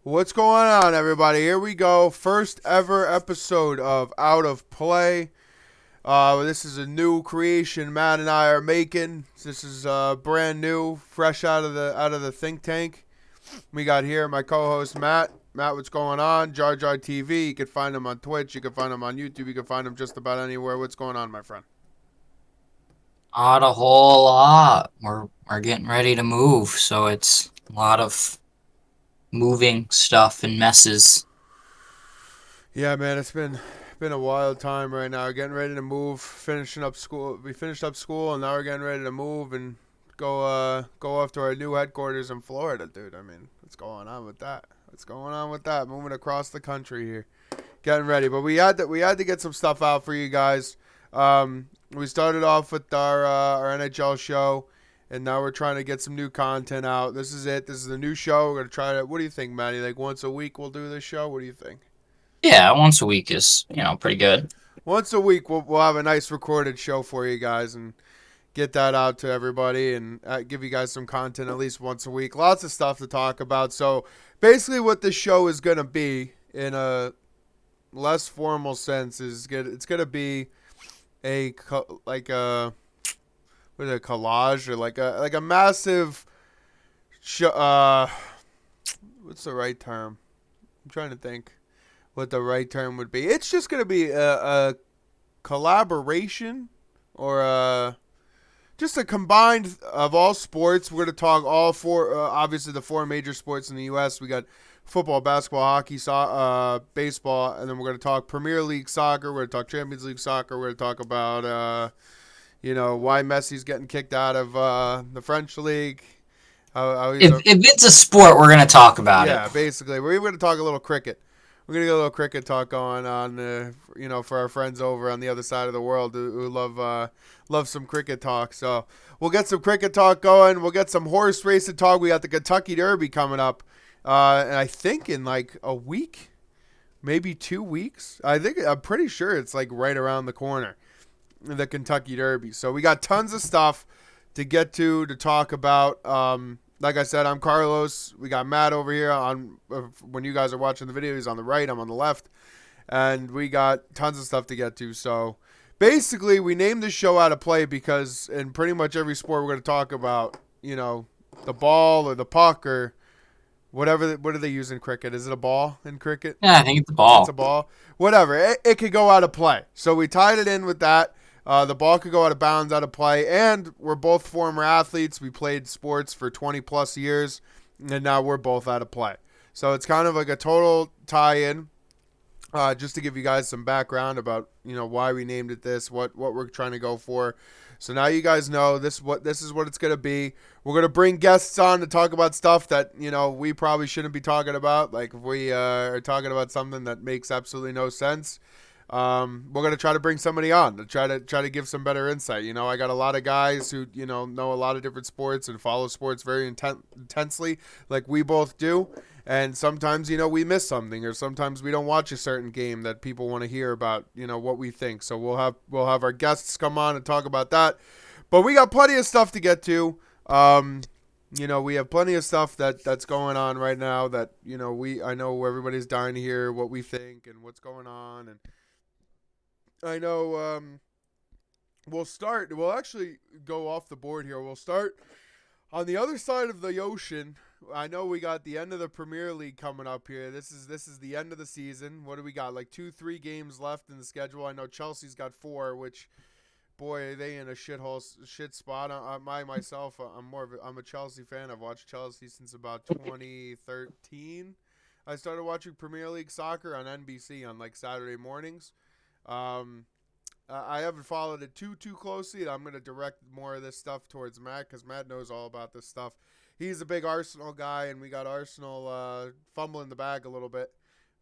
What's going on, everybody? Here we go. First ever episode of Out of Play. This is a new creation Matt and I are making. This is brand new, fresh out of the think tank. We got here my co-host Matt. Matt, what's going on? Jar Jar TV. You can find him on Twitch. You can find him on YouTube. You can find him just about anywhere. What's going on, my friend? Not a whole lot. We're getting ready to move, so it's a lot of moving stuff and messes. Yeah, man, it's been a wild time right now. Getting ready to move, finishing up school. We finished up school, and now we're getting ready to move and go off to our new headquarters in Florida, dude. I mean, what's going on with that? What's going on with that? Moving across the country here, getting ready. But we had to get some stuff out for you guys. We started off with our NHL show, and now we're trying to get some new content out. This is it. This is the new show. We're gonna try to. What do you think, Matty? Like once a week we'll do this show. What do you think? Yeah, once a week is, pretty good. Once a week we'll have a nice recorded show for you guys and get that out to everybody and give you guys some content at least once a week. Lots of stuff to talk about. So basically, what this show is gonna be in a less formal sense is good. It's gonna be like a what is it, a collage or like a massive show. What's the right term? I'm trying to think what the right term would be. It's just gonna be a collaboration or just a combined of all sports. We're going to talk all four, obviously the four major sports in the U.S. We got football, basketball, hockey, baseball, and then we're going to talk Premier League soccer. We're going to talk Champions League soccer. We're going to talk about, why Messi's getting kicked out of the French league. How he's If it's a sport, we're gonna talk about it. yeah, basically. We're even going to talk a little cricket. We're gonna get a little cricket talk going on, for our friends over on the other side of the world who love some cricket talk. So we'll get some cricket talk going. We'll get some horse racing talk. We got the Kentucky Derby coming up, and I think in like a week, maybe 2 weeks. I'm pretty sure it's like right around the corner, the Kentucky Derby. So we got tons of stuff to get to talk about. Like I said, I'm Carlos. We got Matt over here on when you guys are watching the video. He's on the right. I'm on the left, and we got tons of stuff to get to. So basically, we named this show Out of Play because in pretty much every sport we're going to talk about, the ball or the puck or whatever. What do they use in cricket? Is it a ball in cricket? Yeah, I think it's a It's a ball. ball. Whatever. It could go out of play. So we tied it in with that. The ball could go out of bounds, out of play, and we're both former athletes. We played sports for 20 plus years, and now we're both out of play. So it's kind of like a total tie-in, just to give you guys some background about why we named it this, what we're trying to go for. So now you guys know this is what it's gonna be. We're gonna bring guests on to talk about stuff that we probably shouldn't be talking about. Like if we are talking about something that makes absolutely no sense, we're gonna try to bring somebody on to try to give some better insight. I got a lot of guys who know a lot of different sports and follow sports very intensely, like we both do. And sometimes we miss something, or sometimes we don't watch a certain game that people want to hear about. What we think. So we'll have our guests come on and talk about that. But we got plenty of stuff to get to. We have plenty of stuff that's going on right now that I know everybody's dying to hear what we think and what's going on. And I know we'll actually go off the board here. We'll start on the other side of the ocean. I know we got the end of the Premier League coming up here. This is the end of the season. What do we got? Like 2-3 games left in the schedule. I know Chelsea's got 4, which boy, are they in a shit spot. Myself, I'm a Chelsea fan. I've watched Chelsea since about 2013. I started watching Premier League soccer on NBC on like Saturday mornings. Um, I haven't followed it too closely. I'm gonna direct more of this stuff towards Matt because Matt knows all about this stuff. He's a big Arsenal guy, and we got Arsenal fumbling the bag a little bit,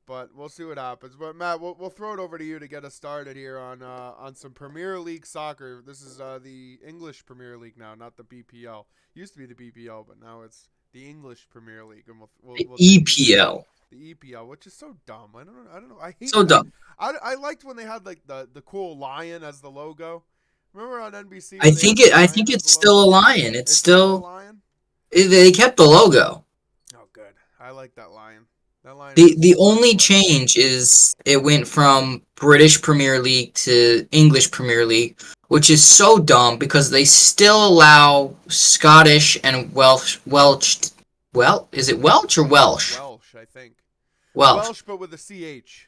but we'll see what happens. But Matt, we'll throw it over to you to get us started here on some Premier League soccer. This is the English Premier League now, not the BPL. Used to be the BPL, but now it's the English Premier League, and The we'll dig into that. EPL. The EPL, which is so dumb. I don't know. I hate. So dumb. I liked when they had like the cool lion as the logo. Remember on NBC I when they had think the it. I lion think as it's the still a logo? lion. It's It's still a still. lion. They kept the logo. Oh, good. I like that lion. That line The is only quite low. change is it went from British Premier League to English Premier League, which is so dumb because they still allow Scottish and is it Welsh or Welsh? Welsh, I think. Welsh. Welsh, but with a CH.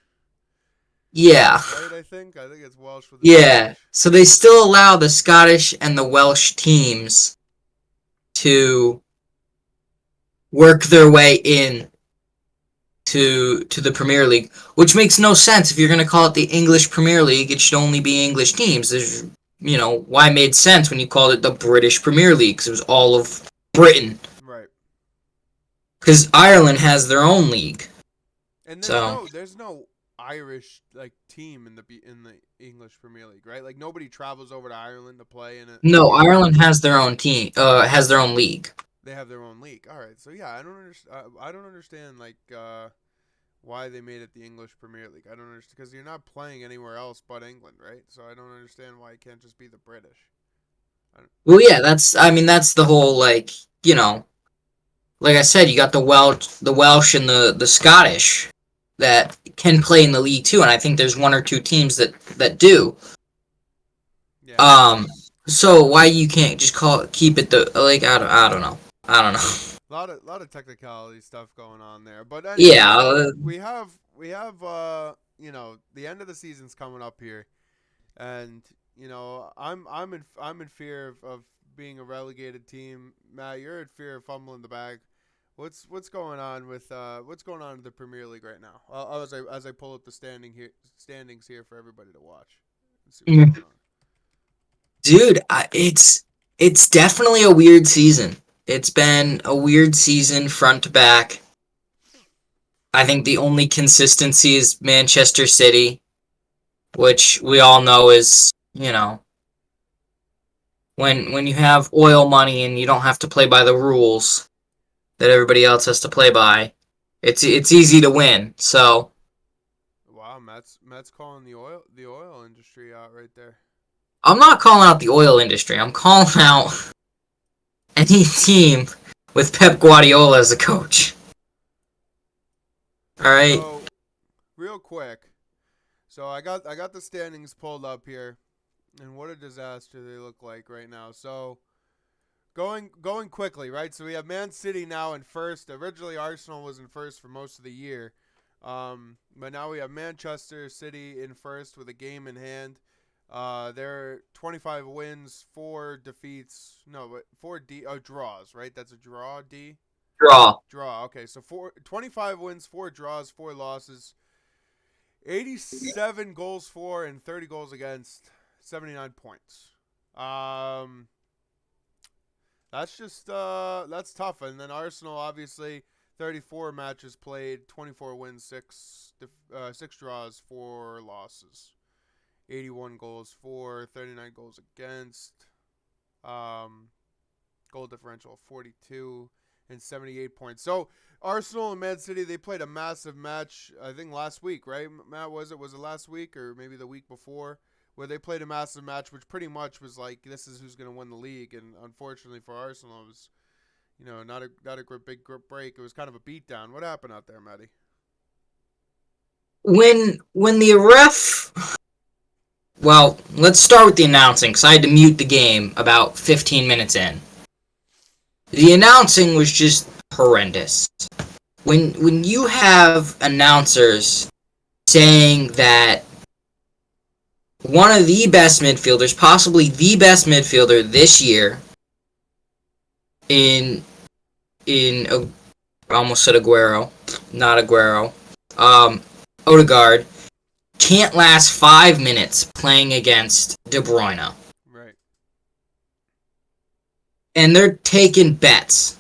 Yeah. Right, I think? I think it's Welsh with a Yeah. CH. So they still allow the Scottish and the Welsh teams to work their way in to the Premier League, which makes no sense. If you're going to call it the English Premier League, it should only be English teams. There's, why it made sense when you called it the British Premier League, because it was all of Britain. Right. Because Ireland has their own league. And So there's no Irish like team in the English Premier League, right? Like nobody travels over to Ireland to play in a no, game. Ireland has their own team. Has their own league. They have their own league. All right. So yeah, I don't understand like why they made it the English Premier League. I don't understand because you're not playing anywhere else but England, right? So I don't understand why it can't just be the British. Well, yeah, that's the whole like I said, you got the Welsh and the Scottish that can play in the league too, and I think there's one or two teams that do. Yeah. Um, so why you can't just keep it the like I don't know. A lot of technicality stuff going on there. But anyways, Yeah, we have the end of the season's coming up here, and I'm in fear of being a relegated team. Matt, you're in fear of fumbling the bag. What's going on with what's going on in the Premier League right now? As I pull up the standings here for everybody to watch and see what's going on. dude, it's definitely a weird season. It's been a weird season front to back. I think the only consistency is Manchester City, which we all know is, when you have oil money and you don't have to play by the rules that everybody else has to play by, it's easy to win. So Wow, Matt's calling the oil industry out right there. I'm not calling out the oil industry. I'm calling out any team with Pep Guardiola as a coach. All right. So, real quick, so I got the standings pulled up here, and what a disaster they look like right now. So going quickly, right? So we have Man City now in first. Originally, Arsenal was in first for most of the year, but now we have Manchester City in first with a game in hand. They're 25 wins, 4 defeats. No, but 4 draws, right? That's a draw. Draw. Draw. Okay, so 25 wins, 4 draws, 4 losses. 87 goals for and 30 goals against, 79 points. That's tough. And then Arsenal, obviously, 34 matches played, 24 wins, 6 draws, 4 losses, 81 goals for, 39 goals against, goal differential of 42 and 78 points. So Arsenal and Man City, they played a massive match, I think last week, right? Matt, was it last week or maybe the week before, where they played a massive match, which pretty much was like, this is who's going to win the league. And unfortunately for Arsenal, it was, not a big break. It was kind of a beatdown. What happened out there, Matty? When the ref, well, let's start with the announcing, because I had to mute the game about 15 minutes in. The announcing was just horrendous. When you have announcers saying that one of the best midfielders, possibly the best midfielder this year, I almost said Aguero, not Aguero, Odegaard, can't last 5 minutes playing against De Bruyne. Right. And they're taking bets.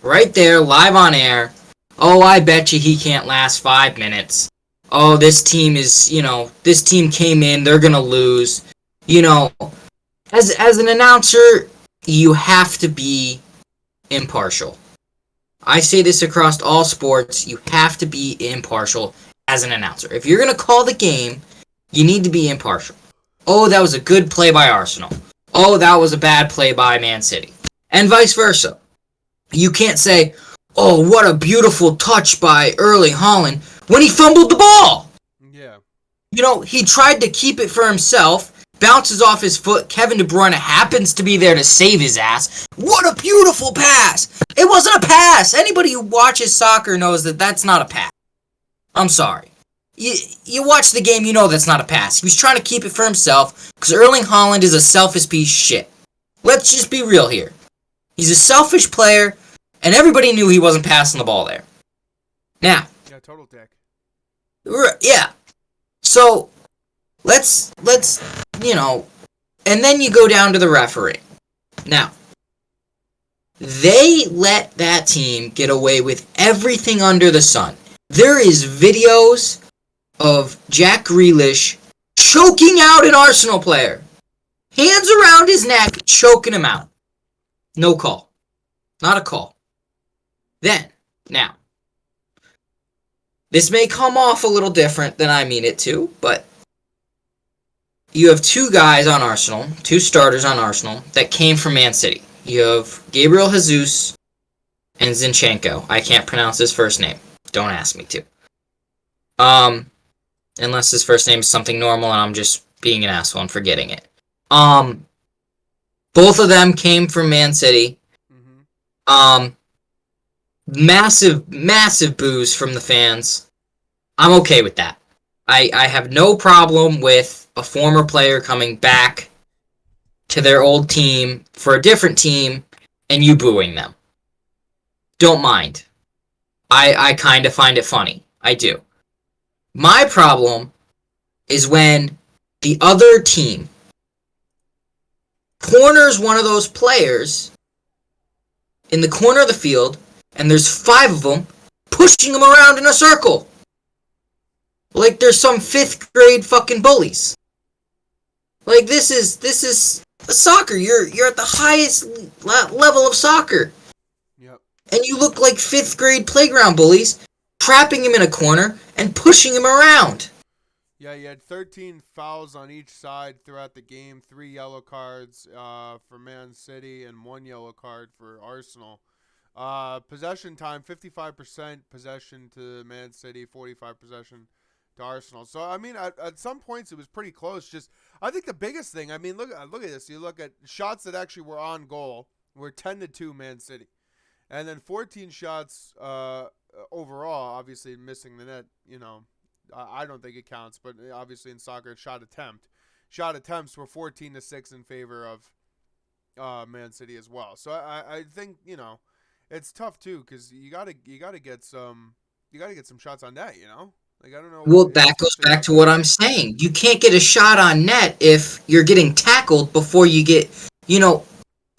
Right there, live on air. Oh, I bet you he can't last 5 minutes. Oh, this team this team came in, they're gonna lose. As an announcer, you have to be impartial. I say this across all sports, you have to be impartial as an announcer. If you're gonna call the game, you need to be impartial. Oh, that was a good play by Arsenal. Oh, that was a bad play by Man City. And vice versa. You can't say, oh, what a beautiful touch by Erling Haaland when he fumbled the ball. Yeah. You know, he tried to keep it for himself, bounces off his foot. Kevin De Bruyne happens to be there to save his ass. What a beautiful pass. It wasn't a pass. Anybody who watches soccer knows that that's not a pass. I'm sorry. You watch the game, you know that's not a pass. He was trying to keep it for himself because Erling Haaland is a selfish piece of shit. Let's just be real here. He's a selfish player, and everybody knew he wasn't passing the ball there. Now. Yeah, total dick. Yeah. So, let's, and then you go down to the referee. Now, they let that team get away with everything under the sun. There is videos of Jack Grealish choking out an Arsenal player. Hands around his neck, choking him out. No call. Not a call. Now, this may come off a little different than I mean it to, but you have two guys on Arsenal, two starters on Arsenal, that came from Man City. You have Gabriel Jesus and Zinchenko. I can't pronounce his first name. Don't ask me to. Unless his first name is something normal and I'm just being an asshole and forgetting it. Both of them came from Man City. Mm-hmm. Massive boos from the fans. I'm okay with that. I have no problem with a former player coming back to their old team for a different team and you booing them. Don't mind. I kind of find it funny. I do. My problem is when the other team corners one of those players in the corner of the field, and there's 5 of them pushing them around in a circle. Like there's some 5th grade fucking bullies. Like this is soccer. You're at the highest level of soccer. Yep. And you look like 5th grade playground bullies, trapping him in a corner and pushing him around. Yeah, you had 13 fouls on each side throughout the game, 3 yellow cards for Man City and 1 yellow card for Arsenal. Possession time, 55% possession to Man City, 45% possession to Arsenal. So, I mean, at some points it was pretty close. Just, I think the biggest thing, I mean, look at this. You look at shots that actually were on goal were 10-2 Man City. And then 14 shots overall, obviously missing the net, you know. I don't think it counts, but obviously in soccer, shot attempts were 14-6 in favor of Man City as well. So I think, you know, it's tough too because you gotta get some shots on net, you know. Like I don't know. Well, that goes back to what I'm saying. You can't get a shot on net if you're getting tackled before you get, you know.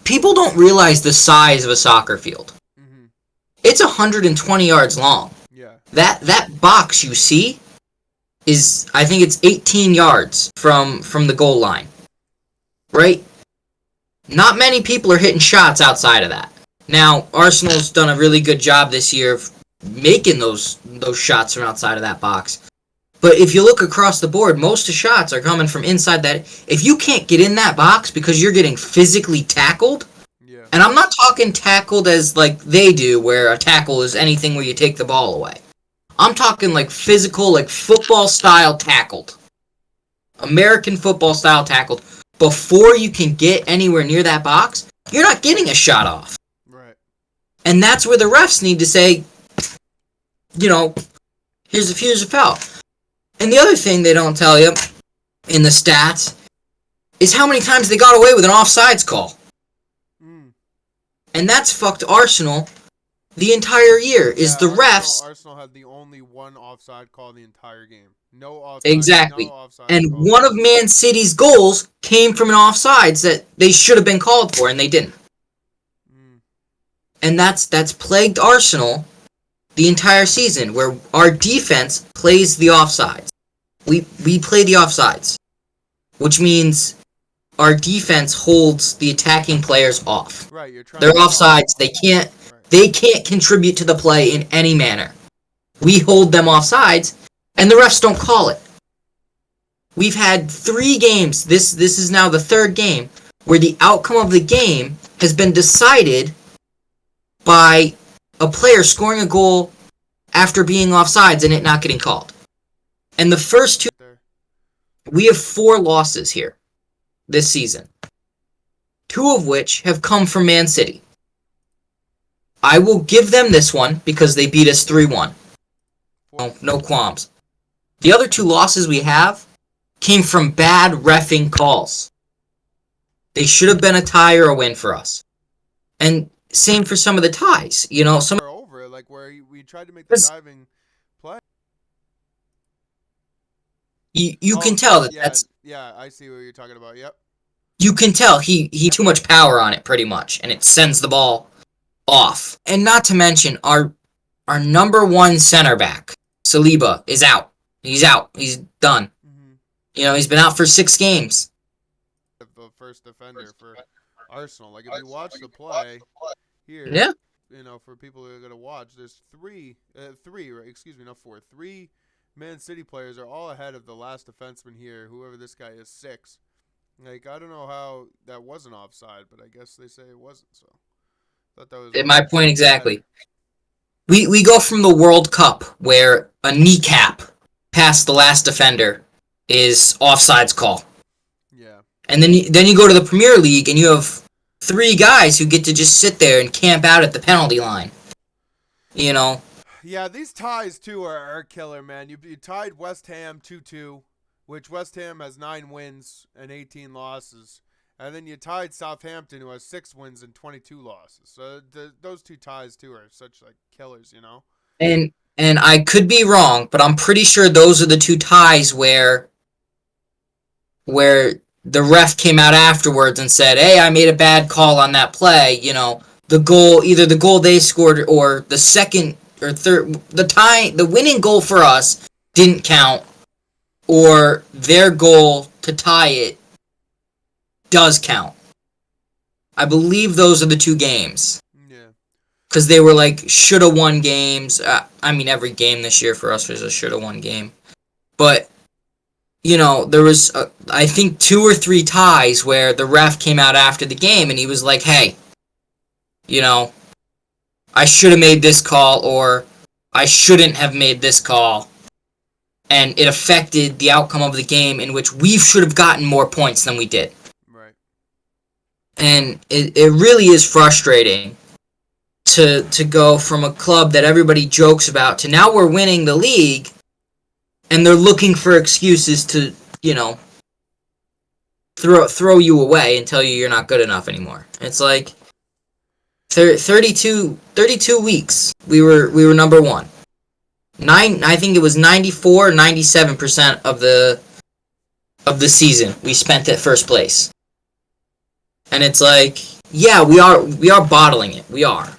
People don't realize the size of a soccer field. Mm-hmm. It's 120 yards long. Yeah. That box you see is, I think it's 18 yards from the goal line. Right? Not many people are hitting shots outside of that. Now, Arsenal's done a really good job this year of making those shots from outside of that box. But if you look across the board, most of the shots are coming from inside that. If you can't get in that box because you're getting physically tackled, yeah. And I'm not talking tackled as like they do, where a tackle is anything where you take the ball away. I'm talking like physical, like football-style tackled. American football-style tackled. Before you can get anywhere near that box, you're not getting a shot off. Right. And that's where the refs need to say, you know, here's a foul. And the other thing they don't tell you in the stats is how many times they got away with an offsides call. Mm. And that's fucked Arsenal the entire year, is the refs. Arsenal had the only one offside call the entire game. No offside. Exactly. No offside and call. One of Man City's goals came from an offsides that they should have been called for, and they didn't. Mm. And that's plagued Arsenal the entire season, where our defense plays the offsides. We play the offsides, which means our defense holds the attacking players off. Right, you're trying. They're offsides. They can't contribute to the play in any manner. We hold them offsides, and the refs don't call it. We've had 3 games. This is now the 3rd game where the outcome of the game has been decided by a player scoring a goal after being offsides and it not getting called. And the first two, There. we have 4 losses here this season, 2 of which have come from Man City. I will give them this one because they beat us 3-1. No qualms. The other 2 losses we have came from bad reffing calls. They should have been a tie or a win for us. And same for some of the ties. You know, some Are over like where we tried to make the diving play. you can tell that yeah, that's yeah. I see what you're talking about. Yep. you can tell he too much power on it pretty much, and it sends the ball off. And not to mention our number 1 center back, Saliba, is out. He's out. He's done. Mm-hmm. You know, he's been out for 6 games. The first defender for Arsenal. Like if you watch the play here, Yeah. you know, for people who are gonna watch, there's three, right? Excuse me, not 4. 3 Man City players are all ahead of the last defenseman here. Whoever this guy is, 6. Like I don't know how that wasn't offside, but I guess they say it wasn't. So thought that was At my point exactly. better. We go from the World Cup where a kneecap past the last defender is offsides call. Yeah. And then you go to the Premier League and you have 3 guys who get to just sit there and camp out at the penalty line. You know. Yeah, these ties too are killer, man. You tied West Ham 2-2, which West Ham has 9 wins and 18 losses. And then you tied Southampton, who has 6 wins and 22 losses. So those 2 ties too are such like killers, you know. And I could be wrong, but I'm pretty sure those are the 2 ties where the ref came out afterwards and said, "Hey, I made a bad call on that play." You know, either the goal they scored or the second or third, the winning goal for us didn't count, or their goal to tie it does count. I believe those are the 2 games. Yeah. Because they were like shoulda won games. I mean, every game this year for us was a shoulda won game. But, you know, there was, I think, 2 or 3 ties where the ref came out after the game and he was like, "Hey, you know, I should have made this call," or "I shouldn't have made this call." And it affected the outcome of the game, in which we should have gotten more points than we did. Right. And it really is frustrating to go from a club that everybody jokes about to now we're winning the league, and they're looking for excuses to, you know, throw you away and tell you you're not good enough anymore. It's like 32 weeks we were number 1. I think it was 97% of the season we spent at first place. And it's like, yeah, we are bottling it. We are.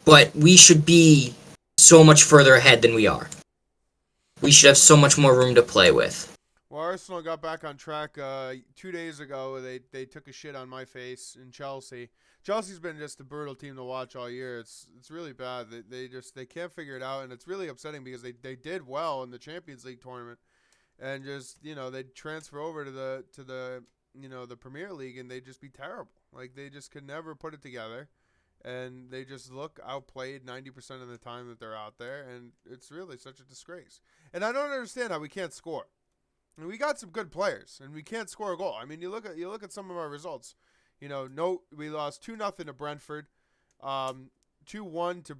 But we should be so much further ahead than we are. We should have so much more room to play with. Well, Arsenal got back on track 2 days ago. They took a shit on my face in Chelsea. Chelsea's been just a brutal team to watch all year. It's really bad. They can't figure it out, and it's really upsetting because they did well in the Champions League tournament, and just, you know, they'd transfer over to the you know, the Premier League, and they'd just be terrible. Like they just could never put it together, and they just look outplayed 90% of the time that they're out there, and it's really such a disgrace. And I don't understand how we can't score. I mean, we got some good players, and we can't score a goal. I mean, you look at some of our results. You know, we lost 2-0 to Brentford, 2-1 to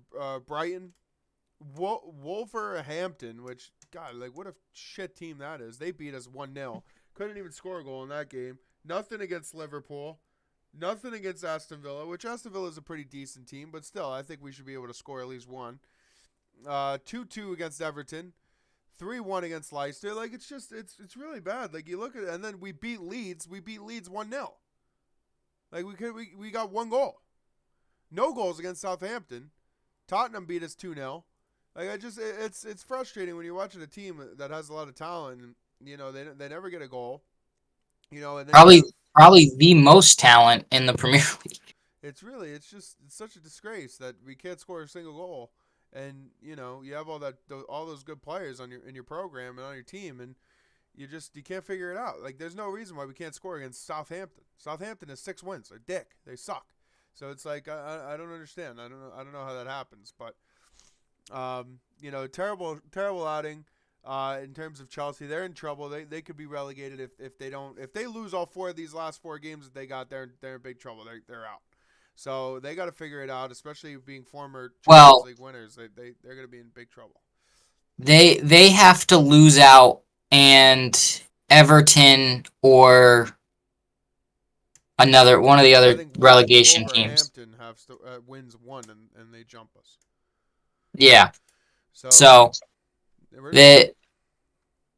Brighton, Wolverhampton, which, God, like what a shit team that is. They beat us 1-0. Couldn't even score a goal in that game. Nothing against Liverpool. Nothing against Aston Villa, which Aston Villa is a pretty decent team, but still, I think we should be able to score at least 1. 2-2 against Everton. 3-1 against Leicester. Like, it's just, it's really bad. Like, you look at it, and then we beat Leeds. We beat Leeds 1-0. Like, we got 1 goal. No goals against Southampton. Tottenham beat us 2-0. Like, it's frustrating when you're watching a team that has a lot of talent, and, you know, they never get a goal. You know, and then probably the most talent in the Premier League. It's such a disgrace that we can't score a single goal. And, you know, you have all those good players in your program and on your team, and you can't figure it out. Like, there's no reason why we can't score against Southampton. Southampton has 6 wins. They're dick. They suck. So it's like I don't understand. I don't know how that happens, but terrible outing. In terms of Chelsea, they're in trouble. They could be relegated if they don't if they lose all four of these last four games that they got. They're in big trouble. They're out. So they got to figure it out. Especially being former Champions Well, League winners, they're going to be in big trouble. they have to lose out, and Everton or another one of the I other think relegation teams. Wolverhampton wins one and they jump us. Yeah. So So we're in trouble.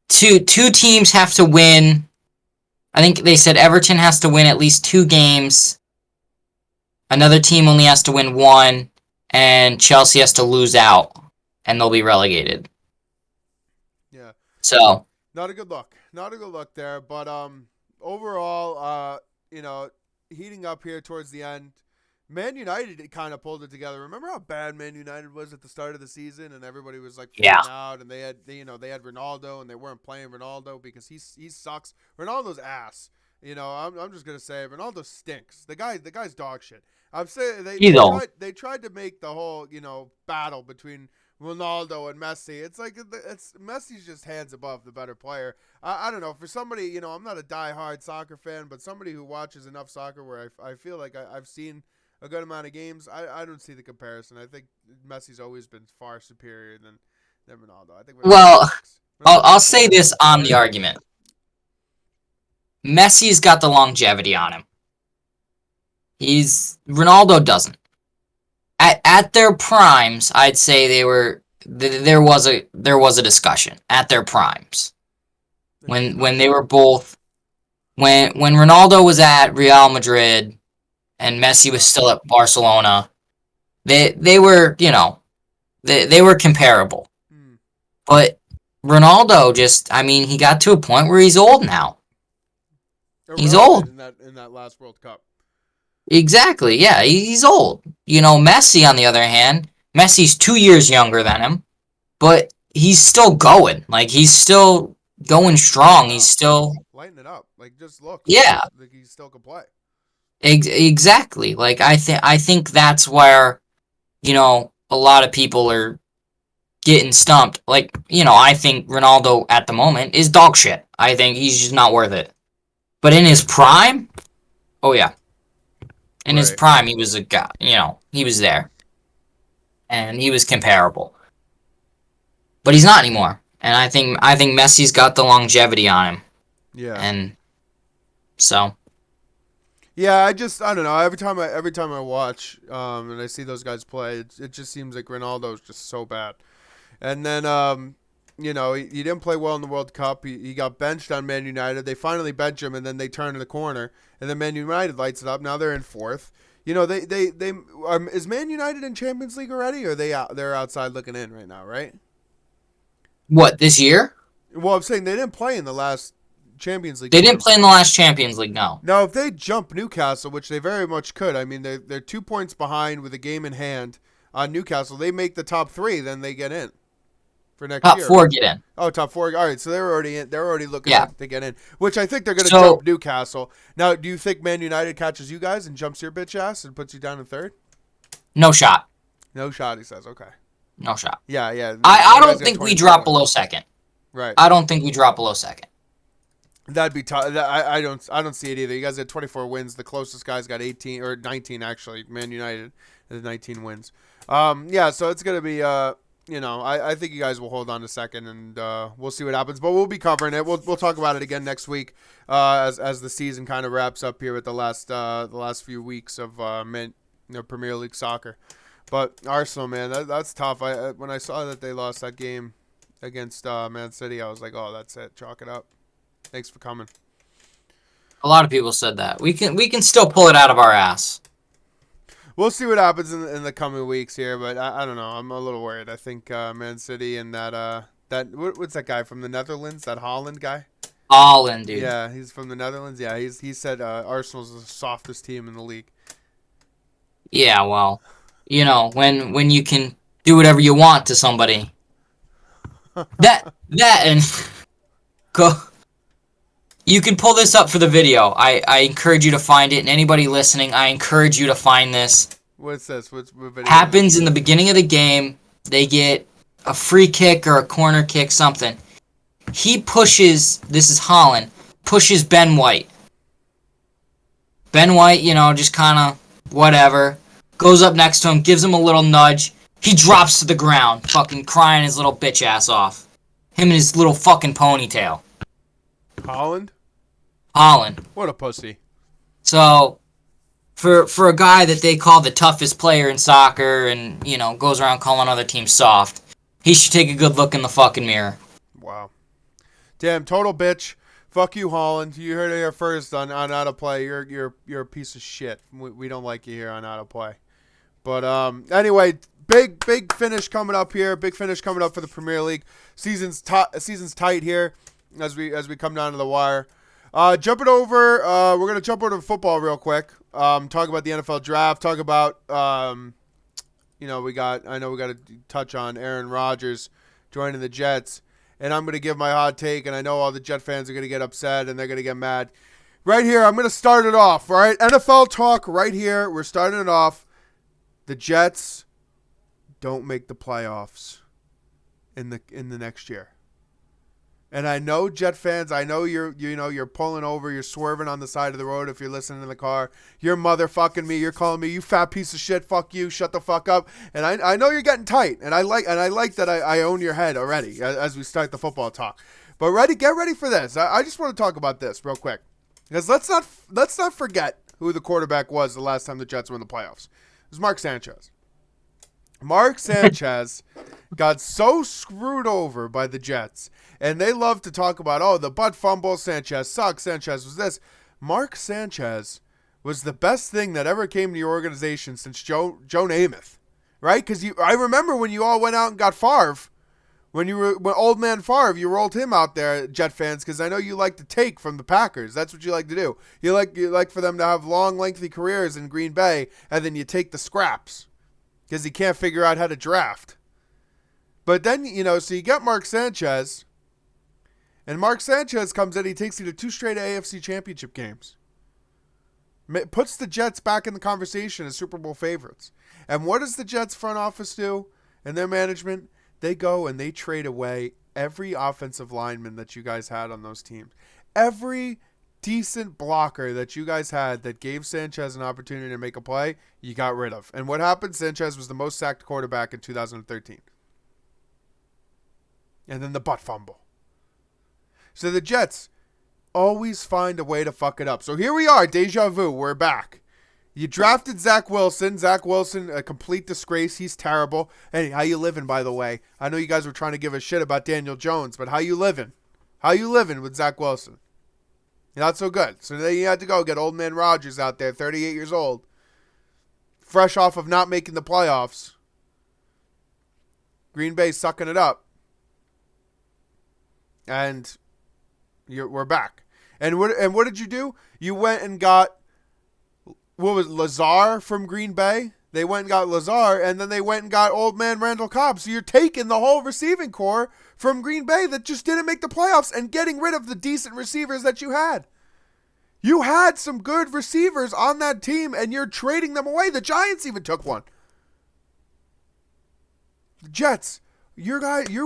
the two teams have to win. I think they said Everton has to win at least 2 games. Another team only has to win one, and Chelsea has to lose out, and they'll be relegated. Yeah. So Not a good look. Not a good look there. But overall, heating up here towards the end. Man United kind of pulled it together. Remember how bad Man United was at the start of the season, and everybody was like yeah, flipping out, and they had Ronaldo, and they weren't playing Ronaldo because he sucks. Ronaldo's ass. I'm just gonna say Ronaldo stinks. The guy's dog shit. I'm saying he's old. they tried to make the whole battle between Ronaldo and Messi. It's like it's Messi's just hands above the better player. I don't know. For somebody, I'm not a diehard soccer fan, but somebody who watches enough soccer where I feel like I've seen a good amount of games, I don't see the comparison. I think Messi's always been far superior than Ronaldo. I think Ronaldo Well, sucks. I'll Ronaldo's say boring. this on the argument: Messi's got the longevity on him. Ronaldo doesn't. At their primes, I'd say there was a discussion at their primes when they were both when Ronaldo was at Real Madrid and Messi was still at Barcelona. They were they were comparable, but Ronaldo he got to a point where he's old now. He's old. in that last World Cup. Exactly, yeah, he's old. Messi, on the other hand, Messi's 2 years younger than him, but he's still going. Like, he's still going strong. He's still... lighten it up. Like, just look. Yeah. Like he still can play. Exactly. Like, I think that's where, a lot of people are getting stumped. Like, I think Ronaldo, at the moment, is dog shit. I think he's just not worth it. But in his prime, oh, yeah. In his prime, he was a guy, he was there. And he was comparable. But he's not anymore. And I think Messi's got the longevity on him. Yeah. And so. Yeah, I don't know. Every time I watch and I see those guys play, it just seems like Ronaldo's just so bad. And then he didn't play well in the World Cup. He got benched on Man United. They finally bench him, and then they turn in the corner, and then Man United lights it up. Now they're in fourth. Is Man United in Champions League already, or they're outside looking in right now, right? What, this year? Well, I'm saying they didn't play in the last Champions League. They didn't play in the last Champions League, no. Now, if they jump Newcastle, which they very much could, I mean, they're 2 points behind with a game in hand on Newcastle. They make the top 3, then they get in for next top year. Top 4 get in. Oh, top 4. All right, so they're already in. They're already looking to get in, which I think they're going to jump Newcastle. Now, do you think Man United catches you guys and jumps your bitch ass and puts you down in third? No shot. No shot, he says. Okay. No shot. Yeah. I don't think we drop below second. Right. I don't think we drop below second. That'd be tough. I don't see it either. You guys had 24 wins. The closest guys got 18 or 19 actually. Man United has 19 wins. Yeah, so it's gonna be I think you guys will hold on to second, and we'll see what happens. But we'll be covering it. We'll talk about it again next week as the season kind of wraps up here with the last few weeks of Premier League soccer. But Arsenal, man, that's tough. When I saw that they lost that game against Man City, I was like, oh, that's it. Chalk it up. Thanks for coming. A lot of people said that. We can still pull it out of our ass. We'll see what happens in the coming weeks here, but I don't know. I'm a little worried. I think Man City and what's that guy from the Netherlands? That Holland guy? Holland, dude. Yeah, he's from the Netherlands. Yeah, he said Arsenal's the softest team in the league. Yeah, well, when you can do whatever you want to somebody. that and go. You can pull this up for the video. I encourage you to find it, and anybody listening, I encourage you to find this. What's this? What video? Happens in the beginning of the game. They get a free kick or a corner kick, something. He pushes, this is Holland, pushes Ben White. Ben White, just kind of whatever. Goes up next to him, gives him a little nudge. He drops to the ground, fucking crying his little bitch ass off. Him and his little fucking ponytail. Holland? Holland. What a pussy. So, for a guy that they call the toughest player in soccer and, goes around calling other teams soft, he should take a good look in the fucking mirror. Wow. Damn, total bitch. Fuck you, Holland. You heard it here first on How to Play. You're a piece of shit. We don't like you here on How to Play. But anyway, big finish coming up here. Big finish coming up for the Premier League. Season's tight here as we come down to the wire. Jumping over, we're gonna jump over to football real quick. Talk about the NFL draft. Talk about we got to touch on Aaron Rodgers joining the Jets. And I'm going to give my hot take, and I know all the Jet fans are going to get upset, and they're going to get mad. Right here, I'm going to start it off, all right? NFL talk right here. We're starting it off. The Jets don't make the playoffs in the next year. And I know Jet fans, I know you're pulling over, you're swerving on the side of the road if you're listening in the car. You're motherfucking me, you're calling me, you fat piece of shit, fuck you, shut the fuck up. And I know you're getting tight, and I like that I own your head already as we start the football talk. But get ready for this. I just want to talk about this real quick. Because let's not forget who the quarterback was the last time the Jets were in the playoffs. It was Mark Sanchez. Mark Sanchez got so screwed over by the Jets, and they love to talk about, the butt fumble, Sanchez sucks, Sanchez was this. Mark Sanchez was the best thing that ever came to your organization since Joe Namath, right? Because I remember when you all went out and got Favre, when old man Favre, you rolled him out there, Jet fans, because I know you like to take from the Packers. That's what you like to do. You like for them to have long, lengthy careers in Green Bay, and then you take the scraps. Because he can't figure out how to draft. But then, so you get Mark Sanchez. And Mark Sanchez comes in. He takes you to 2 straight AFC championship games. Puts the Jets back in the conversation as Super Bowl favorites. And what does the Jets front office do and their management? They go and they trade away every offensive lineman that you guys had on those teams. Every decent blocker that you guys had that gave Sanchez an opportunity to make a play, you got rid of. And what happened? Sanchez was the most sacked quarterback in 2013. And then the butt fumble. So the Jets always find a way to fuck it up. So here we are, deja vu, we're back. You drafted Zach Wilson. Zach Wilson, a complete disgrace. He's terrible. Hey, how you living, by the way? I know you guys were trying to give a shit about Daniel Jones, but how you living? How you living with Zach Wilson? Not so good. So then you had to go get old man Rodgers out there, 38 years old, fresh off of not making the playoffs. Green Bay sucking it up. And we're back. And what did you do? You went and got, Lazar from Green Bay? They went and got Lazar, and then they went and got old man Randall Cobb. So you're taking the whole receiving core from Green Bay that just didn't make the playoffs and getting rid of the decent receivers that you had. You had some good receivers on that team, and you're trading them away. The Giants even took one. The Jets, you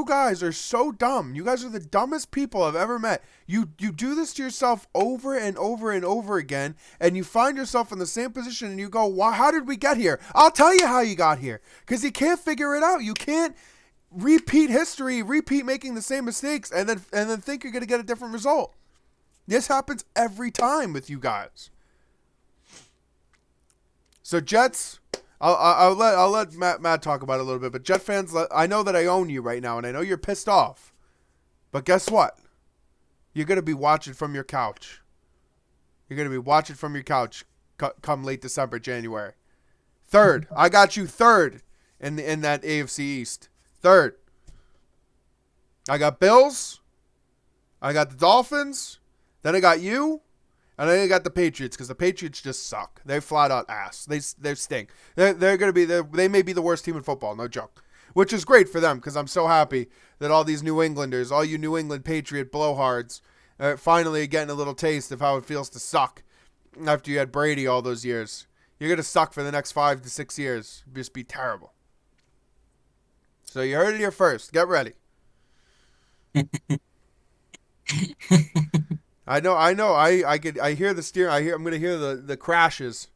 guys are so dumb. You guys are the dumbest people I've ever met. You do this to yourself over and over and over again, and you find yourself in the same position, and you go, how did we get here? I'll tell you how you got here, because you can't figure it out. You can't repeat history, repeat making the same mistakes, and then think you're going to get a different result. This happens every time with you guys. So Jets, I'll let Matt talk about it a little bit. But Jet fans, I know that I own you right now, and I know you're pissed off. But guess what? You're gonna be watching from your couch. You're gonna be watching from your couch come late December, January. Third, I got you third in that AFC East. Third. I got Bills. I got the Dolphins. Then I got you, and then I got the Patriots, because the Patriots just suck. They flat out ass. They stink. They're gonna be they may be the worst team in football, no joke. Which is great for them, because I'm so happy that all these New Englanders, all you New England Patriot blowhards, finally getting a little taste of how it feels to suck after you had Brady all those years. You're going to suck for the next 5 to 6 years. Just be terrible. So you heard it here first. Get ready. I know. I hear the steer. I'm gonna hear the crashes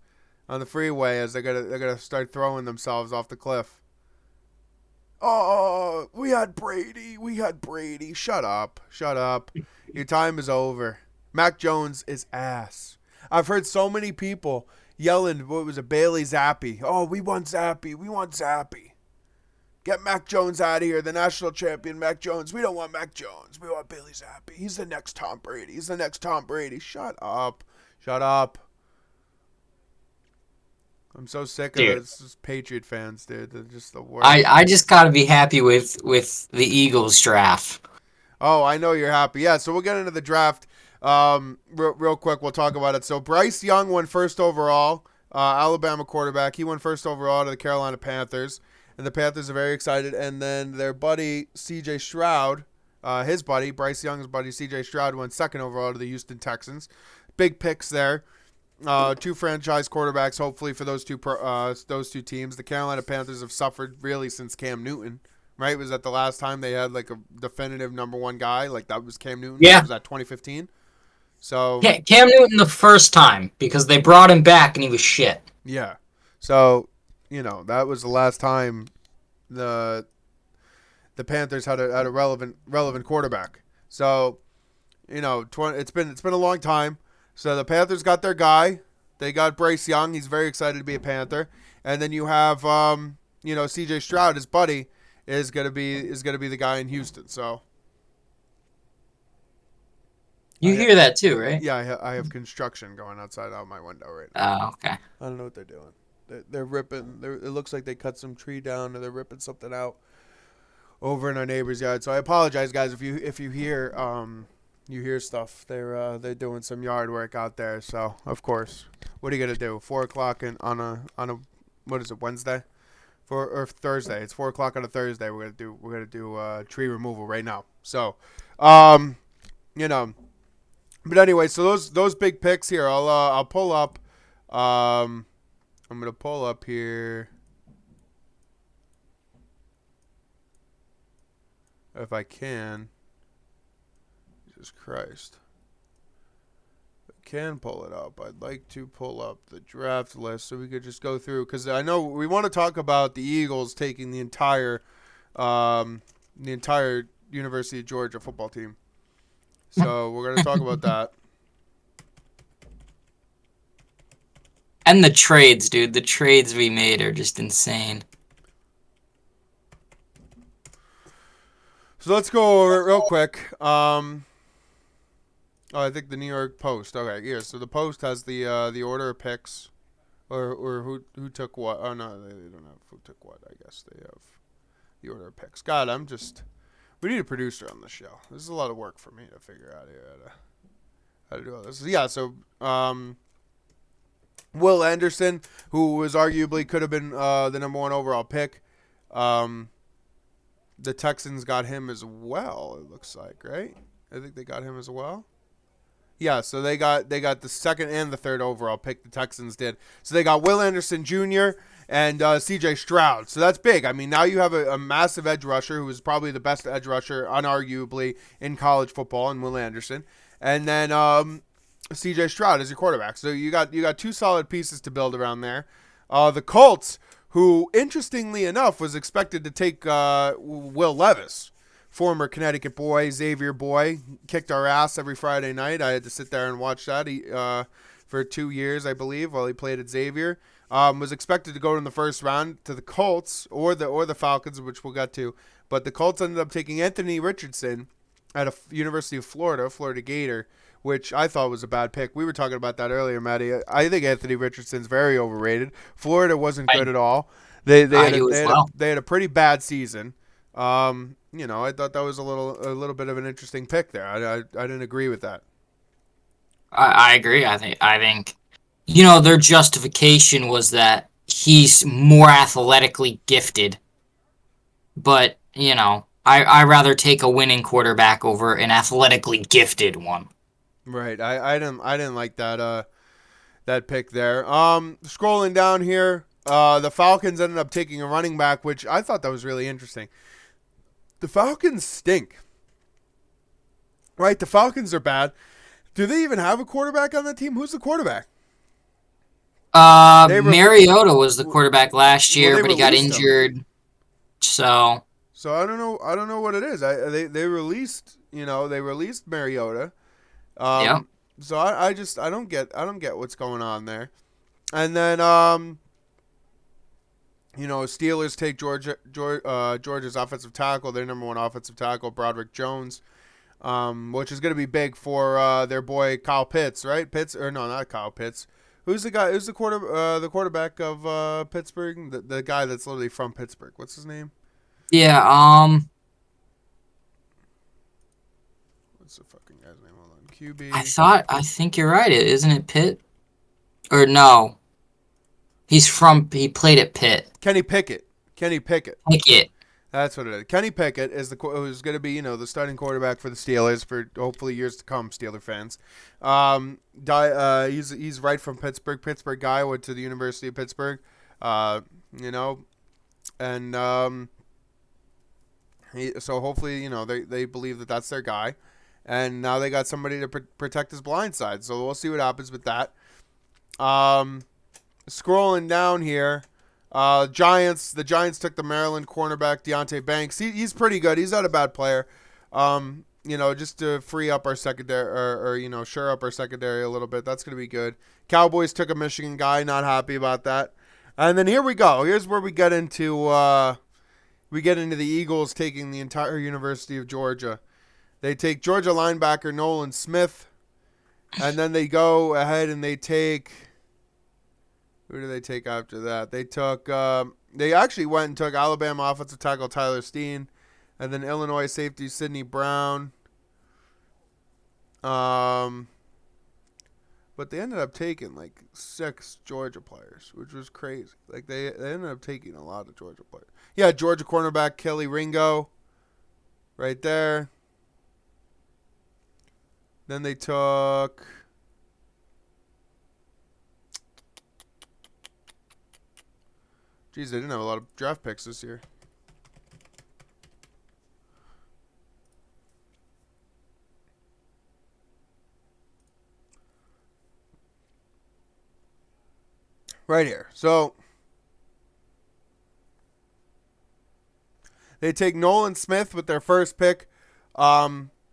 on the freeway as they're gonna start throwing themselves off the cliff. Oh, we had Brady. We had Brady. Shut up. Shut up. Your time is over. Mac Jones is ass. I've heard so many people yelling, what was it, Bailey Zappi? Oh, we want Zappi. We want Zappi. Get Mac Jones out of here, the national champion Mac Jones. We don't want Mac Jones. We want Bailey Zappi. He's the next Tom Brady. He's the next Tom Brady. Shut up. Shut up. I'm so sick of Dude, this Patriot fans, dude. They're just the worst. I just gotta be happy with the Eagles draft. Oh, I know you're happy. Yeah, so we'll get into the draft real quick. We'll talk about it. So Bryce Young won first overall, Alabama quarterback. He won first overall to the Carolina Panthers, and the Panthers are very excited. And then their buddy C.J. Stroud, his buddy, Bryce Young's buddy C.J. Stroud, went second overall to the Houston Texans. Big picks there. Two franchise quarterbacks, hopefully, for those two teams. The Carolina Panthers have suffered really since Cam Newton. Right? Was that the last time they had like a definitive number one guy? Like that was Cam Newton? Yeah. Was that 2015? So Cam Newton the first time because they brought him back and he was shit. yeah. So, that was the last time the Panthers had a relevant quarterback. So, it's been a long time. So the Panthers got their guy. They got Bryce Young. He's very excited to be a Panther. And then you have CJ Stroud, his buddy, is gonna be the guy in Houston. So You hear that too, right? yeah, I have construction going outside out my window right now. Oh, okay. I don't know what they're doing. They're ripping. It looks like they cut some tree down or they're ripping something out over in our neighbor's yard. So I apologize, guys, if you hear stuff. They're doing some yard work out there. So of course, what are you gonna do? 4:00 on a what is it, Wednesday? Or Thursday. It's 4:00 on a Thursday. We're gonna do tree removal right now. So, But anyway, so those big picks here. I'll pull up. I'm gonna pull up here if I can. Jesus Christ. Can pull it up. I'd like to pull up the draft list so we could just go through, because I know we want to talk about the Eagles taking the entire University of Georgia football team. So we're going to talk about that. And the trades, dude. The trades we made are just insane. So let's go over it real quick. I think the New York Post. Okay, yeah. So the Post has the order of picks, or who took what. Oh no, they don't have who took what. I guess they have the order of picks. God, we need a producer on the show. This is a lot of work for me to figure out here how to do all this. Yeah. So Will Anderson, who was arguably could have been the number one overall pick. The Texans got him as well. It looks like, right? I think they got him as well. Yeah, so they got the second and the third overall pick. The Texans did. So they got Will Anderson Jr. and C.J. Stroud. So that's big. I mean, now you have a massive edge rusher who is probably the best edge rusher, unarguably, in college football, and Will Anderson, and then C.J. Stroud is your quarterback. So you got two solid pieces to build around there. The Colts, who interestingly enough was expected to take Will Levis. Former Connecticut boy, Xavier boy, kicked our ass every Friday night. I had to sit there and watch that for 2 years, I believe, while he played at Xavier. Was expected to go in the first round to the Colts or the Falcons, which we'll get to. But the Colts ended up taking Anthony Richardson at a University of Florida Gator, which I thought was a bad pick. We were talking about that earlier, Matty. I think Anthony Richardson's very overrated. Florida wasn't good at all. They had a pretty bad season. I thought that was a little bit of an interesting pick there. I didn't agree with that. I agree. I think their justification was that he's more athletically gifted. But I rather take a winning quarterback over an athletically gifted one. Right. I didn't like that pick there. Scrolling down here, the Falcons ended up taking a running back, which I thought that was really interesting. The Falcons stink. Right? The Falcons are bad. Do they even have a quarterback on the team? Who's the quarterback? They re- Mariota was the quarterback last well, year, they but he got released him. injured. So, So I don't know. I don't know what it is. They released. They released Mariota. yeah. Um. So I don't get what's going on there. And then Steelers take Georgia's offensive tackle, their number one offensive tackle, Broderick Jones, which is going to be big for their boy Kyle Pitts, right? Pitts, or no, not Kyle Pitts. Who's the guy? Who's the quarterback of Pittsburgh? The guy that's literally from Pittsburgh. What's his name? Yeah, What's the fucking guy's name? Hold on. QB. I think you're right. Isn't it Pitt? Or no. He played at Pitt. Kenny Pickett. Kenny Pickett. Pickett. That's what it is. Kenny Pickett is who's going to be the starting quarterback for the Steelers for hopefully years to come. Steeler fans. He's right from Pittsburgh. Pittsburgh guy, went to the University of Pittsburgh. And so hopefully they believe that that's their guy, and now they got somebody to protect his blind side. So we'll see what happens with that. Scrolling down here. The Giants took the Maryland cornerback Deontay Banks. He's pretty good. He's not a bad player. Just to free up our secondary or shore up our secondary a little bit. That's going to be good. Cowboys took a Michigan guy. Not happy about that. And then here we go. Here's where we get into the Eagles taking the entire University of Georgia. They take Georgia linebacker Nolan Smith, and then they go ahead and they take. Who do they take after that? They actually went and took Alabama offensive tackle Tyler Steen, and then Illinois safety Sidney Brown. But they ended up taking like 6 Georgia players, which was crazy. Like they ended up taking a lot of Georgia players. Yeah, Georgia cornerback Kelly Ringo, right there. Then they took. Geez, they didn't have a lot of draft picks this year. Right here. So they take Nolan Smith with their first pick.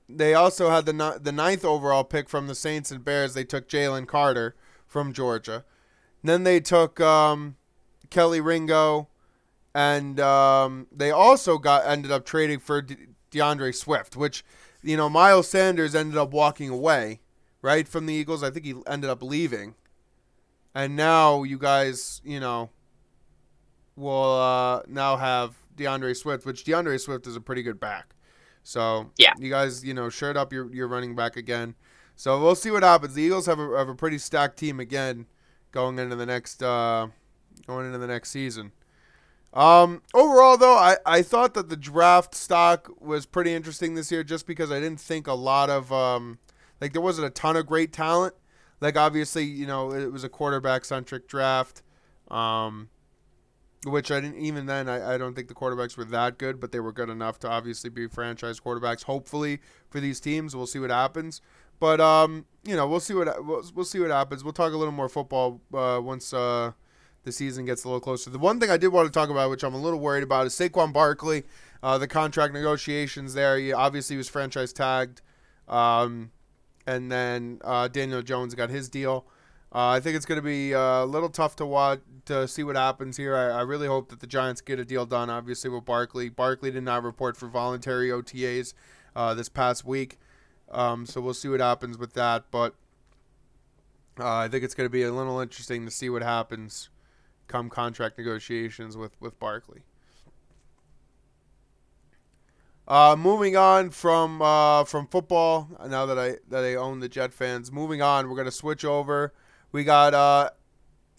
They also had the ninth overall pick from the Saints and Bears. They took Jalen Carter from Georgia. Then they took Kelly Ringo, and they also ended up trading for DeAndre Swift, which Miles Sanders ended up walking away, right, from the Eagles. I think he ended up leaving. And now you guys, will now have DeAndre Swift, which DeAndre Swift is a pretty good back. So Yeah. you guys, shored up your running back again. So we'll see what happens. The Eagles have a pretty stacked team again going into the next season. Overall, though, I thought that the draft stock was pretty interesting this year, just because I didn't think a lot of there wasn't a ton of great talent. Like, obviously, it was a quarterback-centric draft, which I didn't even then. I don't think the quarterbacks were that good, but they were good enough to obviously be franchise quarterbacks. Hopefully for these teams, we'll see what happens. But we'll see what happens. We'll talk a little more football once the season gets a little closer. The one thing I did want to talk about, which I'm a little worried about, is Saquon Barkley. The contract negotiations there. He obviously was franchise tagged. And then Daniel Jones got his deal. I think it's going to be a little tough to watch to see what happens here. I really hope that the Giants get a deal done, obviously, with Barkley. Barkley did not report for voluntary OTAs this past week. So we'll see what happens with that. But I think it's going to be a little interesting to see what happens come contract negotiations with Barkley. Moving on from football, now that I own the Jet fans. Moving on, we're gonna switch over. We got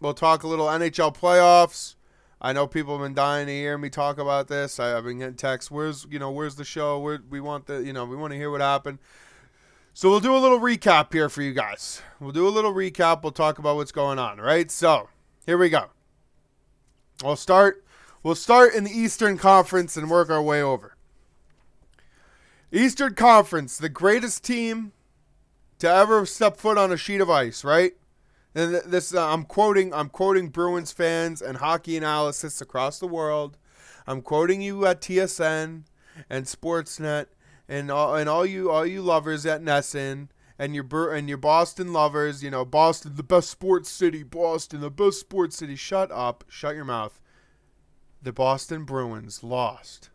we'll talk a little NHL playoffs. I know people have been dying to hear me talk about this. I've been getting texts. Where's the show? We want to hear what happened. So we'll do a little recap here for you guys. We'll do a little recap. We'll talk about what's going on, right? So here we go. We'll start in the Eastern Conference and work our way over. Eastern Conference, the greatest team to ever step foot on a sheet of ice, right? And this I'm quoting Bruins fans and hockey analysts across the world. I'm quoting you at TSN and Sportsnet and all you lovers at Nesson and your Boston lovers. You know, Boston, the best sports city. Boston, the best sports city. Shut up. Shut your mouth. The Boston Bruins lost.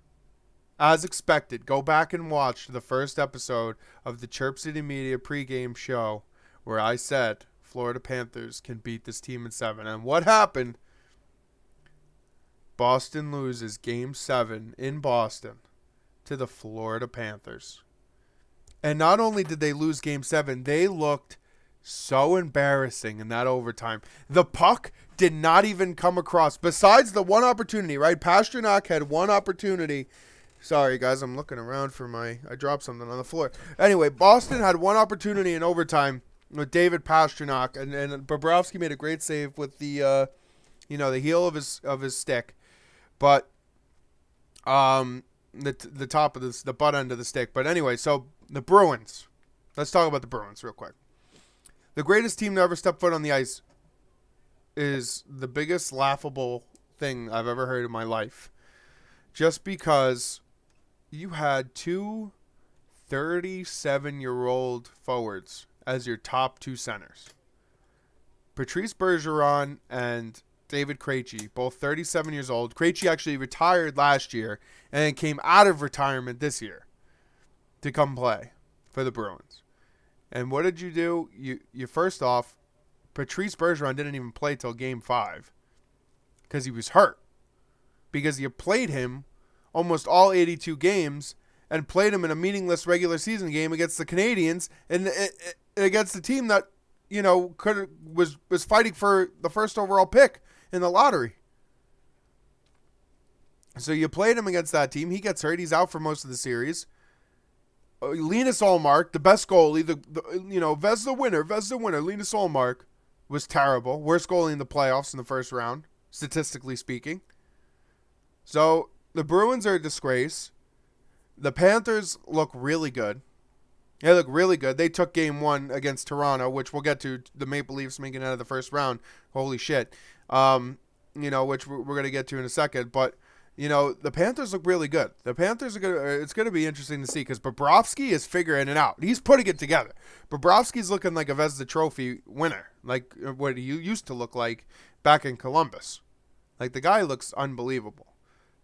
As expected. Go back and watch the first episode of the Chirp City Media pregame show where I said Florida Panthers can beat this team in 7. And what happened? Boston loses Game 7 in Boston to the Florida Panthers. And not only did they lose Game 7, they looked so embarrassing in that overtime. The puck did not even come across. Besides the one opportunity, right? Pasternak had one opportunity. Sorry, guys, I'm looking around for I dropped something on the floor. Anyway, Boston had one opportunity in overtime with David Pasternak, and Bobrovsky made a great save with the heel of his stick, but the top of the butt end of the stick. But anyway, so the Bruins. Let's talk about the Bruins real quick. The greatest team to ever step foot on the ice is the biggest laughable thing I've ever heard in my life. Just because you had two 37-year-old forwards as your top two centers. Patrice Bergeron and David Krejci, both 37 years old. Krejci actually retired last year and came out of retirement this year to come play for the Bruins. And what did you do? You first off, Patrice Bergeron didn't even play till Game 5 because he was hurt. Because you played him almost all 82 games and played him in a meaningless regular season game against the Canadiens and against the team that, you know, was fighting for the first overall pick in the lottery. So you played him against that team. He gets hurt. He's out for most of the series. Linus Ullmark, the best goalie, Vezina winner, Linus Ullmark was terrible. Worst goalie in the playoffs in the first round, statistically speaking. So the Bruins are a disgrace. The Panthers look really good. They look really good. They took Game 1 against Toronto, which we'll get to. The Maple Leafs making it out of the first round. Holy shit. Which we're going to get to in a second. But, the Panthers look really good. The Panthers it's going to be interesting to see because Bobrovsky is figuring it out. He's putting it together. Bobrovsky's looking like a Vezina Trophy winner, like what he used to look like back in Columbus. Like, the guy looks unbelievable.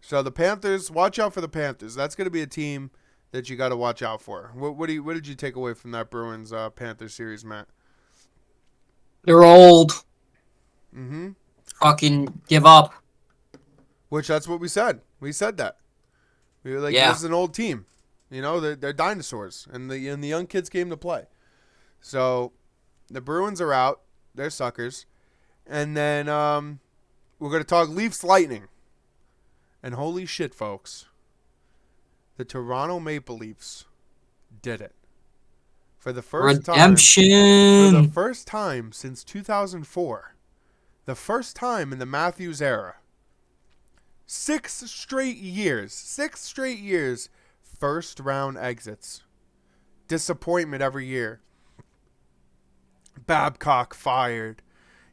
So the Panthers, watch out for the Panthers. That's going to be a team that you got to watch out for. What did you take away from that Bruins Panthers series, Matt? They're old. Mm-hmm. Fucking give up. Which that's what we said. We said that. We were like, This is an old team. They're dinosaurs, and the young kids came to play. So the Bruins are out. They're suckers. And then we're going to talk Leafs Lightning. And holy shit, folks. The Toronto Maple Leafs did it. For the first time since 2004. The first time in the Matthews era. 6 straight years. First round exits. Disappointment every year. Babcock fired.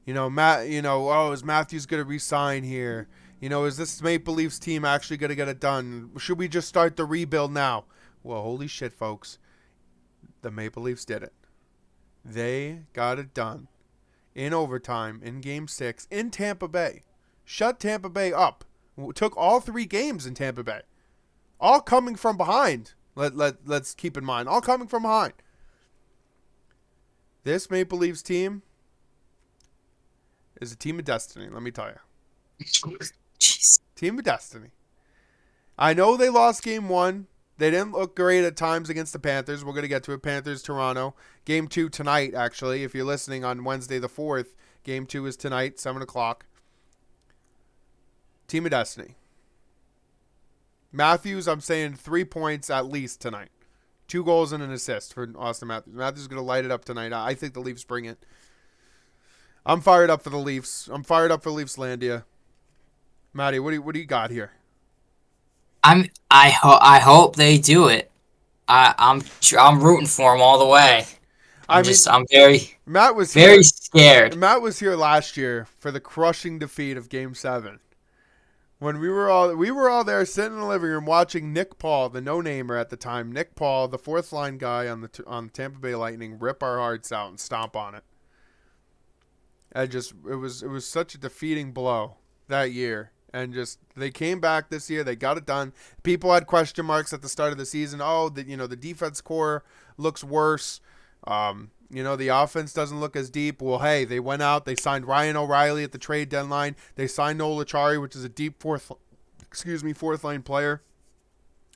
Is Matthews going to resign here? Is this Maple Leafs team actually going to get it done? Should we just start the rebuild now? Well, holy shit, folks. The Maple Leafs did it. They got it done. In overtime, in Game 6, in Tampa Bay. Shut Tampa Bay up. Took all 3 games in Tampa Bay. All coming from behind. Let's keep in mind. All coming from behind. This Maple Leafs team is a team of destiny, let me tell you. Jeez. Team of destiny. I know they lost Game 1. They didn't look great at times against the Panthers. We're going to get to it. Panthers, Toronto. Game 2 tonight, actually. If you're listening on Wednesday the 4th, Game 2 is tonight, 7 o'clock. Team of destiny. Matthews, I'm saying 3 points at least tonight. 2 goals and an assist for Austin Matthews. Matthews is going to light it up tonight. I think the Leafs bring it. I'm fired up for the Leafs. I'm fired up for Leafslandia. Matty, what do you got here? I hope they do it. I'm rooting for them all the way. I'm very Matt was very here. scared. Matt was here last year for the crushing defeat of Game 7. When we were all there sitting in the living room watching Nick Paul, the no-namer at the time, Nick Paul, the fourth line guy on the Tampa Bay Lightning, rip our hearts out and stomp on it. It was such a defeating blow that year. And just they came back this year. They got it done. People had question marks at the start of the season. Oh, the defense core looks worse. The offense doesn't look as deep. Well, hey, they went out. They signed Ryan O'Reilly at the trade deadline. They signed Noel Acciari, which is a deep fourth line player,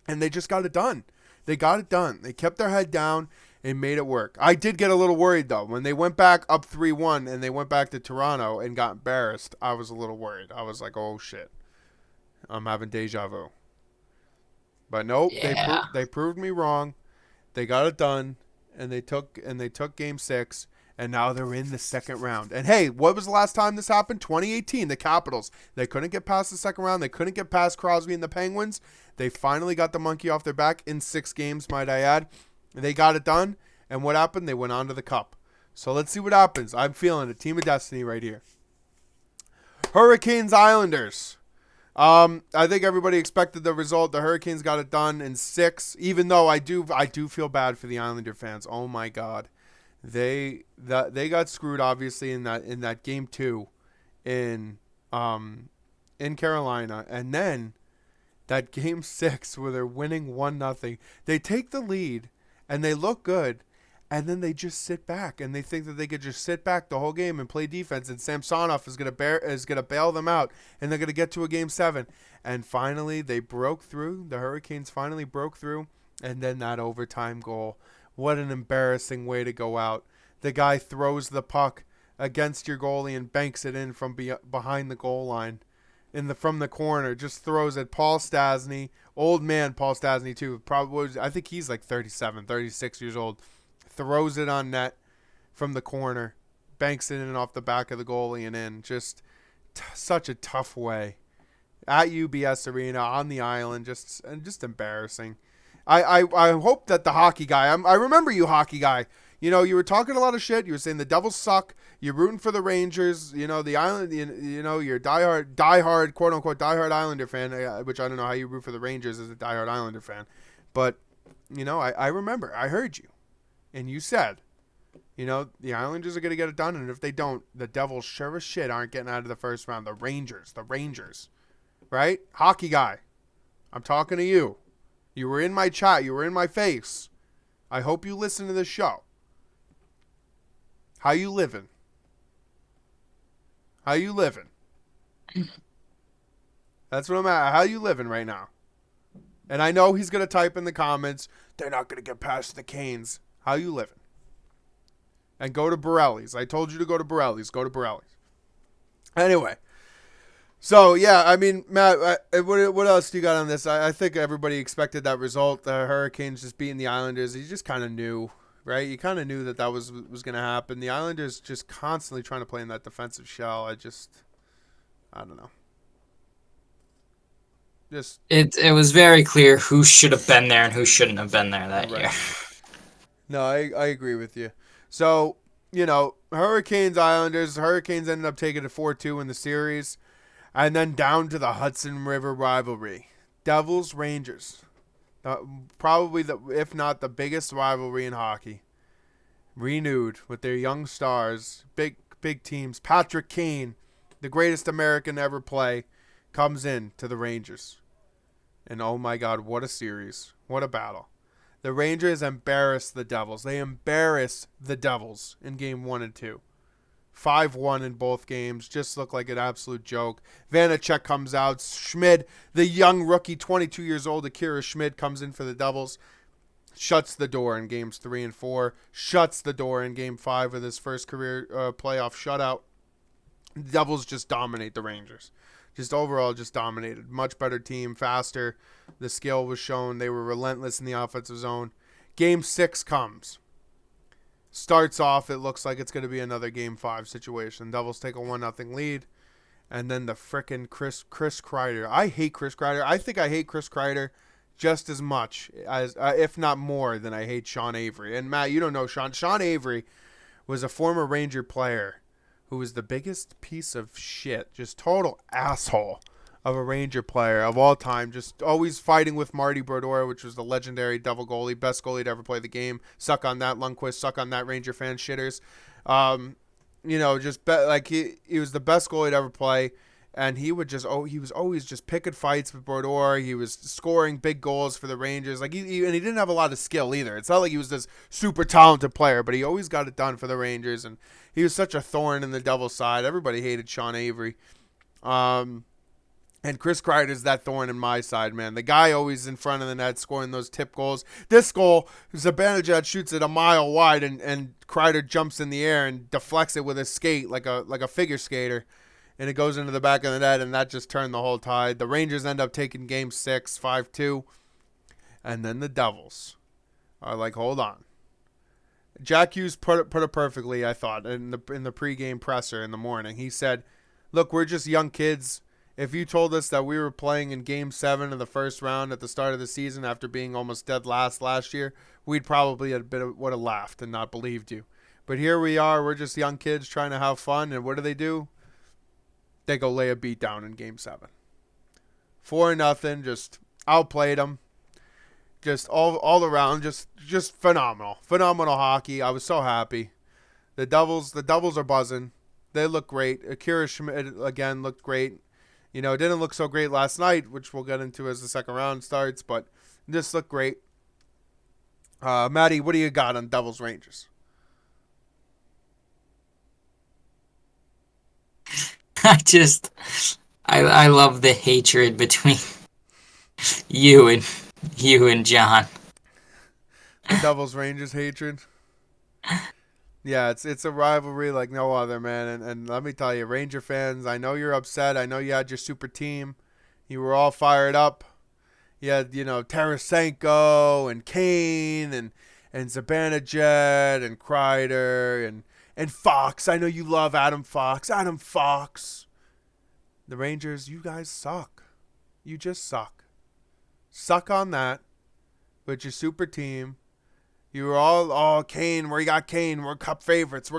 and they just got it done. They got it done. They kept their head down and made it work. I did get a little worried though when they went back up 3-1 and they went back to Toronto and got embarrassed. I was a little worried. I was like, oh shit, I'm having deja vu. But nope, Yeah. they proved me wrong. They got it done. And they took Game 6, and now they're in the second round. And hey, what was the last time this happened? 2018, the Capitals. They couldn't get past the second round. They couldn't get past Crosby and the Penguins. They finally got the monkey off their back in 6 games, might I add. They got it done, and what happened? They went on to the Cup. So let's see what happens. I'm feeling it. Team of Destiny right here. Hurricanes Islanders. I think everybody expected the result. The Hurricanes got it done in 6. Even though I do feel bad for the Islander fans. Oh my God, they got screwed obviously in that game 2, in Carolina, and then that game 6 where they're winning 1-0. They take the lead and they look good. And then they just sit back, and they think that they could just sit back the whole game and play defense. And Samsonov is gonna bail them out, and they're gonna get to a Game 7. And finally, they broke through. The Hurricanes finally broke through, and then that overtime goal. What an embarrassing way to go out! The guy throws the puck against your goalie and banks it in from behind the goal line, from the corner. Just throws it. Paul Stastny, old man Paul Stastny too. Probably, I think he's like 37, 36 years old. Throws it on net from the corner, banks it in off the back of the goalie and in. Just such a tough way at UBS Arena on the island. Just embarrassing. I hope that the hockey guy. I remember you, hockey guy. You were talking a lot of shit. You were saying the Devils suck. You're rooting for the Rangers. The Island. You're a diehard quote unquote diehard Islander fan. Which I don't know how you root for the Rangers as a diehard Islander fan, but I remember. I heard you. And you said, the Islanders are going to get it done. And if they don't, the Devils sure as shit aren't getting out of the first round. The Rangers. Right? Hockey guy. I'm talking to you. You were in my chat. You were in my face. I hope you listen to this show. How you living? That's what I'm at. How you living right now? And I know he's going to type in the comments, they're not going to get past the Canes. How you living? And go to Borelli's. I told you to go to Borelli's. Go to Borelli's. Anyway. So, yeah, I mean, Matt, what else do you got on this? I think everybody expected that result. The Hurricanes just beating the Islanders. You just kind of knew, right? You kind of knew that was going to happen. The Islanders just constantly trying to play in that defensive shell. I don't know. It was very clear who should have been there and who shouldn't have been there that year. No, I agree with you. So, Hurricanes, Islanders. Hurricanes ended up taking it 4-2 in the series. And then down to the Hudson River rivalry. Devils, Rangers. Probably, if not the biggest rivalry in hockey. Renewed with their young stars. Big teams. Patrick Kane, the greatest American to ever play, comes in to the Rangers. And oh my God, what a series. What a battle. The Rangers embarrassed the Devils. They embarrassed the Devils in game 1 and 2. 5-1 in both games. Just looked like an absolute joke. Vanacek comes out. Schmid, the young rookie, 22 years old, Akira Schmid, comes in for the Devils. Shuts the door in games 3 and 4. Shuts the door in game 5 with his first career playoff shutout. The Devils just dominate the Rangers. Just overall just dominated. Much better team, faster. The skill was shown. They were relentless in the offensive zone. Game 6 comes. Starts off, it looks like it's going to be another Game 5 situation. Devils take a 1-0 lead. And then the frickin' Chris Kreider. I hate Chris Kreider. I think I hate Chris Kreider just as much, as if not more, than I hate Sean Avery. And Matt, you don't know Sean. Sean Avery was a former Ranger player who was the biggest piece of shit, just total asshole of a Ranger player of all time, just always fighting with Marty Brodeur, which was the legendary Devil goalie, best goalie to ever play the game. Suck on that, Lundqvist. Suck on that, Ranger fan shitters. Like he was the best goalie to ever play, and he was always just picking fights with Brodeur. He was scoring big goals for the Rangers. Like and he didn't have a lot of skill either. It's not like he was this super talented player, but he always got it done for the Rangers, and he was such a thorn in the Devil's side. Everybody hated Sean Avery. And Chris Kreider's that thorn in my side, man. The guy always in front of the net scoring those tip goals. This goal, Zibanejad shoots it a mile wide, and Kreider jumps in the air and deflects it with his skate like a figure skater. And it goes into the back of the net, and that just turned the whole tide. The Rangers end up taking Game 6, 5-2. And then the Devils are like, hold on. Jack Hughes put it perfectly, I thought, in the pregame presser in the morning. He said, look, we're just young kids. If you told us that we were playing in Game 7 of the first round at the start of the season after being almost dead last year, we'd probably would have laughed and not believed you. But here we are. We're just young kids trying to have fun. And what do? They go lay a beat down in Game 7. 4-0. Just outplayed them. Just all around. Just phenomenal. Phenomenal hockey. I was so happy. The Devils are buzzing. They look great. Akira Schmidt, again, looked great. You know, it didn't look so great last night, which we'll get into as the second round starts, but this looked great. Maddie, what do you got on Devils Rangers? I love the hatred between you and John. The Devils Rangers hatred. Yeah, it's a rivalry like no other, man. And let me tell you, Ranger fans, I know you're upset. I know you had your super team. You were all fired up. You had, Tarasenko and Kane and Zibanejad and Kreider and Fox. I know you love Adam Fox. Adam Fox. The Rangers, you guys suck. You just suck. Suck on that with your super team. You were all, Kane, where you got Kane? We're cup favorites.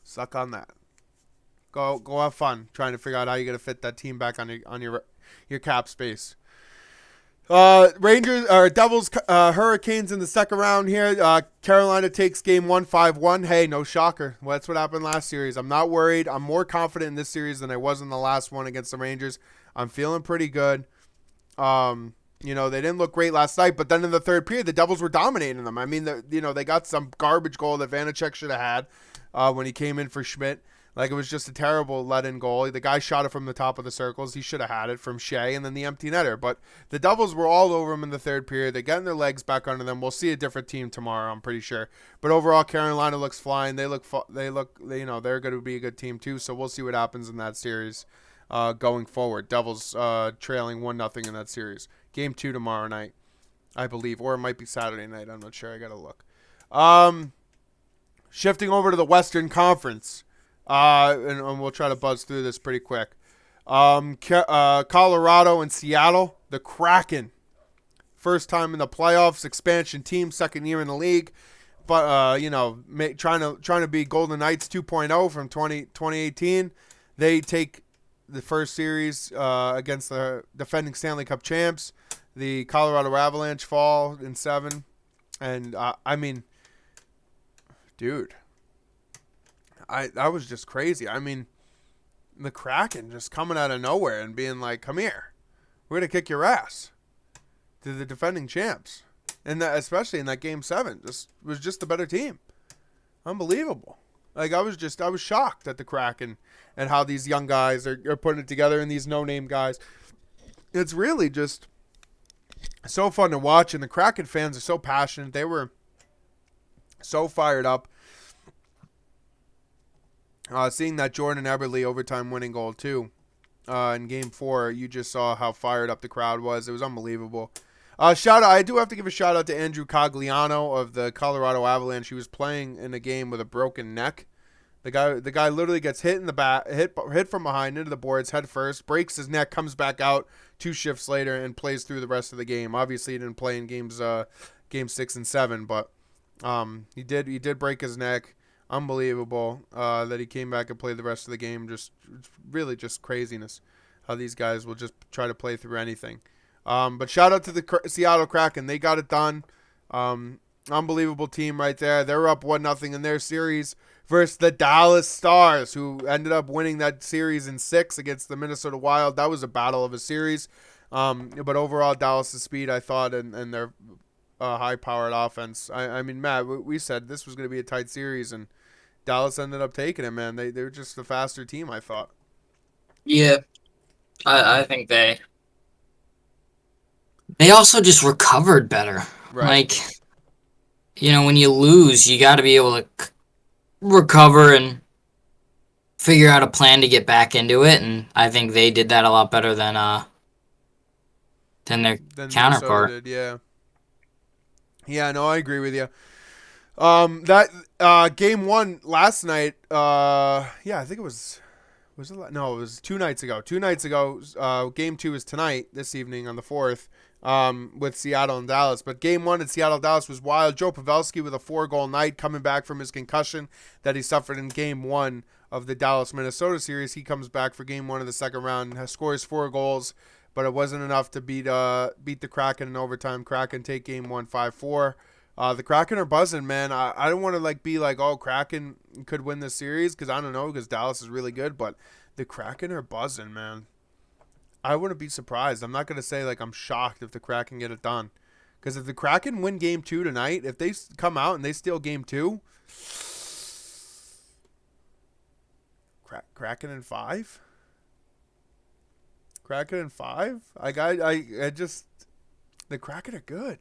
Suck on that. Go have fun trying to figure out how you're going to fit that team back on your cap space. Devils, Hurricanes in the second round here. Carolina takes game 1, 5-1. Hey, no shocker. Well, that's what happened last series. I'm not worried. I'm more confident in this series than I was in the last one against the Rangers. I'm feeling pretty good. They didn't look great last night, but then in the third period, the Devils were dominating them. I mean, they got some garbage goal that Vanacek should have had when he came in for Schmidt. Like, it was just a terrible let-in goal. The guy shot it from the top of the circles. He should have had it from Shea and then the empty netter. But the Devils were all over him in the third period. They're getting their legs back under them. We'll see a different team tomorrow, I'm pretty sure. But overall, Carolina looks flying. They're going to be a good team too. So we'll see what happens in that series going forward. Devils trailing 1-0 in that series. Game 2 tomorrow night, I believe. Or it might be Saturday night. I'm not sure. I got to look. Shifting over to the Western Conference. And we'll try to buzz through this pretty quick. Colorado and Seattle, the Kraken. First time in the playoffs, expansion team, second year in the league. But, trying to be Golden Knights 2.0 from 2018. They take the first series against the defending Stanley Cup champs. The Colorado Avalanche fall in 7. And, dude. That was just crazy. I mean, the Kraken just coming out of nowhere and being like, come here. We're going to kick your ass. To the defending champs. And that, especially in that Game 7. Was just the better team. Unbelievable. Like, I was shocked at the Kraken and how these young guys are putting it together and these no-name guys. It's really just so fun to watch. And the Kraken fans are so passionate. They were so fired up. Seeing that Jordan Eberle overtime winning goal, too, in Game 4, you just saw how fired up the crowd was. It was unbelievable. I do have to give a shout out to Andrew Cogliano of the Colorado Avalanche. He was playing in a game with a broken neck. The guy literally gets hit in the back, hit from behind into the boards head first, breaks his neck, comes back out 2 shifts later, and plays through the rest of the game. Obviously, he didn't play in game 6 and 7, but he did break his neck. Unbelievable that he came back and played the rest of the game. Really just craziness how these guys will just try to play through anything. But shout out to the Seattle Kraken. They got it done. Unbelievable team right there. They're up 1-0 in their series versus the Dallas Stars, who ended up winning that series in 6 against the Minnesota Wild. That was a battle of a series. But overall, Dallas' speed, I thought, and their high-powered offense. I mean, Matt, we said this was going to be a tight series, and Dallas ended up taking it, man. They were just the faster team, I thought. Yeah, I think they also just recovered better. Right. Like, when you lose, you got to be able to recover and figure out a plan to get back into it, and I think they did that a lot better than their Minnesota counterpart. did, yeah. Yeah, no, I agree with you. That game 1 last night, I think it was it? No, it was 2 nights ago. 2 nights ago, game 2 is tonight, this evening on the 4th, with Seattle and Dallas. But game 1 in Seattle-Dallas was wild. Joe Pavelski with a 4-goal night coming back from his concussion that he suffered in game 1 of the Dallas-Minnesota series. He comes back for game 1 of the second round and scores 4 goals, but it wasn't enough to beat the Kraken in overtime. Kraken take game 1 5-4. The Kraken are buzzing, man. I don't want to be like, oh, Kraken could win this series, because I don't know, because Dallas is really good, but the Kraken are buzzing, man. I wouldn't be surprised. I'm not going to say I'm shocked if the Kraken get it done, because if the Kraken win game 2 tonight, if they come out and they steal game 2, Kraken in 5? Kraken in 5? I just, the Kraken are good.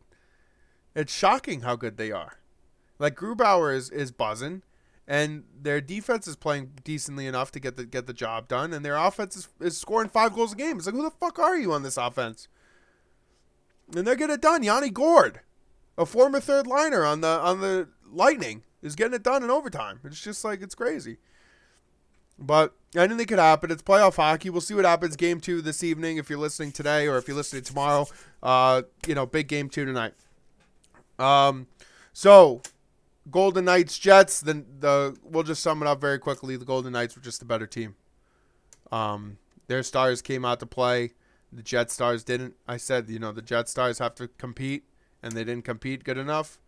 It's shocking how good they are. Grubauer is buzzing, and their defense is playing decently enough to get the job done, and their offense is scoring 5 goals a game. It's who the fuck are you on this offense? And they're getting it done. Yanni Gord, a former third liner on the Lightning, is getting it done in overtime. It's just it's crazy. But anything could happen. It's playoff hockey. We'll see what happens game 2 this evening if you're listening today, or if you're listening tomorrow. Big game 2 tonight. So Golden Knights, Jets. Then we'll just sum it up very quickly. The Golden Knights were just the better team. Their stars came out to play. The Jet stars didn't. I said, the Jet stars have to compete, and they didn't compete good enough.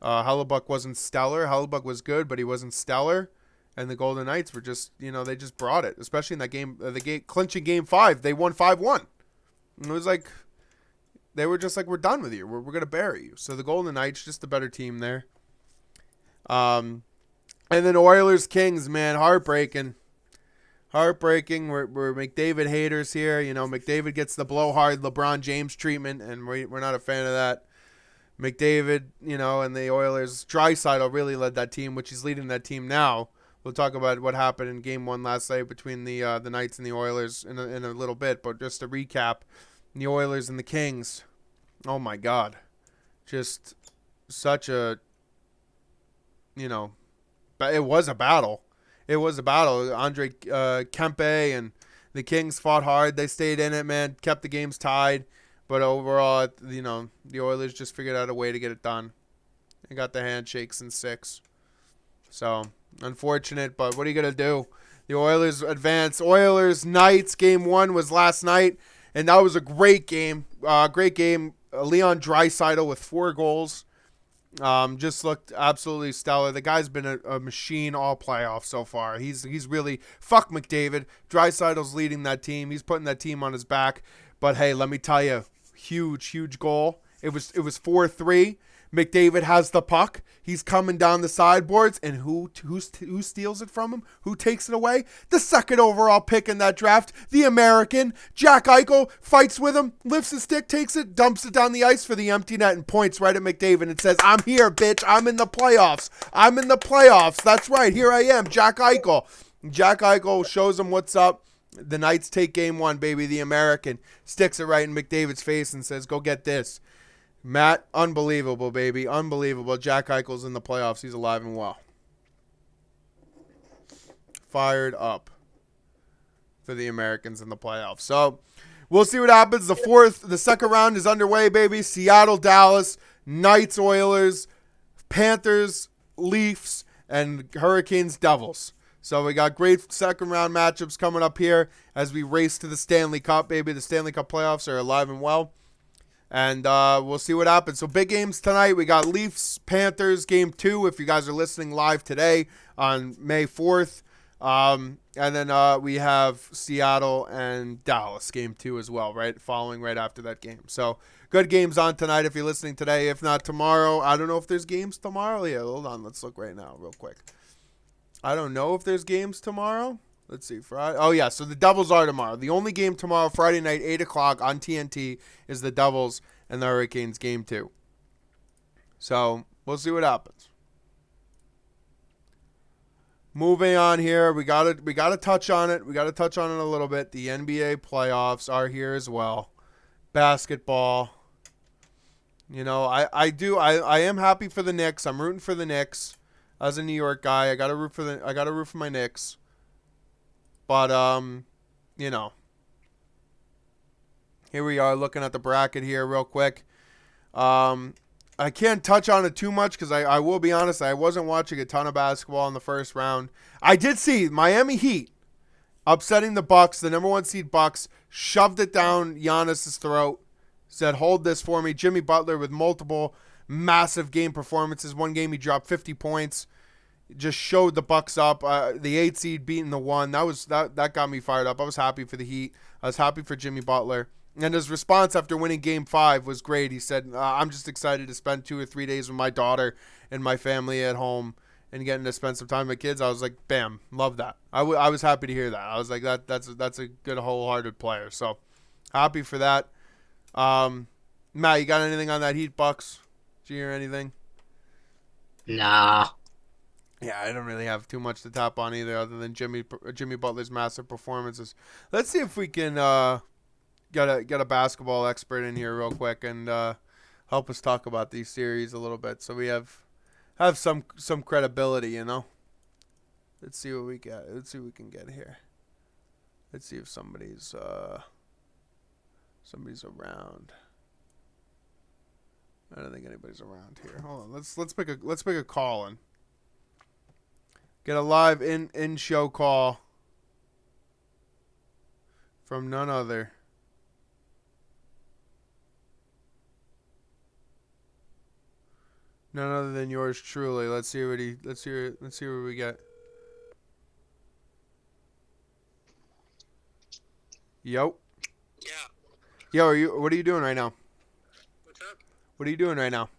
Hellebuck wasn't stellar. Hellebuck was good, but he wasn't stellar. And the Golden Knights were just, they just brought it, especially in that game, clinching game 5. They won 5-1. And it was they were just we're done with you. We're going to bury you. So the Golden Knights, just the better team there. And then Oilers Kings, man, heartbreaking. We're McDavid haters here. McDavid gets the blowhard LeBron James treatment, and we're not a fan of that. McDavid, and the Oilers, Draisaitl really led that team, which he's leading that team now. We'll talk about what happened in game 1 last night between the Knights and the Oilers in a little bit, but just to recap, the Oilers and the Kings. Oh my God, just such a, it was a battle. It was a battle. Andre Kempe and the Kings fought hard. They stayed in it, man. Kept the games tied, but overall, the Oilers just figured out a way to get it done. They got the handshakes in 6. So unfortunate, but what are you gonna do? The Oilers advance. Oilers Knights game 1 was last night, and that was a great game. Great game. Leon Draisaitl with 4 goals. Just looked absolutely stellar. The guy's been a machine all playoffs so far. He's really fuck McDavid. Draisaitl's leading that team. He's putting that team on his back. But hey, let me tell you, huge goal. It was 4-3. McDavid has the puck. He's coming down the sideboards, and who steals it from him? Who takes it away? The second overall pick in that draft, the American, Jack Eichel, fights with him, lifts his stick, takes it, dumps it down the ice for the empty net, and points right at McDavid and says, "I'm here, bitch. I'm in the playoffs. I'm in the playoffs. That's right. Here I am, Jack Eichel." Jack Eichel shows him what's up. The Knights take game 1, baby. The American sticks it right in McDavid's face and says, go get this. Matt, unbelievable, baby. Unbelievable. Jack Eichel's in the playoffs. He's alive and well. Fired up for the Americans in the playoffs. So we'll see what happens. The second round is underway, baby. Seattle, Dallas, Knights, Oilers, Panthers, Leafs, and Hurricanes, Devils. So we got great second round matchups coming up here as we race to the Stanley Cup, baby. The Stanley Cup playoffs are alive and well. And we'll see what happens. So big games tonight. We got Leafs, Panthers, game 2, if you guys are listening live today on May 4th. And then we have Seattle and Dallas, game 2 as well, right? Following right after that game. So good games on tonight if you're listening today. If not tomorrow, I don't know if there's games tomorrow. Yeah, hold on. Let's look right now real quick. I don't know if there's games tomorrow. Let's see. Friday. Oh, yeah. So the Devils are tomorrow. The only game tomorrow, Friday night, 8 o'clock on TNT, is the Devils and the Hurricanes game 2. So we'll see what happens. Moving on here, we gotta touch on it. We gotta touch on it a little bit. The NBA playoffs are here as well. Basketball. You know, I am happy for the Knicks. I'm rooting for the Knicks. As a New York guy, I gotta root for my Knicks. But you know, here we are looking at the bracket here real quick. I can't touch on it too much because I will be honest, I wasn't watching a ton of basketball in the first round. I did see Miami Heat upsetting the Bucks, the number 1 seed Bucks, shoved it down Giannis's throat, said, "Hold this for me." Jimmy Butler with multiple massive game performances. One game he dropped 50 points. Just showed the Bucks up. The 8 seed beating the 1. That got me fired up. I was happy for the Heat. I was happy for Jimmy Butler. And his response after winning Game 5 was great. He said, "I'm just excited to spend 2 or 3 days with my daughter and my family at home and getting to spend some time with my kids." I was like, bam, love that. I was happy to hear that. I was like, that's a good wholehearted player. So happy for that. Matt, you got anything on that Heat Bucks? Did you hear anything? Nah. Yeah, I don't really have too much to tap on either, other than Jimmy Butler's massive performances. Let's see if we can get a basketball expert in here real quick and help us talk about these series a little bit, so we have some credibility, you know. Let's see what we get. Let's see what we can get here. Let's see if somebody's around. I don't think anybody's around here. Hold on. Let's pick a call in. Get a live in show call from none other than yours truly. Let's see what we get. Yo. Yeah. Yo, what are you doing right now? What's up? What are you doing right now?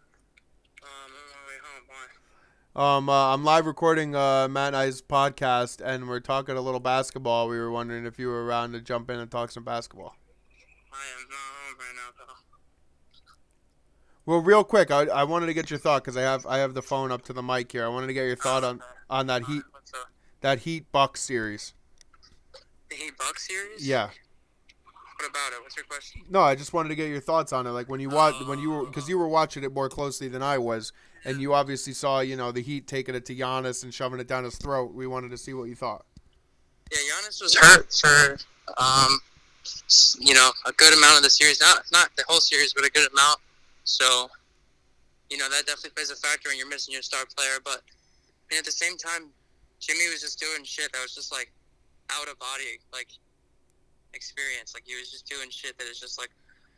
I'm on my way home. Why? I'm live recording Matt and I's podcast, and we're talking a little basketball. We were wondering if you were around to jump in and talk some basketball. I am not home right now, pal. Well, real quick, I wanted to get your thought because I have the phone up to the mic here. I wanted to get your thought on that Heat What's up? Bucks series. The Heat Bucks series? Yeah. What about it? What's your question? No, I just wanted to get your thoughts on it. Like because you were watching it more closely than I was, and you obviously saw the Heat taking it to Giannis and shoving it down his throat. We wanted to see what you thought. Yeah, Giannis was hurt for a good amount of the series. Not the whole series, but a good amount. So, that definitely plays a factor when you're missing your star player. But at the same time, Jimmy was just doing shit that was just like out of body experience. Like he was just doing shit that is just like,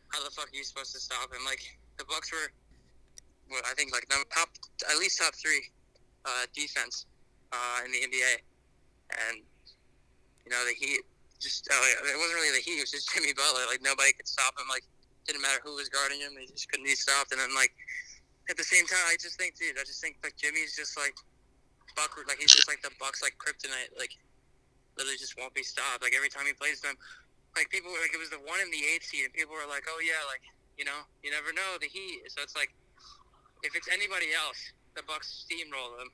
how the fuck are you supposed to stop him? Like the Bucks were, I think at least top 3 defense in the NBA, and the Heat just it wasn't really the Heat. It was just Jimmy Butler. Like nobody could stop him. Like didn't matter who was guarding him. They just couldn't be stopped. And then at the same time, I just think Jimmy's just like he's just like the Bucks kryptonite. Like literally just won't be stopped. Like every time he plays them, people were it was the 1 and the 8 seed, and people were like, oh yeah, you never know the Heat. So it's like if it's anybody else, the Bucks steamroll them.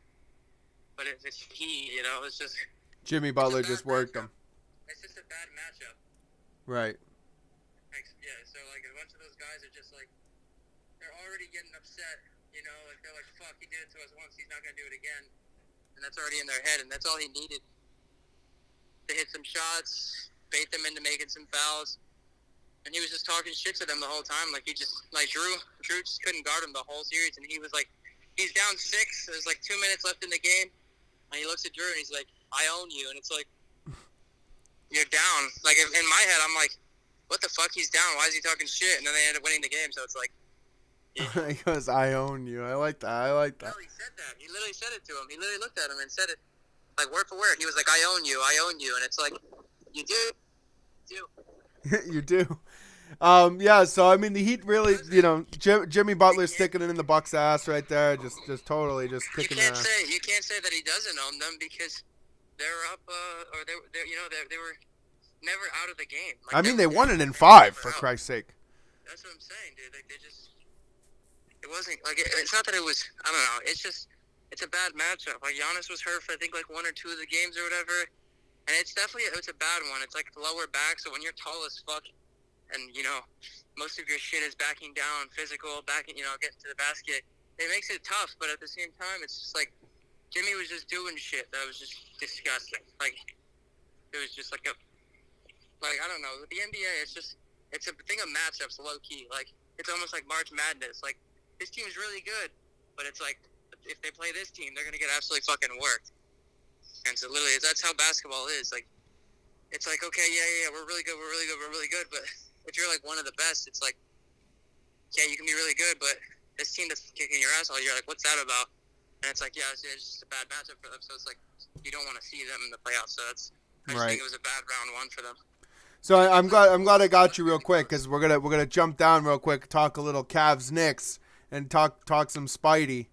But if it's Heat, it's just Jimmy Butler just worked them. it's just a bad matchup. Right. Yeah, so like a bunch of those guys are just like they're already getting upset, you know, like they're like, fuck, he did it to us once, he's not gonna do it again. And that's already in their head, and that's all he needed to hit some shots, bait them into making some fouls. And he was just talking shit to them the whole time. Like he just like Drew just couldn't guard him the whole series, and he was like, he's down 6, there's like 2 minutes left in the game, and he looks at Drew and he's like, I own you, and it's like, you're down. Like in my head, I'm like, what the fuck? He's down. Why is he talking shit? And then they end up winning the game. So it's like, yeah. He goes, I own you. I like that. I like that. No, he said that. He literally said it to him. He literally looked at him and said it, like word for word. He was like, I own you. I own you. And it's like, you do. You do. You do. Yeah, so I mean the Heat really, you know, Jimmy Butler sticking it in the Bucks' ass right there, just totally just kicking you their ass. You can't say that he doesn't own them because they're up, or they you know they were never out of the game. Like, I mean they won it in 5 for Christ's sake. That's what I'm saying, dude. Like they just, it wasn't like it's not that it was. I don't know. It's just it's a bad matchup. Like Giannis was hurt for I think like 1 or 2 of the games or whatever, and it's definitely a bad one. It's like lower back, so when you're tall as fuck. And, you know, most of your shit is backing down, physical, getting to the basket. It makes it tough, but at the same time, it's just like Jimmy was just doing shit that was just disgusting. Like, it was just like I don't know. With the NBA, it's a thing of matchups, low-key. Like, it's almost like March Madness. Like, this team is really good, but it's like, if they play this team, they're going to get absolutely fucking worked. And so, literally, that's how basketball is. Like, it's like, okay, yeah, we're really good, but if you're like one of the best, it's like, yeah, you can be really good, but this team that's kicking your ass all year, like, what's that about? And it's like, yeah, it's just a bad matchup for them. So it's like you don't want to see them in the playoffs. So I just think it was a bad round 1 for them. So I'm glad I got you real quick because we're gonna jump down real quick, talk a little Cavs Knicks, and talk some Spidey.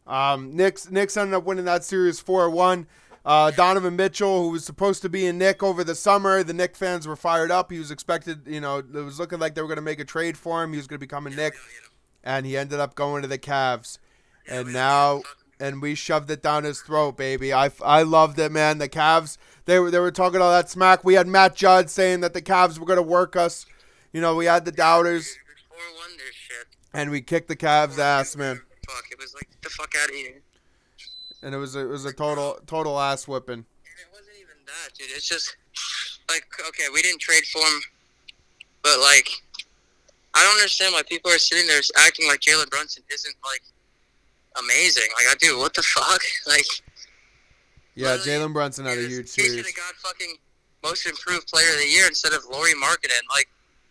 Knicks ended up winning that series 4-1. Donovan Mitchell, who was supposed to be in Knick over the summer, the Knick fans were fired up. He was expected, you know, it was looking like they were going to make a trade for him. He was going to become a Knick, and he ended up going to the Cavs. And we shoved it down his throat, baby. I loved it, man. The Cavs, they were talking all that smack. We had Matt Judd saying that the Cavs were going to work us. You know, we had the doubters. 4-1 their shit. And we kicked the Cavs' ass, man. Fuck, it was like, get the fuck out of here. And it was a total ass whipping. And it wasn't even that, dude. It's just like, okay, we didn't trade for him, but like, I don't understand why people are sitting there acting like Jalen Brunson isn't like amazing. Like, I do. What the fuck? Like, yeah, Jalen Brunson had a huge he series. should have got fucking most improved player of the year instead of Lauri Markkanen. Like,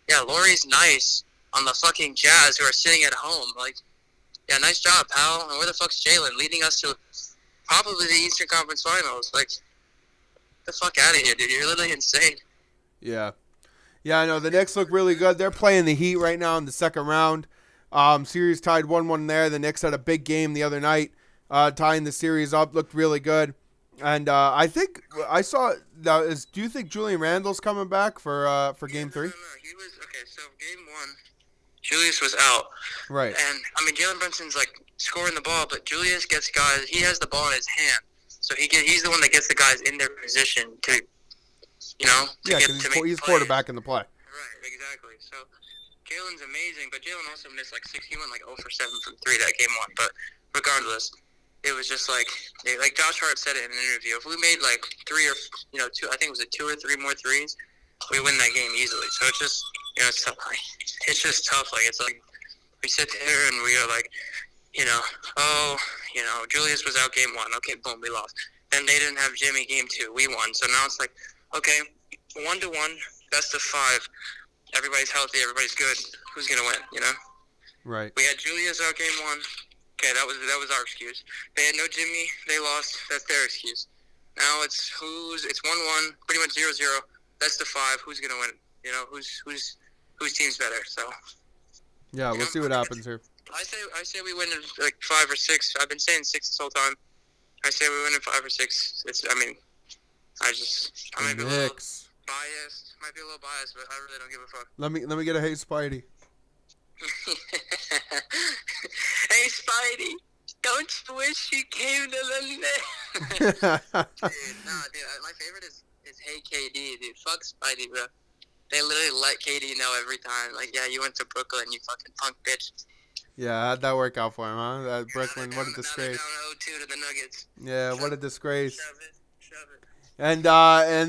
yeah, Lauri's nice on the fucking Jazz who are sitting at home. Like, yeah, nice job, pal. And where the fuck's Jalen leading us to probably the Eastern Conference Finals? Like, get the fuck out of here, dude. You're literally insane. Yeah. Yeah, I know. The Knicks look really good. They're playing the Heat right now in the second round. Series tied 1-1 there. The Knicks had a big game the other night, tying the series up. Looked really good. And I think I saw. Do you think Julian Randle's coming back for Game 3? No. He was okay. So Game 1, Julius was out. Right. And I mean, Jalen Brunson's like scoring the ball, but Julius gets guys. He has the ball in his hand, so he's the one that gets the guys in their position to, you know. Yeah, because he's quarterback in the play. Right. Exactly. So Jalen's amazing, but Jalen also missed like 6. He went like 0 for 7 from 3 that Game 1. But regardless, it was just like Josh Hart said it in an interview. If we made like 3 or 2, I think it was 2 or 3 more threes, we win that game easily. So it's just it's tough. It's just tough. Like it's like we sit there and we are like, Julius was out Game 1. Okay, boom, we lost. Then they didn't have Jimmy Game 2. We won. So now it's like, okay, 1-1, best of 5. Everybody's healthy. Everybody's good. Who's gonna win? You know. Right. We had Julius out Game 1. Okay, that was our excuse. They had no Jimmy. They lost. That's their excuse. Now it's 1-1, pretty much 0-0. Best of 5. Who's gonna win? You know, whose team's better? So. Yeah, we'll see what happens here. I say we win in like 5 or 6. I've been saying 6 this whole time. I say we win in 5 or 6. I might be a little biased. Might be a little biased, but I really don't give a fuck. Let me get a hey Spidey. Hey Spidey, don't you wish you came to the net? Dude, my favorite is hate KD, dude. Fuck Spidey, bro. They literally let KD know every time. Like, yeah, you went to Brooklyn, you fucking punk bitch. Yeah, how'd that work out for him, huh? That Now Brooklyn, what a now they're disgrace. down 0-2 to the Nuggets. Yeah, what a Shove, disgrace. shove it. And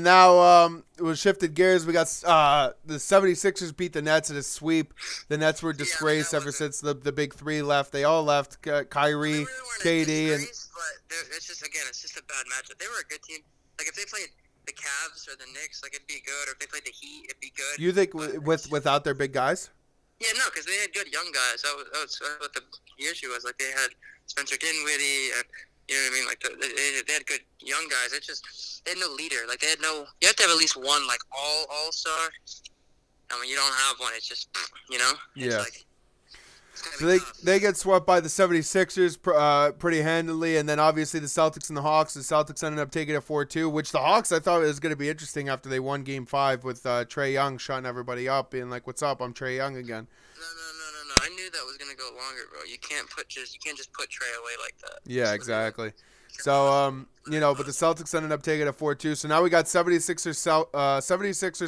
now we shifted gears. We got the 76ers beat the Nets in a sweep. The Nets were Yeah, I mean, disgraced that ever wasn't. since the big three left. They all left. Well, they Kyrie, really weren't a KD, and disgrace, but it's just, again, it's just a bad matchup. They were a good team. Like, if they played the Cavs or the Knicks, like, it'd be good. Or if they played the Heat, it'd be good. you think But without their big guys? yeah, no, because they had good young guys. That was what the issue was. Like, they had Spencer Dinwiddie, and you know what I mean. Like, they had good young guys. It just they had no leader. Like, they had no. You have to have at least one like all star. I mean, you don't have one. It's just It's Yeah. like, it's gonna So be tough. they get swept by the 76ers pretty handily, and then obviously the Celtics and the Hawks. The Celtics ended up taking it 4-2, which the Hawks I thought was going to be interesting after they won Game 5 with Trae Young shutting everybody up, being like, "What's up? I'm Trae Young again." No. I knew that was gonna go longer, bro. You can't just put Trey away like that. Yeah, exactly. So, but the Celtics ended up taking it 4-2. So now we got 76ers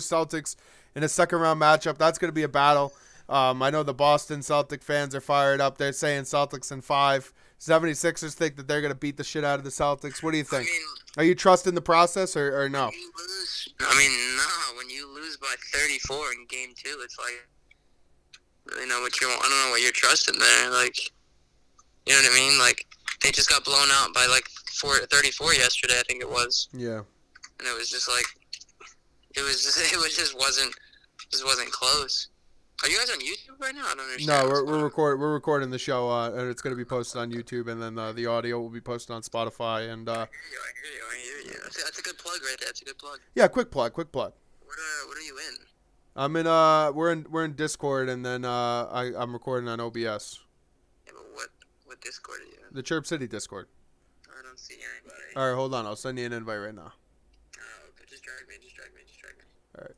Celtics in a second round matchup. That's going to be a battle. I know the Boston Celtic fans are fired up. They're saying Celtics in 5. 76ers think that they're going to beat the shit out of the Celtics. What do you I think? mean, Are you trusting the process or no? when you lose, I mean, no. When you lose by 34 in Game 2, it's like, really know what you want. I don't know what you're trusting there. Like, you know what I mean? Like, they just got blown out by like 34 yesterday, I think it was, Yeah. and it was just like, it just wasn't close. Are you guys on YouTube right now? I don't understand. No, what's we're going on. we're recording the show, and it's going to be posted on YouTube, and then the audio will be posted on Spotify. And I hear you. That's a good plug right there. That's a good plug. yeah, quick plug. What are you in? I'm in we're in Discord, and then I'm recording on OBS, Yeah, but what Discord are you in? the Chirp City Discord. I don't see anybody. All right, hold on, I'll send you an invite right now. Oh, okay. Just drag me. All right.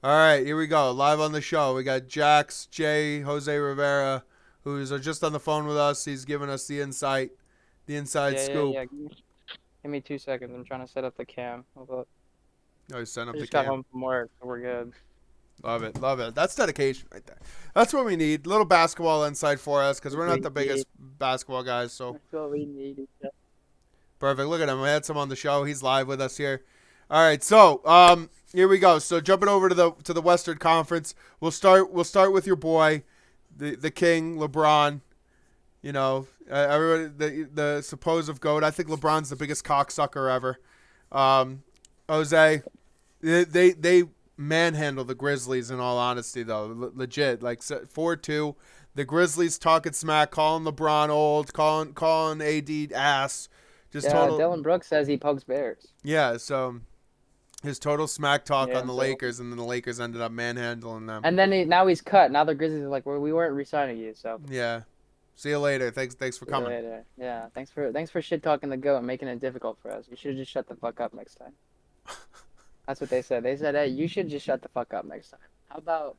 All right, here we go. Live on the show. We got Jax, Jay, Jose Rivera, who's just on the phone with us. He's giving us the inside scoop. Yeah. Give me 2 seconds. I'm trying to set up the cam. Hold up. Oh, he's setting I up the just got cam. home from work, so we're good. Love it. That's dedication right there. That's what we need. A little basketball insight for us because we're not the biggest basketball guys. So That's what we need. perfect. Look at him. We had some on the show. He's live with us here. All right. So here we go. So jumping over to the Western Conference, we'll start with your boy, the King, LeBron. You know, everybody the supposed GOAT. I think LeBron's the biggest cocksucker ever. Jose, they manhandle the Grizzlies in all honesty though, legit. Like 4-2, the Grizzlies talking smack, calling LeBron old, calling AD ass, just Yeah, total. Dylan Brooks says he pokes bears. Yeah, so his total smack talk Yeah, on the so- Lakers, and then the Lakers ended up manhandling them. And then now he's cut. Now the Grizzlies are like, well, we weren't re-signing you, so. Yeah. See you later. Thanks for See you coming. later. Yeah, thanks for shit talking the GOAT and making it difficult for us. You should have just shut the fuck up next time. That's what they said. They said, hey, you should just shut the fuck up next time. How about,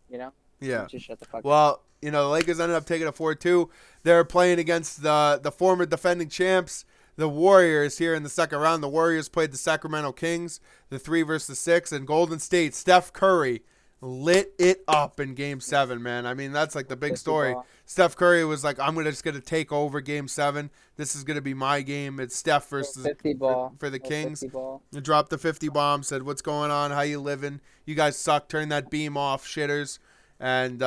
Yeah. just shut the fuck up. Well, the Lakers ended up taking a 4-2. They're playing against the former defending champs, the Warriors, here in the second round. The Warriors played the Sacramento Kings, the 3 versus 6, and Golden State, Steph Curry lit it up in Game 7, man. I mean, that's like the big 50 story. ball. Steph Curry was like, I'm just going to take over Game 7. This is going to be my game. It's Steph versus 50 ball. for the Kings. 50 ball. He dropped the 50 bomb, said, what's going on? How you living? You guys suck. Turn that beam off, shitters. And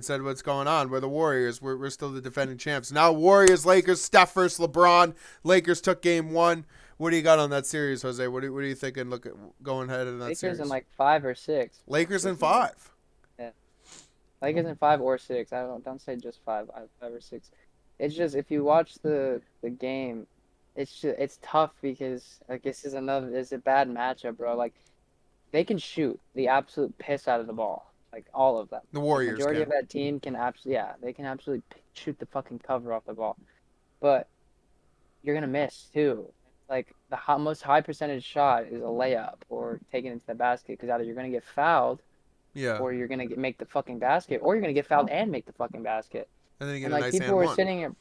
said, what's going on? We're the Warriors. We're still the defending champs. Now Warriors, Lakers, Steph versus LeBron. Lakers took Game 1. What do you got on that series, Jose? What are you thinking going ahead in that Lakers series? in like 5 or 6. Lakers in 5. Lakers in 5 or 6. I don't say just 5. 5 or 6. It's just if you watch the game, it's tough because like it's a bad matchup, bro. Like they can shoot the absolute piss out of the ball, like all of them. The The Warriors majority can. of that team can they can absolutely shoot the fucking cover off the ball, but you're gonna miss too. Like the most high percentage shot is a layup or taken into the basket because either you're gonna get fouled Yeah. or you're gonna make the fucking basket, or you're gonna get fouled and make the fucking basket. And then you get And a like nice people and were one. sitting here,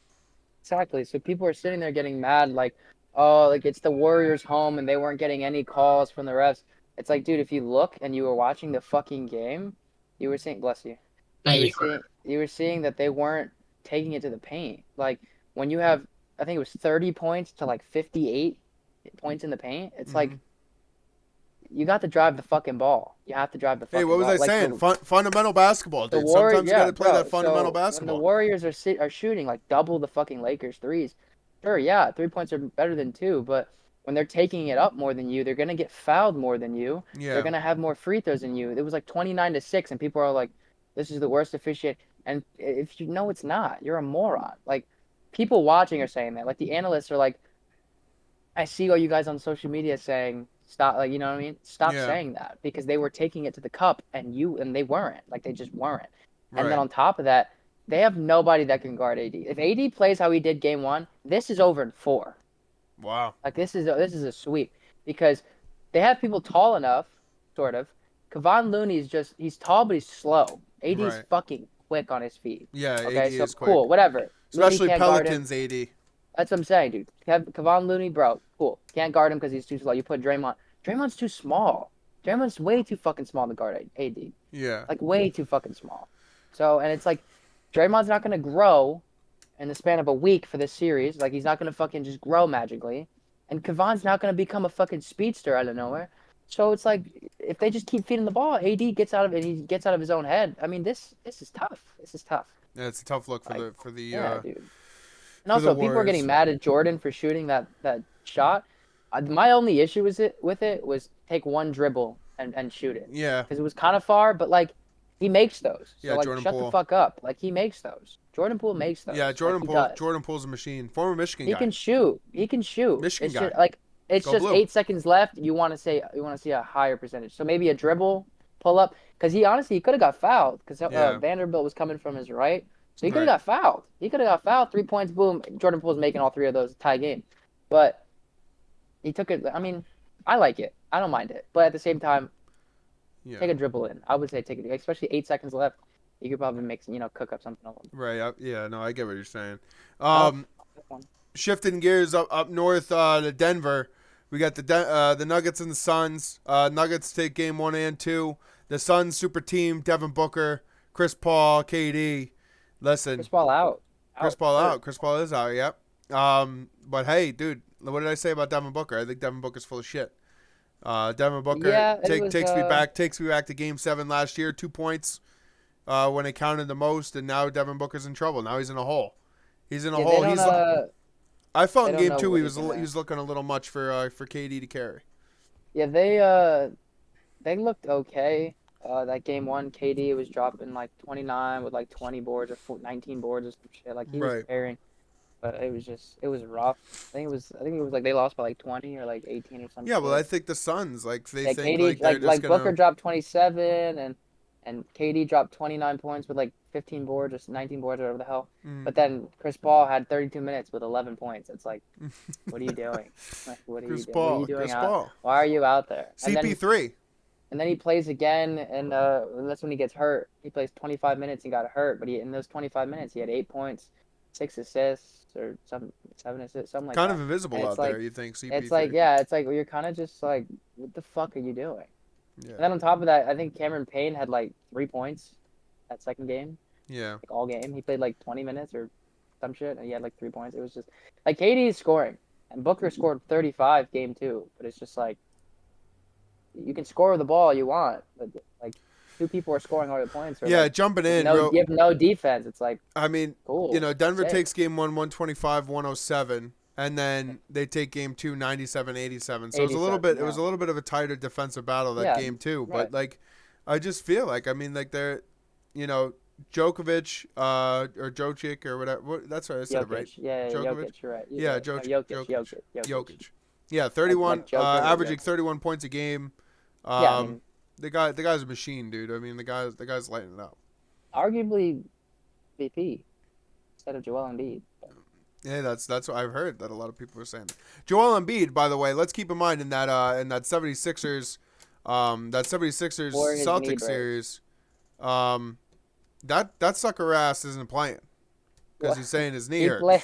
Exactly. So people are sitting there getting mad, like, oh, like it's the Warriors' home and they weren't getting any calls from the refs. It's like, dude, if you look and you were watching the fucking game, you were seeing, bless you, Thank you. you were seeing that they weren't taking it to the paint. Like when you have, I think it was 30 points to like 58 points in the paint. It's like Mhm. you got to drive the fucking ball. You have to drive the Hey, fucking what was ball. I Like saying? Fundamental basketball, the dude. Warriors, Sometimes you got yeah, to play that bro. fundamental So when the basketball. Warriors are shooting like double the fucking Lakers threes, sure, yeah, 3 points are better than two, but when they're taking it up more than you, they're gonna get fouled more than you. They're Yeah, gonna have more free throws than you. It was like 29-6, and people are like, "This is the worst officiate." And if you know it's not, you're a moron. Like people watching are saying that. Like the analysts are like, I see all you guys on social media saying stop, like you know what I mean? Stop yeah, saying that because they were taking it to the cup and they weren't. Like they just weren't. And then right. on top of that, they have nobody that can guard AD. If AD plays how he did game 1, this is over in 4. Wow. Like this is a sweep because they have people tall enough, sort of. Kevon Looney's just he's tall but he's slow. AD's Right. fucking quick on his feet. Yeah, Okay, AD so is quick, cool, whatever. Looney especially can't guard him. Pelicans. AD. That's what I'm saying, dude. Kevon Looney, bro, cool. Can't guard him because he's too slow. You put Draymond. Draymond's too small. Draymond's way too fucking small to guard AD. Yeah, Like way too fucking small. So, and it's like Draymond's not gonna grow in the span of a week for this series. Like he's not gonna fucking just grow magically. And Kevon's not gonna become a fucking speedster out of nowhere. So it's like if they just keep feeding the ball, AD gets out of it. He gets out of his own head. I mean, this is tough. This is tough. yeah. It's a tough look for Like, the for the yeah, uh, dude. And for the also, people are getting Warriors. mad at Jordan for shooting that shot. My only issue with it was take one dribble and shoot it Yeah, because it was kind of far, but like he makes those. So yeah. like, Jordan shut the Poole. fuck up. Like he makes those. Jordan Poole makes Yeah, those. Like Jordan he Poole. does. Jordan Poole's a machine. Former Michigan He guy. can shoot. He can shoot. Michigan guy. It's Go just blue. 8 seconds left. You want to see a higher percentage. So maybe a dribble, pull up, because he honestly he could have got fouled because Yeah. Vanderbilt was coming from his right, so he could have Right. got fouled. He could have got fouled. 3 points, boom. Jordan Poole's making all three of those tie game, but he took it. I mean, I like it. I don't mind it, but at the same time, Yeah. take a dribble in. I would say take it, especially 8 seconds left. You could probably make cook up something. Right. Yeah. No, I get what you're saying. Tough. Um, Shifting gears up north to Denver, we got the Nuggets and the Suns. Nuggets take game 1 and 2. The Suns super team: Devin Booker, Chris Paul, KD. Listen, Chris Paul out. Chris Paul Hurt. out. Chris Paul is out. Yep. But hey, dude, what did I say about Devin Booker? I think Devin Booker's full of shit. Devin Booker Yeah, it was. takes me back to Game 7 last year. 2 points when it counted the most, and now Devin Booker's in trouble. Now he's in a hole. He's in a Yeah, they hole. don't. I felt They in don't Game know 2 what he he's gonna. was looking a little much for KD to carry. Yeah, they looked okay. That game 1, KD was dropping like 29 with like 20 boards or 19 boards or some shit. Like he was Right. carrying, but it was rough. I think it was like they lost by like 20 or like 18 or some Yeah, well, shit. I think the Suns like they Yeah, think KD like they're just Booker gonna. dropped 27 and KD dropped 29 points with like 15 boards or 19 boards or whatever the hell. Mm. But then Chris Paul had 32 minutes with 11 points. It's like, what are you doing? Like, what are you Chris doing? What are you Paul. doing Chris out? Paul. Why are you out there? CP3. And then he plays again, and that's when he gets hurt. He plays 25 minutes and got hurt, but in those 25 minutes, he had 8 points, 6 assists, or 7 assists, something like Kind that. of invisible And out there. You think it's like, CP3? yeah, it's like, well, you're kind of just like, what the fuck are you doing? Yeah. And then on top of that, I think Cameron Payne had like 3 points that second game, Yeah. like all game. He played like 20 minutes or some shit, and he had like 3 points. It was just like KD is scoring, and Booker scored 35 game 2, but it's just like, you can score the ball you want, but like two people are scoring all your points. Or Yeah, like, jumping in. you have no defense. It's like, I mean, cool. Denver Sick. takes game 1, 125-107, and then they take game 2, 97-87. So it was a little 87, bit. yeah. It was a little bit of a tighter defensive battle that Yeah, game 2. right. But like, I just feel like like they're, Djokovic or Jokic or whatever. That's right. I said it right. Jokic. Yeah, Djokovic? Jokic. You're right. Yeah, No, Jokic. Yeah, 31, Like Joker, averaging Jokic. 31 points a game. Yeah, I mean, The guy's a machine, dude. I mean, the guy's lighting it up. arguably VP instead of Joel Embiid. Yeah, that's what I've heard that a lot of people are saying. Joel Embiid, by the way, let's keep in mind in that 76ers Or his knee Celtics brace. series, that sucker ass isn't playing because What? he's saying his knee He hurt. play,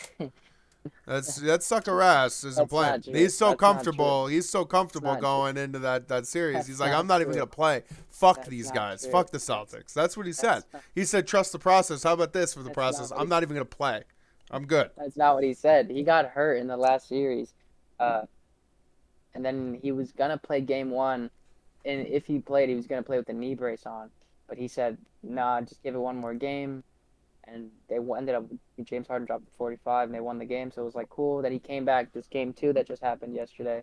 That sucker ass isn't That's playing. not true. He's so That's not true. comfortable. He's so That's comfortable not true. going into that series. He's That's like, I'm not not even true. gonna play. Fuck That's these not guys. true. Fuck the Celtics. That's what he said. That's not, He said, trust the process. How about this for the that's not process? what I'm he not even gonna play. I'm good. That's not what he said. He got hurt in the last series, uh, and then he was gonna play game one, and if he played, he was gonna play with the knee brace on. But he said, "Nah, just give it one more game." And they ended up James Harden dropped 45, and they won the game. So it was like cool that he came back. This game two that just happened yesterday,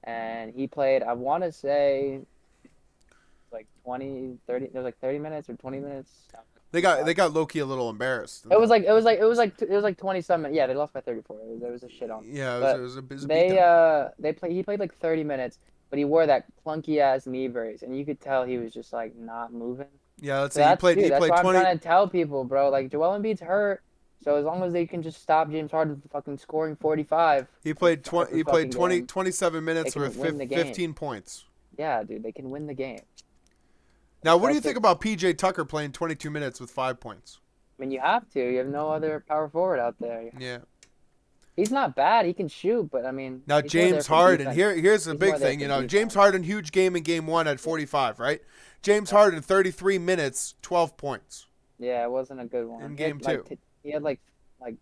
and he played. I want to say like 20, 30. It was like 30 minutes or 20 minutes. They got Loki a little embarrassed. It was like 20 something. Yeah, they lost by 34. It was a shit on. Yeah, But it was a they beatdown. he played like 30 minutes, but he wore that clunky ass knee brace, and you could tell he was just like not moving. Yeah, let's So see. He that's played. dude, He that's played why I'm 20. trying to tell people, bro. Like Joel Embiid's hurt, so as long as they can just stop James Harden from fucking scoring 45 He played 20. every He played fucking 20. game, 27 they minutes with can win the game. 15 points. Yeah, dude, they can win the game. Now, what do you think Celtics. about PJ Tucker playing 22 minutes with 5 points? I mean, you have to. You have no other power forward out there. Yeah. He's not bad. He can shoot, but I mean, Now he's more there James for Harden, defense. here's the He's big more there thing, for James defense. Harden, huge game in game one at 45, right? James Harden, 33 minutes, 12 points Yeah, it wasn't a good one. in He had, game like, two. he had like 10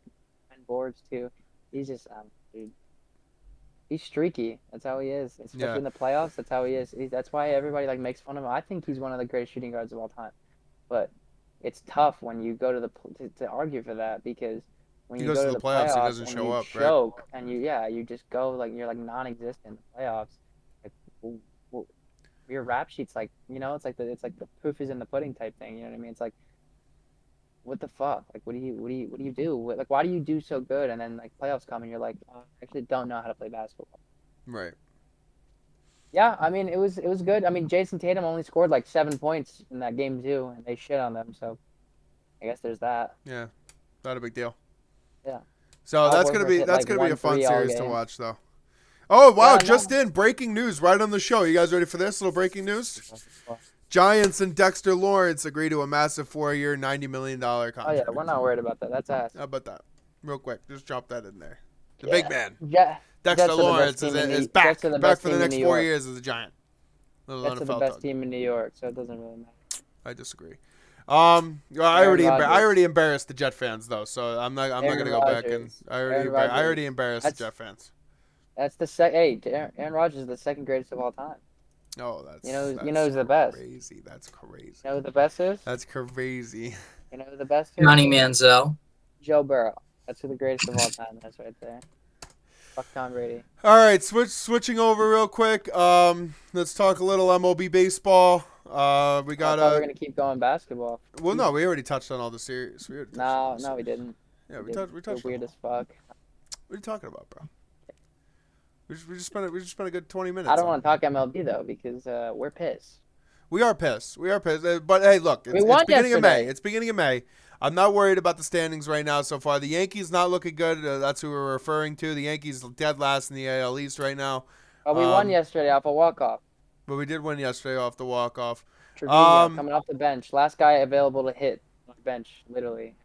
boards too. He's just dude. He's streaky. That's how he is. Especially Yeah. in the playoffs. That's how he is. That's why everybody like makes fun of him. I think he's one of the greatest shooting guards of all time. But it's tough when you go to to argue for that because when He you goes go to to the the playoffs, he playoffs doesn't and show you up, right? choke and you just go like you're like non-existent in the playoffs. Like, well, your rap sheet's like it's like the proof is in the pudding type thing. You know what I mean? It's like what the fuck? Like what do you do? Like why do you do so good and then like playoffs come and you're like oh, I actually don't know how to play basketball. Right. Yeah, I mean it was good. I mean Jason Tatum only scored like 7 points in that game too, and they shit on them. So I guess there's that. Yeah. Not a big deal. Yeah. So Al that's Horford hit like gonna be a one fun three all series to game. watch, though. Oh wow! Yeah, Just no. in, breaking news right on the show. You guys ready for this little breaking news? Giants and Dexter Lawrence agree to a massive 4-year, $90 million Oh contract. yeah, we're not worried about that. That's ass. How about that? Real quick, just drop that in there. The Yeah. big man, Jets Dexter are the best Lawrence, team in is New back, Jets are the back best for the team in next New 4 York. years as a Giant. Little Jets are the NFL best talk. team in New York, so it doesn't really matter. I disagree. Aaron Rodgers. I already embarrassed the Jet fans though, so I'm not Aaron gonna go back and Rodgers. Aaron Rodgers. I already embarrassed the That's Jet fans. that's Aaron Rodgers is the second greatest of all time. Oh, You know who's the best. crazy. That's crazy. You know who the best is? That's crazy. You know who the best is? Johnny Manziel. Joe Burrow. That's who the greatest of all time is right there. Fuck Tom Brady. All right, switching over real quick. Let's talk a little MLB baseball. We I thought we got were gonna keep going basketball. Well, no, we already touched on all the series. No, we didn't. Yeah, we didn't. touched. You're on weird them as fuck. What are you talking about, bro? We just spent a good 20 minutes. I don't on want to talk MLB though because we're pissed. We are pissed. But hey, look, We won it's beginning of May. yesterday. It's beginning of May. I'm not worried about the standings right now so far. The Yankees not looking good. That's who we're referring to. The Yankees dead last in the AL East right now. But we won yesterday off a walk-off. But we did win yesterday off the walk-off. Trevino coming off the bench. Last guy available to hit on the bench, literally.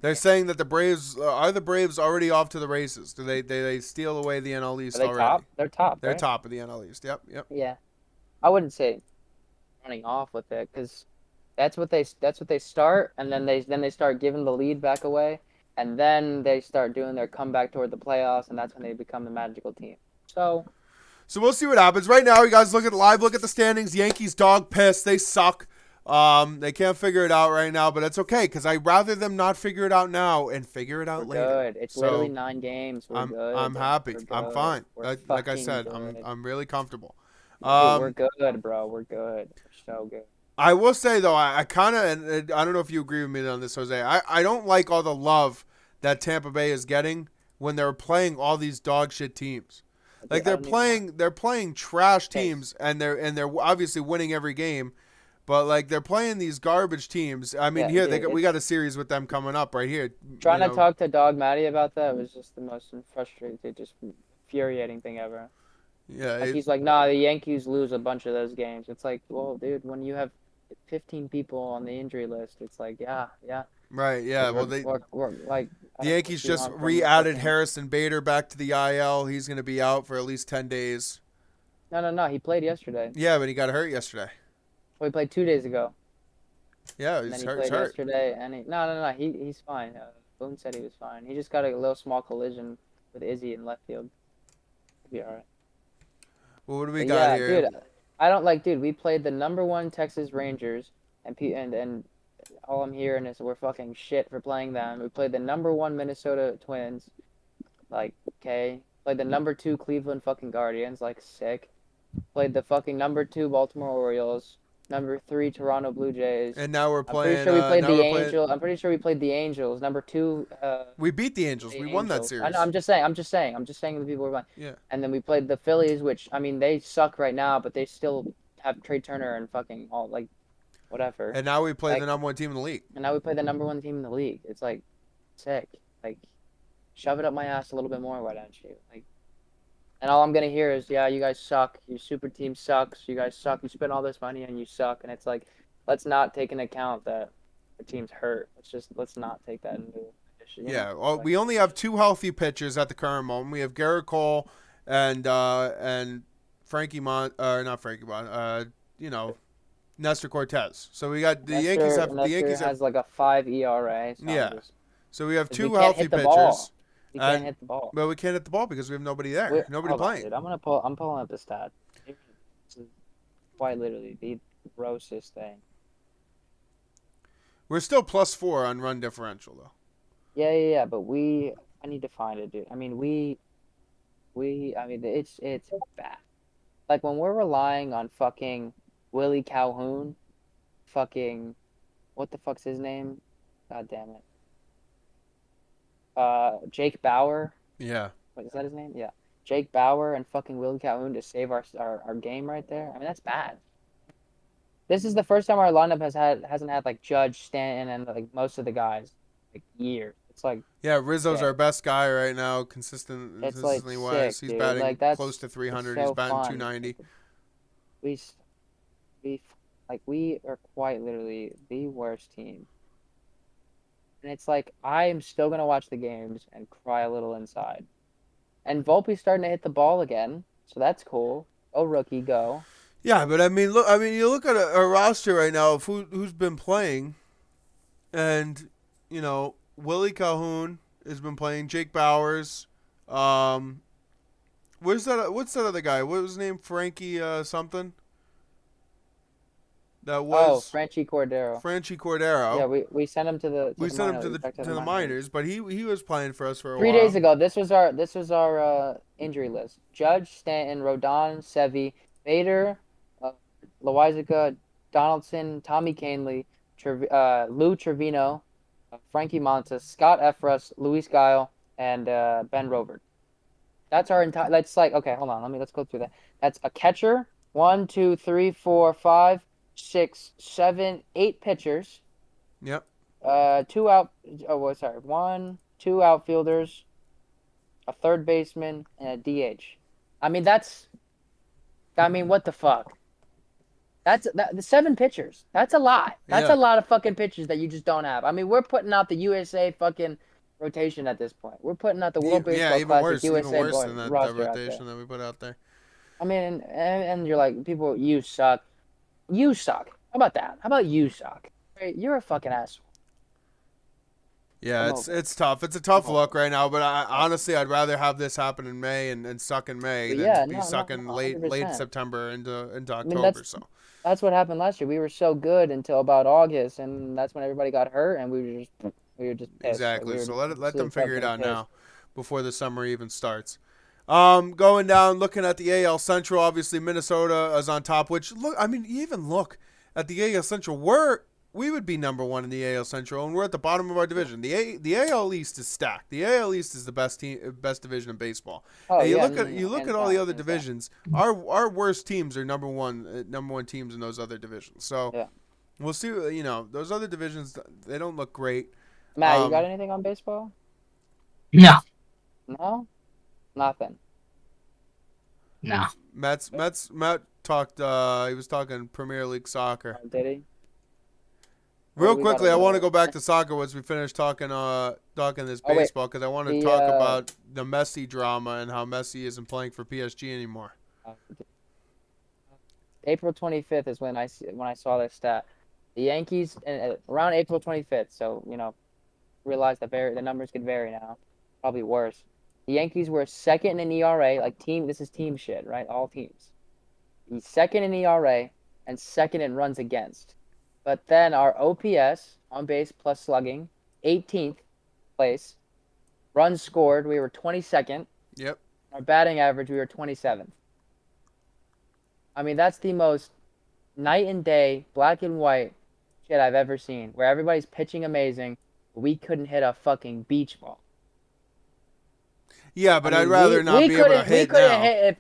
They're saying that the Braves are the Braves already off to the races. Do they steal away the NL East Are they already? top? They're top. They're right? top of the NL East. Yep. Yeah, I wouldn't say running off with it because that's what they start, and then they start giving the lead back away, and then they start doing their comeback toward the playoffs, and that's when they become the magical team. So we'll see what happens. Right now, you guys look at the standings. Yankees dog piss. They suck. They can't figure it out right now, but it's okay because I'd rather them not figure it out now and figure it out we're later. good. It's literally 9 games. We're good. I'm happy. I'm fine. We're Like I fucking said, good. I'm really comfortable. Dude, we're good, bro. We're good. We're so good. I will say though, I kind of, and I don't know if you agree with me on this, Jose. I don't like all the love that Tampa Bay is getting when they're playing all these dog shit teams. Like they're playing trash teams, and they're obviously winning every game. But like they're playing these garbage teams. I mean, we got a series with them coming up right here. Trying to talk to Dog Matty about that was just the most frustrating, just infuriating thing ever. Yeah, he's like, nah, the Yankees lose a bunch of those games. It's like, well, dude, when you have 15 people on the injury list, it's like, yeah. Right. Yeah. Well, We're like I the don't know, Yankees two just on from re-added fucking. Harrison Bader back to the IL. He's going to be out for at least 10 days. No. He played yesterday. Yeah, but he got hurt yesterday. Well, he played 2 days ago, Yeah, and then he's he hurt. He's played hurt. yesterday. And no. He's fine. Boone said he was fine. He just got a little small collision with Izzy in left field. He'll be all right. Well, what do we But got yeah, here? dude, I don't like, dude. We played the number one Texas Rangers, and all I'm hearing is we're fucking shit for playing them. We played the number one Minnesota Twins, like okay. Played the number two Cleveland fucking Guardians, like sick. Played the fucking number two Baltimore Orioles, number three Toronto Blue Jays. And now we're I'm pretty playing. sure we played Now the we're playing. Angel. I'm pretty sure we played the Angels, number two. We beat the Angels. The We won that Angels. I know. series. I'm just saying the people were playing. Yeah. And then we played the Phillies, which I mean they suck right now, but they still have Trey Turner and fucking all like whatever. And now we play the Like, number one team in the league. and now we play the number one team in the league. It's like sick. Like shove it up my ass a little bit more, why don't you? Like, and all I'm gonna hear is, yeah, you guys suck. Your super team sucks. You guys suck. You spend all this money and you suck. And it's like, let's not take into account that the team's hurt. Let's not take that into addition. Yeah. Well, we only have two healthy pitchers at the current moment. We have Garrett Cole and Frankie not Frankie Mon. Nestor Cortez. So we got the Yankees have the Yankees has like a 5 ERA. So Yeah. So we have we two can't healthy hit the pitchers. ball. We can't And- hit the ball. But we can't hit the ball because we have nobody there. Nobody Hold on, playing. dude. I'm pulling up the stat. This is quite literally the grossest thing. We're still +4 on run differential though. Yeah. But I need to find it, dude. I mean, I mean, it's bad. Like when we're relying on fucking Willie Calhoun, fucking, what the fuck's his name? God damn it. Jake Bauer. Yeah. What is that his name? Yeah. Jake Bauer and fucking Willie Calhoun to save our game right there. I mean, that's bad. This is the first time our lineup hasn't had like Judge, Stanton, and like most of the guys like years. It's like Yeah, Rizzo's yeah. our best guy right now, It's like consistently sick, wise. He's dude. batting Like that's close to 300. it's He's so batting fun. 290. We we like we are quite literally the worst team. And it's like I am still gonna watch the games and cry a little inside. And Volpe's starting to hit the ball again, so that's cool. Oh, rookie, go. Yeah, but I mean, look. I mean, you look at a roster right now of who's been playing, and Willie Calhoun has been playing. Jake Bowers. What's that other guy? What was his name? Frankie something. That was Franchi Cordero. Franchi Cordero. Yeah, we sent him to the We sent him to minors, the minors, but he was playing for us for a 3 while. days ago. This was our injury list. Judge, Stanton, Rodon, Sevy, Bader, Loizaga, Donaldson, Tommy Canley, Lou Trevino, Frankie Montas, Scott Efros, Luis Guile, and Ben Robert. That's our entire. That's like okay. Hold on. Let's go through that. That's a catcher. 1, 2, 3, 4, 5, 6, 7, 8 pitchers. Yep. 2 out. Oh, well, sorry. 1, 2 outfielders, a third baseman, and a DH. I mean, what the fuck? The 7 pitchers. That's a lot. That's Yeah. a lot of fucking pitchers that you just don't have. I mean, we're putting out the USA fucking rotation at this point. We're putting out the World Baseball even Classic worse, USA even worse than that roster out there. rotation that we put out there. I mean, and you're like, people, you suck. You suck. How about that? How about you suck? Right? You're a fucking asshole. Yeah, it's tough. It's a tough look right now, but honestly, I'd rather have this happen in May and suck in May But than yeah, be no, sucking late 100%. September into I mean, October. So that's what happened last year. We were so good until about August, and that's when everybody got hurt, and we were just pissed. exactly. Like, So we were let them figure it out pissed. now, before the summer even starts. Going down, looking at the AL Central, obviously Minnesota is on top. Which look, I mean, you even look at the AL Central. We would be number 1 in the AL Central, and we're at the bottom of our division. The AL East is stacked. The AL East is the best division in baseball. Oh, And you yeah, look at all the other divisions. Our worst teams are number one teams in those other divisions. So Yeah. we'll see. Those other divisions, they don't look great. Matt, you got anything on baseball? No. No, nothing. No. Matt talked. He was talking Premier League soccer. Did he? Real We got quickly, I want to go back a. to soccer once we finish talking this Oh wait, baseball because I want to the talk about the Messi drama and how Messi isn't playing for PSG anymore. uh, April 25th is when I saw this stat. The Yankees around April 25th. So realize that the numbers could vary now. Probably worse. The Yankees were second in ERA, like team. This is team shit, right? All teams. He's second in ERA and second in runs against. But then our OPS, on base plus slugging, 18th place. Runs scored, we were 22nd. Yep. Our batting average, we were 27th. I mean, that's the most night and day, black and white shit I've ever seen. Where everybody's pitching amazing, we couldn't hit a fucking beach ball. Yeah, but I'd rather not be able to hit now.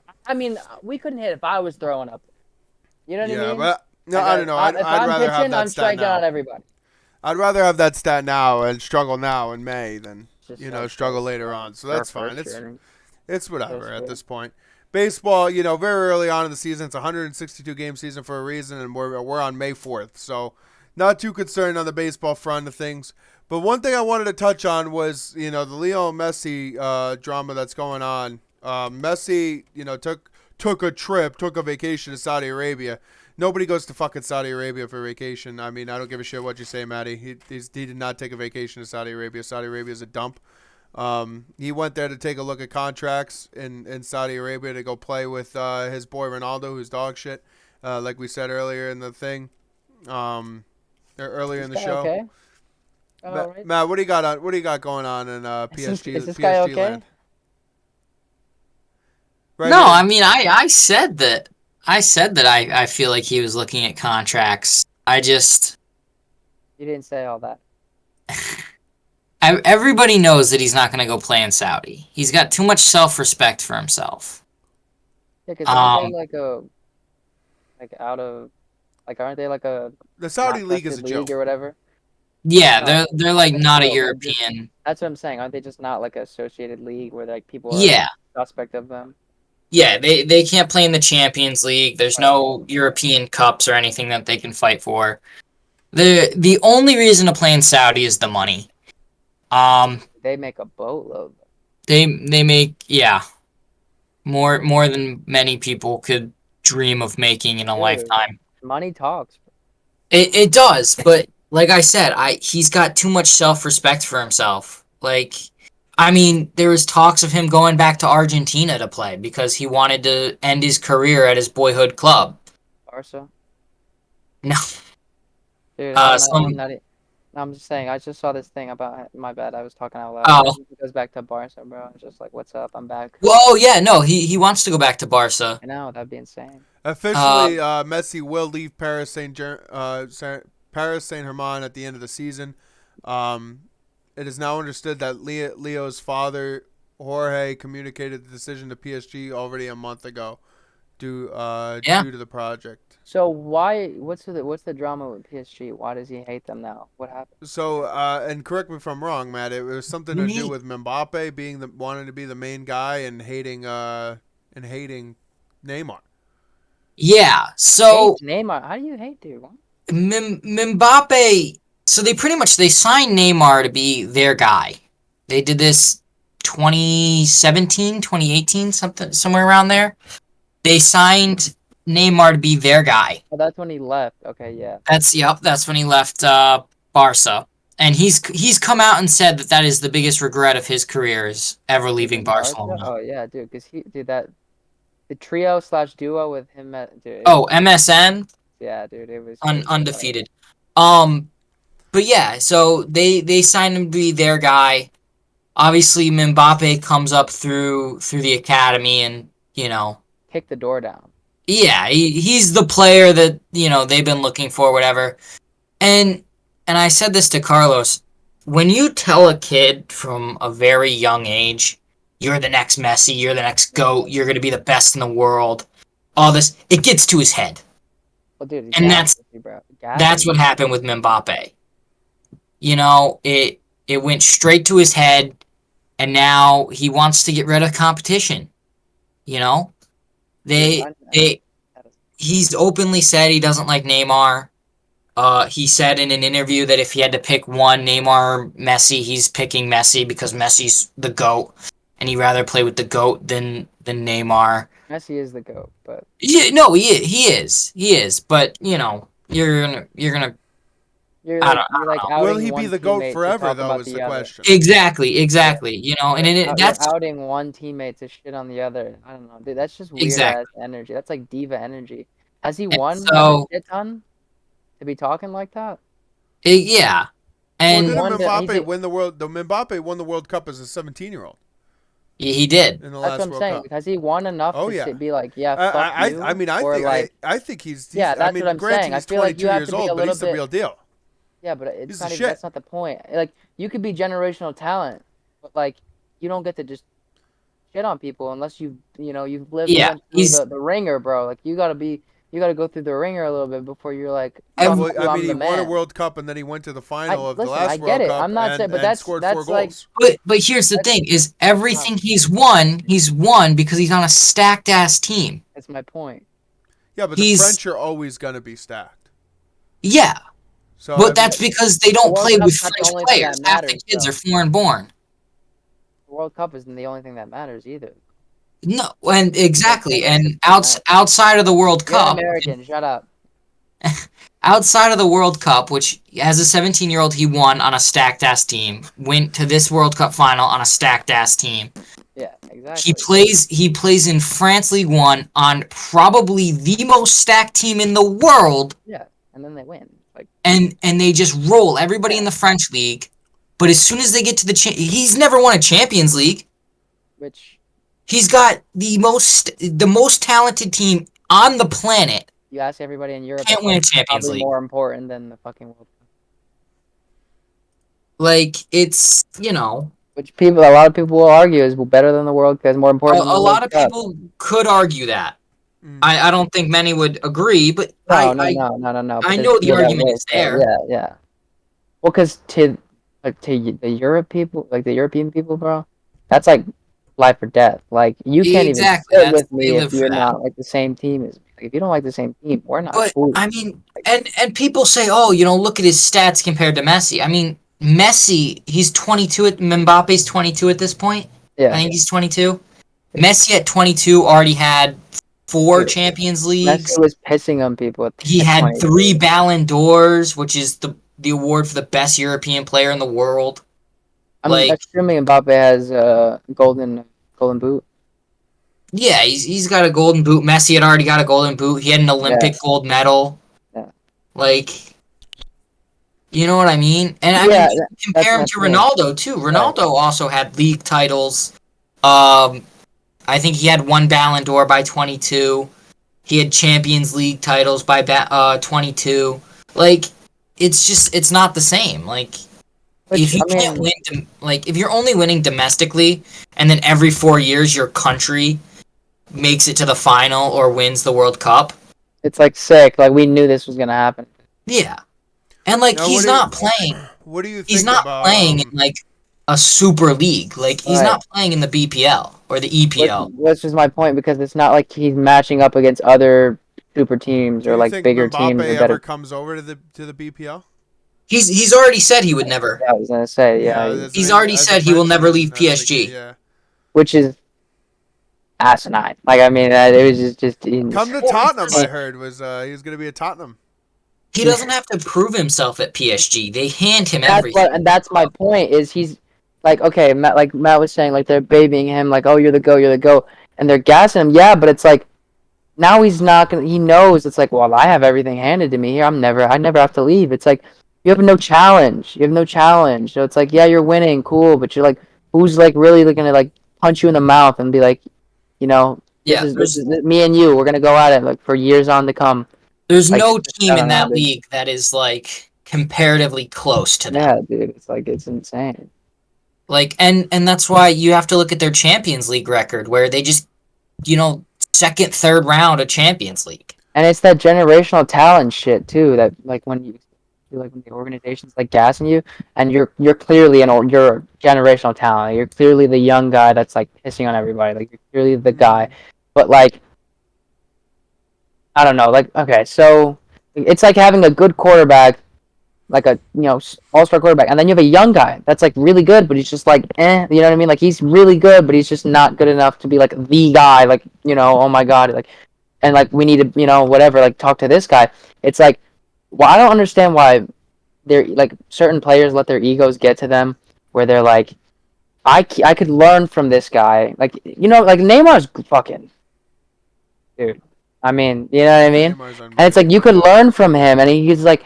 We couldn't hit if I was throwing up. You know what I Yeah, mean? but no, I don't know. I'd If I'm rather have pitching, that I'm stat striking now. out everybody. I'd rather have that stat now and struggle now in May than It's just struggle later on. So that's fine. It's whatever at this point. Baseball, very early on in the season. It's a 162 game season for a reason, and we're on May 4th. So not too concerned on the baseball front of things. But one thing I wanted to touch on was the Leo and Messi drama that's going on. Messi, took a vacation to Saudi Arabia. Nobody goes to fucking Saudi Arabia for vacation. I mean, I don't give a shit what you say, Matty. He did not take a vacation to Saudi Arabia. Saudi Arabia is a dump. He went there to take a look at contracts in Saudi Arabia to go play with his boy Ronaldo, who's dog shit, like we said earlier in the thing, earlier in the show. Okay. Right. Matt, what do you got on? What do you got going on in PSG? Is this guy PSG okay? land? Right No, here. I mean, I said that. I said that I feel like he was looking at contracts. You didn't say all that. Everybody knows that he's not going to go play in Saudi. He's got too much self-respect for himself. Yeah, because aren't they like a The Saudi not league is a trusted league joke. or whatever? Yeah, No, they're like not a joke. European. That's what I'm saying. Aren't they just not like an associated league where like people are Yeah, suspect of them? yeah, they can't play in the Champions League. There's no European cups or anything that they can fight for. The only reason to play in Saudi is the money. They make a boatload. They make more than many people could dream of making in a Dude, lifetime. money talks. It does, but like I said, he's got too much self-respect for himself. Like, I mean, there was talks of him going back to Argentina to play because he wanted to end his career at his boyhood club. Barca. No. Dude, I'm just saying. I just saw this thing about. My bad. I was talking out loud. Oh. He goes back to Barca, bro. I'm just like, what's up? I'm back. Whoa, yeah, no, he wants to go back to Barca. I know that'd be insane. Officially, Messi will leave Paris Saint-Germain at the end of the season. It is now understood that Leo's father, Jorge, communicated the decision to PSG already a month ago due to the project. So why? What's the drama with PSG? Why does he hate them now? What happened? So, and correct me if I'm wrong, Matt. It was something to do with Mbappe wanting to be the main guy and hating Neymar. Yeah, so Neymar. How do you hate dude? What? Mbappe. So they signed Neymar to be their guy. They did this 2017, 2018, somewhere around there. They signed Neymar to be their guy. Oh, that's when he left. Okay, yeah. That's when he left Barca. And he's come out and said that is the biggest regret of his career is ever leaving Barcelona. Oh yeah, dude, because the trio / duo with him dude. MSN? Yeah, dude, it was undefeated. But yeah, so they signed him to be their guy. Obviously, Mbappe comes up through the academy and, kick the door down. Yeah, he's the player that, they've been looking for, whatever. And I said this to Carlos, when you tell a kid from a very young age, you're the next Messi, you're the next GOAT, you're going to be the best in the world, all this, it gets to his head. Well, dude, and that's what happened with Mbappe. It went straight to his head, and now he wants to get rid of competition. He's openly said he doesn't like Neymar. He said in an interview that if he had to pick one, Neymar or Messi, he's picking Messi because Messi's the GOAT, and he'd rather play with the GOAT than Neymar. Messi is the GOAT, but Yeah, no, he is. But you're gonna. you're like Will outing he be one the GOAT teammate to forever, talk though, about is the the other. question. Exactly. You're That's outing one teammate to shit on the other. I don't know, dude. That's just weird exactly. ass energy. That's like diva energy. Has he And won like a so shit ton to be talking like that? yeah, Well, He and didn't won the. He's Mbappe win the world? The Mbappe won the World Cup as a 17-year-old he did. in the That's what last I'm World saying. Cup. Has he won enough Oh to yeah. be like, yeah, I fuck I I you, mean I or think like, I think he's yeah, I that's what mean I'm saying. granted I he's feel like 22 you have years to be a old, but little he's the bit. real deal. Yeah, but He's it's the not even. shit. That's not the point. Like, you could be generational talent, but like, you don't get to just shit on people unless you've lived. You Yeah, went through he's the ringer, bro. Like, you gotta go through the ringer a little bit before you're like, Yeah, fuck every, well, I you, mean I'm he the won a man. World Cup and then he went to the I final of the listen. I last get World it. Cup I'm not saying, but and scored four that's like goals. but here's the that's thing: is not. everything he's won because he's on a stacked ass team. That's my point. Yeah, but the He's French are always going to be stacked. yeah, So I but mean, that's because they The don't World play with Cup's not the French only thing that players. Half the matters, kids are though. foreign born. The World Cup isn't the only thing that matters either. No, and The exactly, and championships still matter. outside of the World You're an Cup, American. Shut up. outside of the World Cup, which as a 17-year-old he won on a stacked ass team, went to this World Cup final on a stacked ass team. Yeah, He exactly. plays he plays in France League One on probably the most stacked team in the world, Yeah, and then they win. Like, and they just roll everybody in yeah, the French league. But as soon as they get to he's never won a Champions League. which He's got the most talented team on the planet. you ask everybody in Europe, Can't it's win like a Champions probably League. more important than the fucking World Cup. Like it's Which a lot of people will argue is better than the World Cup, is more important than the a World lot of Cup. people could argue that. mm, I don't think many would agree, but No. I But there's know the people that argument will is say, there. yeah. Well, because to the Europe people, like the European people, bro, that's like life or death. Like, you can't even Exactly. sit That's with they me if live for you're that. not like the same team as me. Like, if you don't like the same team, we're not But cool. I mean, and people say, oh, look at his stats compared to Messi. I mean, Messi, he's 22 at Mbappe's 22 at this point. I Yeah, think he's 22. Messi at 22 already had four dude. Champions Messi Leagues. was pissing on people He at had 3 22. Ballon d'Ors, which is the award for the best European player in the world. I'm Like, assuming Mbappe has golden boot. yeah, he's got a golden boot. Messi had already got a golden boot. He had an Yeah, Olympic gold medal. yeah, Like, you know what I mean? And I mean, yeah. you can That's compare him my to point. Ronaldo too. Right. Ronaldo also had league titles. I think he had 1 Ballon d'Or by 22. He had Champions League titles by 22. Like, it's not the same. Like, if Which you I can't mean, win, if you're only winning domestically, and then every 4 years your country makes it to the final or wins the World Cup, it's like sick. Like, we knew this was gonna happen. yeah. And like now what do you he's think not about playing in like a super league. Like he's Right. not playing in the BPL or the Which EPL. which is my point, because it's not like he's matching up against other super teams do or you like think bigger Mbappe teams or ever better. comes over to the BPL? He's already said he would never. Yeah, I was gonna say, yeah, Yeah, as He's already as I said he will mentioned, never leave and I don't think PSG. yeah. which is asinine. Like, I mean, it was just Come to Well, Tottenham, I because heard was he was going to be at Tottenham. he doesn't have to prove himself at PSG. They hand him That's everything. and that's my point. Is he's like, okay, Matt was saying, like, they're babying him, like, oh, you're the go, and they're gassing him. Yeah, but it's like, now he's not gonna. He knows it's like, well, I have everything handed to me here. I never have to leave. It's like, you have no challenge. You have no challenge. So it's like, yeah, you're winning, cool, but you're like, who's like really gonna like punch you in the mouth and be like, you know, Yeah, this is me and you. We're gonna go at it like for years on to come. there's Like, no I team don't in know, that dude. league that is like comparatively close to them. Yeah, dude. It's like, it's insane. Like and that's why you have to look at their Champions League record where they just, second, third round of Champions League. And it's that generational talent shit too. That like when the organization's like gassing you, and you're clearly you're a generational talent. You're clearly the young guy that's like pissing on everybody. Like, you're clearly the guy. Mm. But like, I don't know. Like, okay, so It's like having a good quarterback, like a all-star quarterback, and then you have a young guy that's like really good, but he's just like you know what I mean? Like he's really good, but he's just not good enough to be like the guy. Like oh my god, like and like we need to whatever, like talk to this guy. It's like, well, I don't understand why they're like certain players let their egos get to them, where they're like, I could learn from this guy, like like Neymar's fucking dude. I mean, you know what I mean? Neymar's And it's like you unbelievable. could learn from him, and he's like,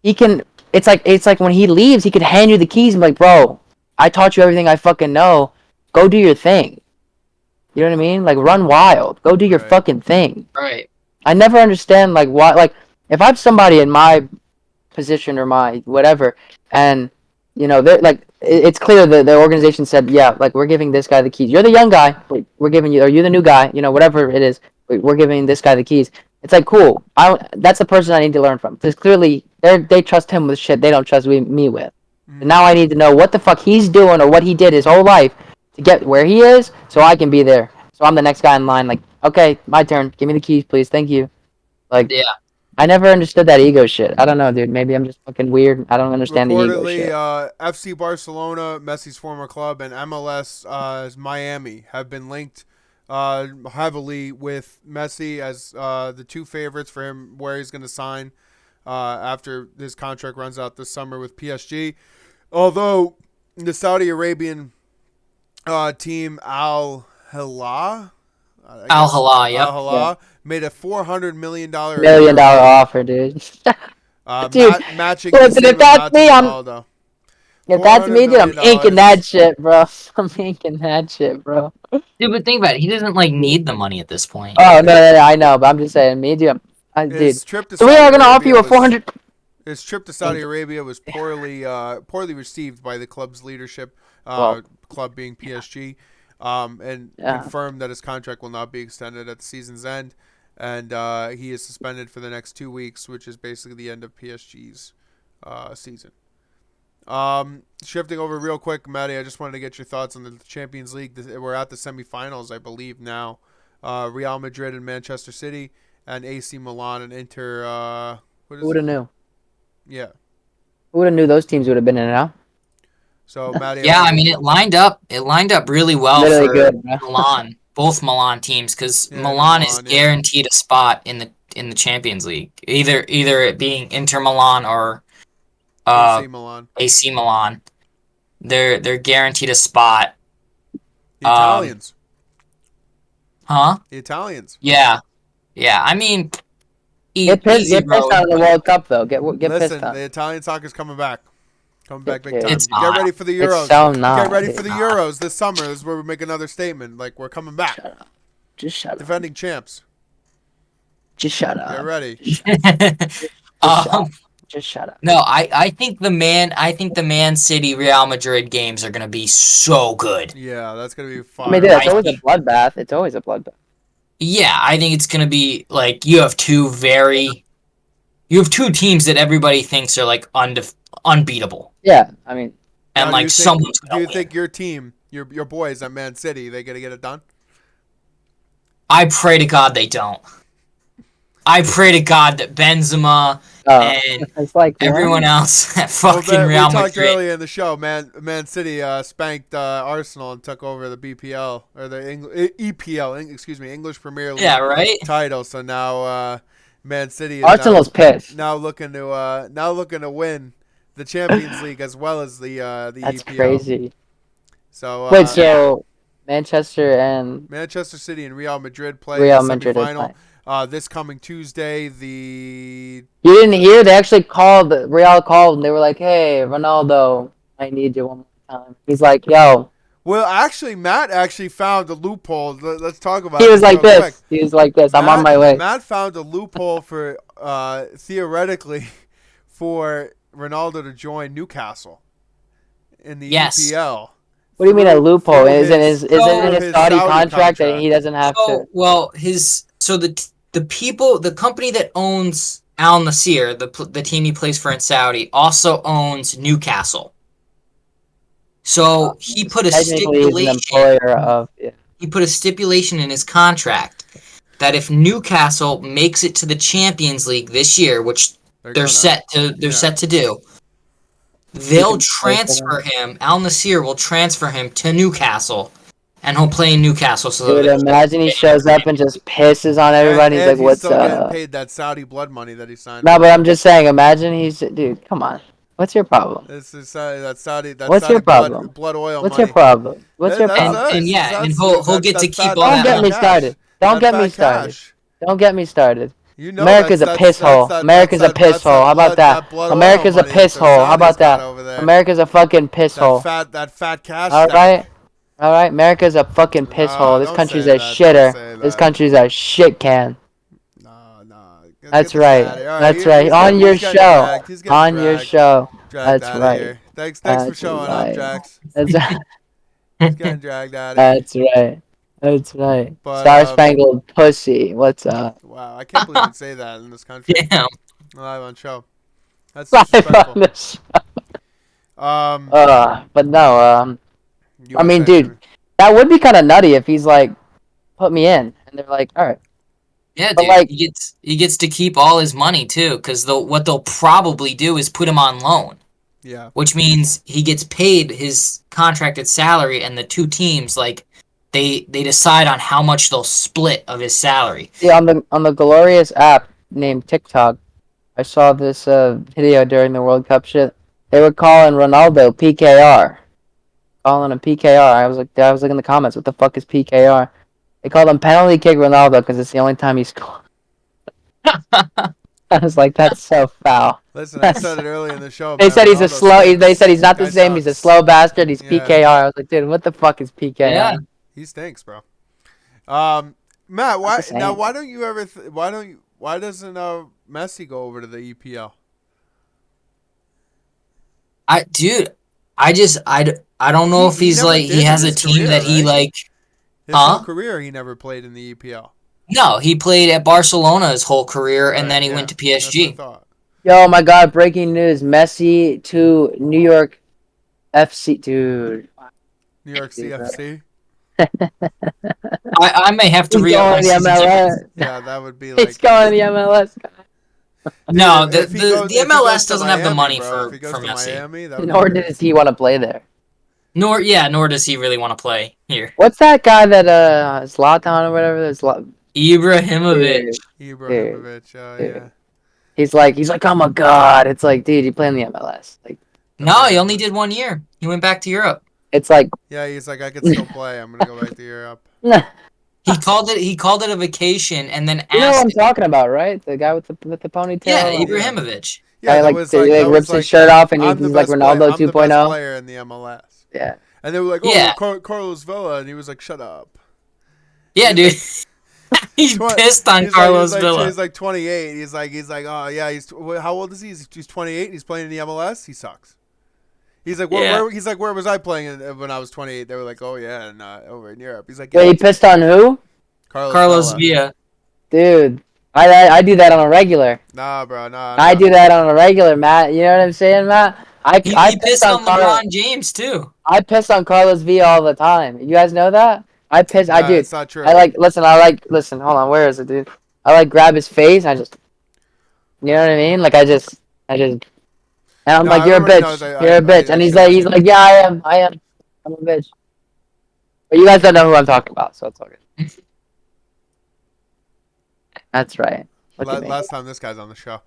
he can. It's like when he leaves, he could hand you the keys and be like, bro, I taught you everything I fucking know. Go do your thing. You know what I mean? Like run wild. Go do your Right. fucking thing. Right. I never understand like why. Like if I have somebody in my position or my whatever, and they're like, it's clear that the organization said, yeah, like we're giving this guy the keys. You're the young guy. We're giving you, or you're the new guy. Whatever it is, we're giving this guy the keys. It's like cool. That's the person I need to learn from because clearly they trust him with shit they don't trust me with. And now I need to know what the fuck he's doing or what he did his whole life to get where he is, so I can be there. So I'm the next guy in line. Like, okay, my turn. Give me the keys, please. Thank you. Like, Yeah. I never understood that ego shit. I don't know, dude. Maybe I'm just fucking weird. I don't understand the ego Reportedly, shit. FC Barcelona, Messi's former club, and MLS Miami have been linked heavily with Messi as the two favorites for him where he's going to sign after his contract runs out this summer with PSG. Although the Saudi Arabian team Al Hilal, Al Halal, Al yep. Hilal made a $400 million $1 million offer, dude. Dude, matching the listen, same if that's amount to me, Ronaldo. if that's $400 me, dude, I'm million. inking that shit, bro. I'm inking that shit, bro. Dude, but think about it. He doesn't like need the money at this point. Oh no, I know, but I'm just saying, me, dude. Dude. His trip to So we Saudi are gonna offer you Arabia a 400. his trip to Saudi Arabia was poorly received by the club's leadership, Well, club being PSG, and yeah. confirmed that his contract will not be extended at the season's end, and he is suspended for the next 2 weeks, which is basically the end of PSG's season. Shifting over real quick, Maddie, I just wanted to get your thoughts on the Champions League. We're at the semifinals, I believe now. Real Madrid and Manchester City, and AC Milan and Inter. What Who is would it? have knew? Yeah. Who would have knew those teams would have been in it now? So Maddie, I Yeah, I want mean it lined up. It lined up really well Literally for good, bro. Milan, both Milan teams, because yeah, I know Milan is Milan, yeah. guaranteed a spot in the Champions League. Either it being Inter Milan or AC Milan, AC Milan. They're guaranteed a spot. the Italians, Huh? the Italians. Yeah. Yeah. I mean, Get pissed. easy Get pissed road, out of the but World Cup though. Get pissed Listen, out. the Italian soccer's coming back. Coming back big time. it's Get not. ready for the It's Euros. so not. Get ready dude. for the Euros this summer. This is where we make another statement. Like, we're coming back. Shut up. Just shut up. Defending champs. Just shut up. Get ready. Just shut up. um, Just shut up. no, I think the Man City Real Madrid games are gonna be so good. Yeah, that's going to be I mean, fire. dude, it's I always a think- bloodbath. It's always a bloodbath. Yeah, I think it's gonna be like you have two teams that everybody thinks are like unbeatable, Yeah, I mean, and Now, like someone's do gonna you win. think your team, your boys at Man City, they going to get it done? I pray to God they don't. I pray to God that Benzema and it's like everyone else at fucking we Real talked Madrid. earlier in the show. Man City spanked Arsenal and took over the BPL or the EPL, excuse me, English Premier League Yeah, right. title. So now Man City is Arsenal's pissed. now looking to win the Champions League as well as the That's EPL. crazy. So Wait, so Manchester and Manchester City and Real Madrid play Real in the Madrid is semifinal playing. this coming Tuesday. The You didn't hear? They actually called. Real called and they were like, "Hey, Ronaldo, I need you one more time." He's like, "Yo." Well, actually, Matt actually found a loophole. Let's talk about He it was like real this. quick. He was like this. I'm on my way. Matt found a loophole for theoretically for Ronaldo to join Newcastle in the Yes. EPL. What do you mean a loophole? through Is it is it in his his Saudi Saudi contract that contract. he doesn't have to? Oh well, the company that owns Al Nassr, the team he plays for in Saudi, also owns Newcastle. So he put a Technically, he's an stipulation. employer of. Yeah. He put a stipulation in his contract that if Newcastle makes it to the Champions League this year, which they're set to do, they'll transfer him. Al Nassr will transfer him to Newcastle, and he'll play in Newcastle. So Dude, imagine he shows up and just pisses on everybody. He's like, he's "What's still up?" getting paid that Saudi blood money that he signed. No, but I'm just saying. Imagine dude. Come on. What's your problem? This is that Saudi. What's your problem? Blood oil What's money. your problem? What's your problem? And he'll get to keep all Don't that. get me started. Don't get me started. Don't get me started. You know America's a piss hole. America's a piss hole. How about that? America's a piss hole. How about that? America's a fucking piss hole. That fat cash. All right. All right. America's a fucking piss hole. This country's a shitter. This country's a shit can. That's right. That's right. On your show. On your show. That's right. Thanks for showing up, Jax. That's right. He's getting dragged out of here. That's right. That's right. But, Star Spangled Pussy. What's up? Wow, I can't believe you say that in this country. Damn. Live on show. That's Live disrespectful. on the show. But no, I mean, dude, that would be kind of nutty if he's like, put me in, and they're like, all right. Yeah, But, dude, like- he gets to keep all his money too, because what they'll probably do is put him on loan, Yeah. which means he gets paid his contracted salary, and the two teams they decide on how much they'll split of his salary. Yeah, on the glorious app named TikTok, I saw this video during the World Cup shit. They were calling Ronaldo PKR, calling him PKR. I was looking in the comments. What the fuck is PKR? They called him penalty kick Ronaldo because it's the only time he scored. I was like, that's so foul. Listen, I said it earlier in the show. They man, said he's a Ronaldo slow. stinks. They said he's not the Guy same. He's a sucks. slow bastard. He's Yeah. PKR. I was like, dude, what the fuck is PKR? Yeah. He stinks, bro. Matt, why don't you ever? Why doesn't Messi go over to the EPL? I don't know if He he's never like did he in has a his team career, that he right? like. His Huh? whole career, he never played in the EPL. No, he played at Barcelona his whole career, and then he Right, went to that's what I PSG. thought. Yo, my God! Breaking news: Messi to New York FC, dude. New York CFC. I may have to He's re up my going to the season MLS. tickets. Yeah, that would be like. He's going to the MLS. No, Dude, if he goes- the if he goes MLS to doesn't have the Miami, money bro, if he for goes to Messi. Miami, that would be Nor great. does he want to play there. Nor does he really want to play here. What's that guy that Zlatan or whatever? Ibrahimovic. Ibrahimovic. Dude. Yeah. He's like, oh my God! It's like, dude, you play in the MLS. Like, No, he only did 1 year. He went back to Europe. it's like, Yeah, he's like, I could still play. I'm gonna go back to Europe. nah. He called it a vacation, and then You know what I'm asked. talking about, right? The guy with the ponytail. Yeah, Like, Ibrahimovic. Yeah, guy, that like, was he, like, that rips was his shirt off and I'm he's the like best Ronaldo player. I'm the 2.0. best player in the MLS. Yeah. And they were like, oh, Yeah. Carlos Vela, and he was like, shut up. Yeah, dude. He's Twen- pissed on Carlos Vela. He's like 28. He's like, oh yeah, how old is he? He's 28. He's playing in the MLS. He sucks. He's like, Yeah. where was I playing when I was 28? They were like, oh yeah, and over in Europe. He's like, Wait, he pissed on who? Carlos Vela. Dude, I do that on a regular. Nah, bro, nah. I do that on a regular, Matt. You know what I'm saying, Matt? He I pissed on LeBron James too. I piss on Carlos V all the time. You guys know that? I do. It's not true. Listen, hold on, where is it, dude? Grab his face, you know what I mean? And I'm No, like, you're a everybody bitch. knows You're a bitch. And he's like, yeah, I am. I'm a bitch. But you guys don't know who I'm talking about, so it's all good. That's right. Look at me. Last time this guy's on the show.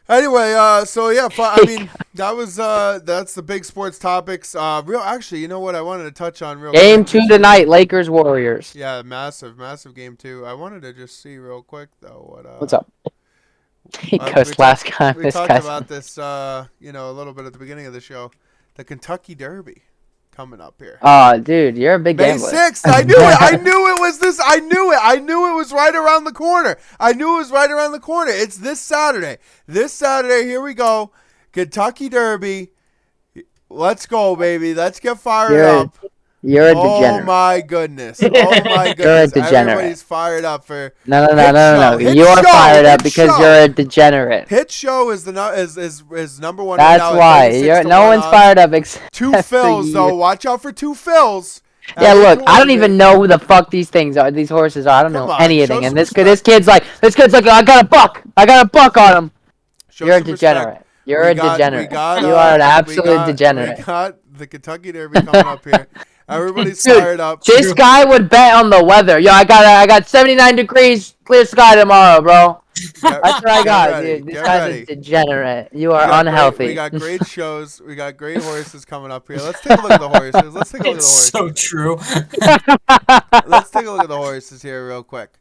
Anyway, so yeah, I mean, that's the big sports topics. Actually, you know what I wanted to touch on real Game quick. 2 tonight, Lakers Warriors. Yeah, massive game 2. I wanted to just see real quick though What's up? He we goes last time. We This talked guy's about this, a little bit at the beginning of the show, the Kentucky Derby coming up here. Oh, dude, you're a big May gambler. 6th. I knew it. I knew it was this. I knew it. I knew it was right around the corner. It's this Saturday. Here we go. Kentucky Derby. Let's go, baby. Let's get fired up. You're a Oh degenerate. my goodness. Oh my goodness. degenerate. Everybody's fired up for No. Hit You're show, fired up hit because show. you're a degenerate. Hit Show is is number 1 right That's now at why. 36 to No 1 one's odds. fired up except Two for fills you. though. Watch out for two fills. Yeah, At look, age I one, don't even know who the fuck these things are. These horses are. I don't come know on, show anything. And some this respect. kid's like, I got a buck. I got a buck on him. Show You're a some respect. degenerate. You're a We degenerate. got You are an we absolute got we degenerate. got the Kentucky Derby coming up here. Everybody's Dude, fired up. this guy would bet on the weather. Yo, I got 79 degrees, clear sky tomorrow, bro. That's what I Get got, ready. dude. This Get guy's a ready. degenerate. You We are got unhealthy. great shows. We got great horses coming up here. Let's take a look at the horses. Let's take a look at the It's horses. so true. Let's take a look at the horses here real quick.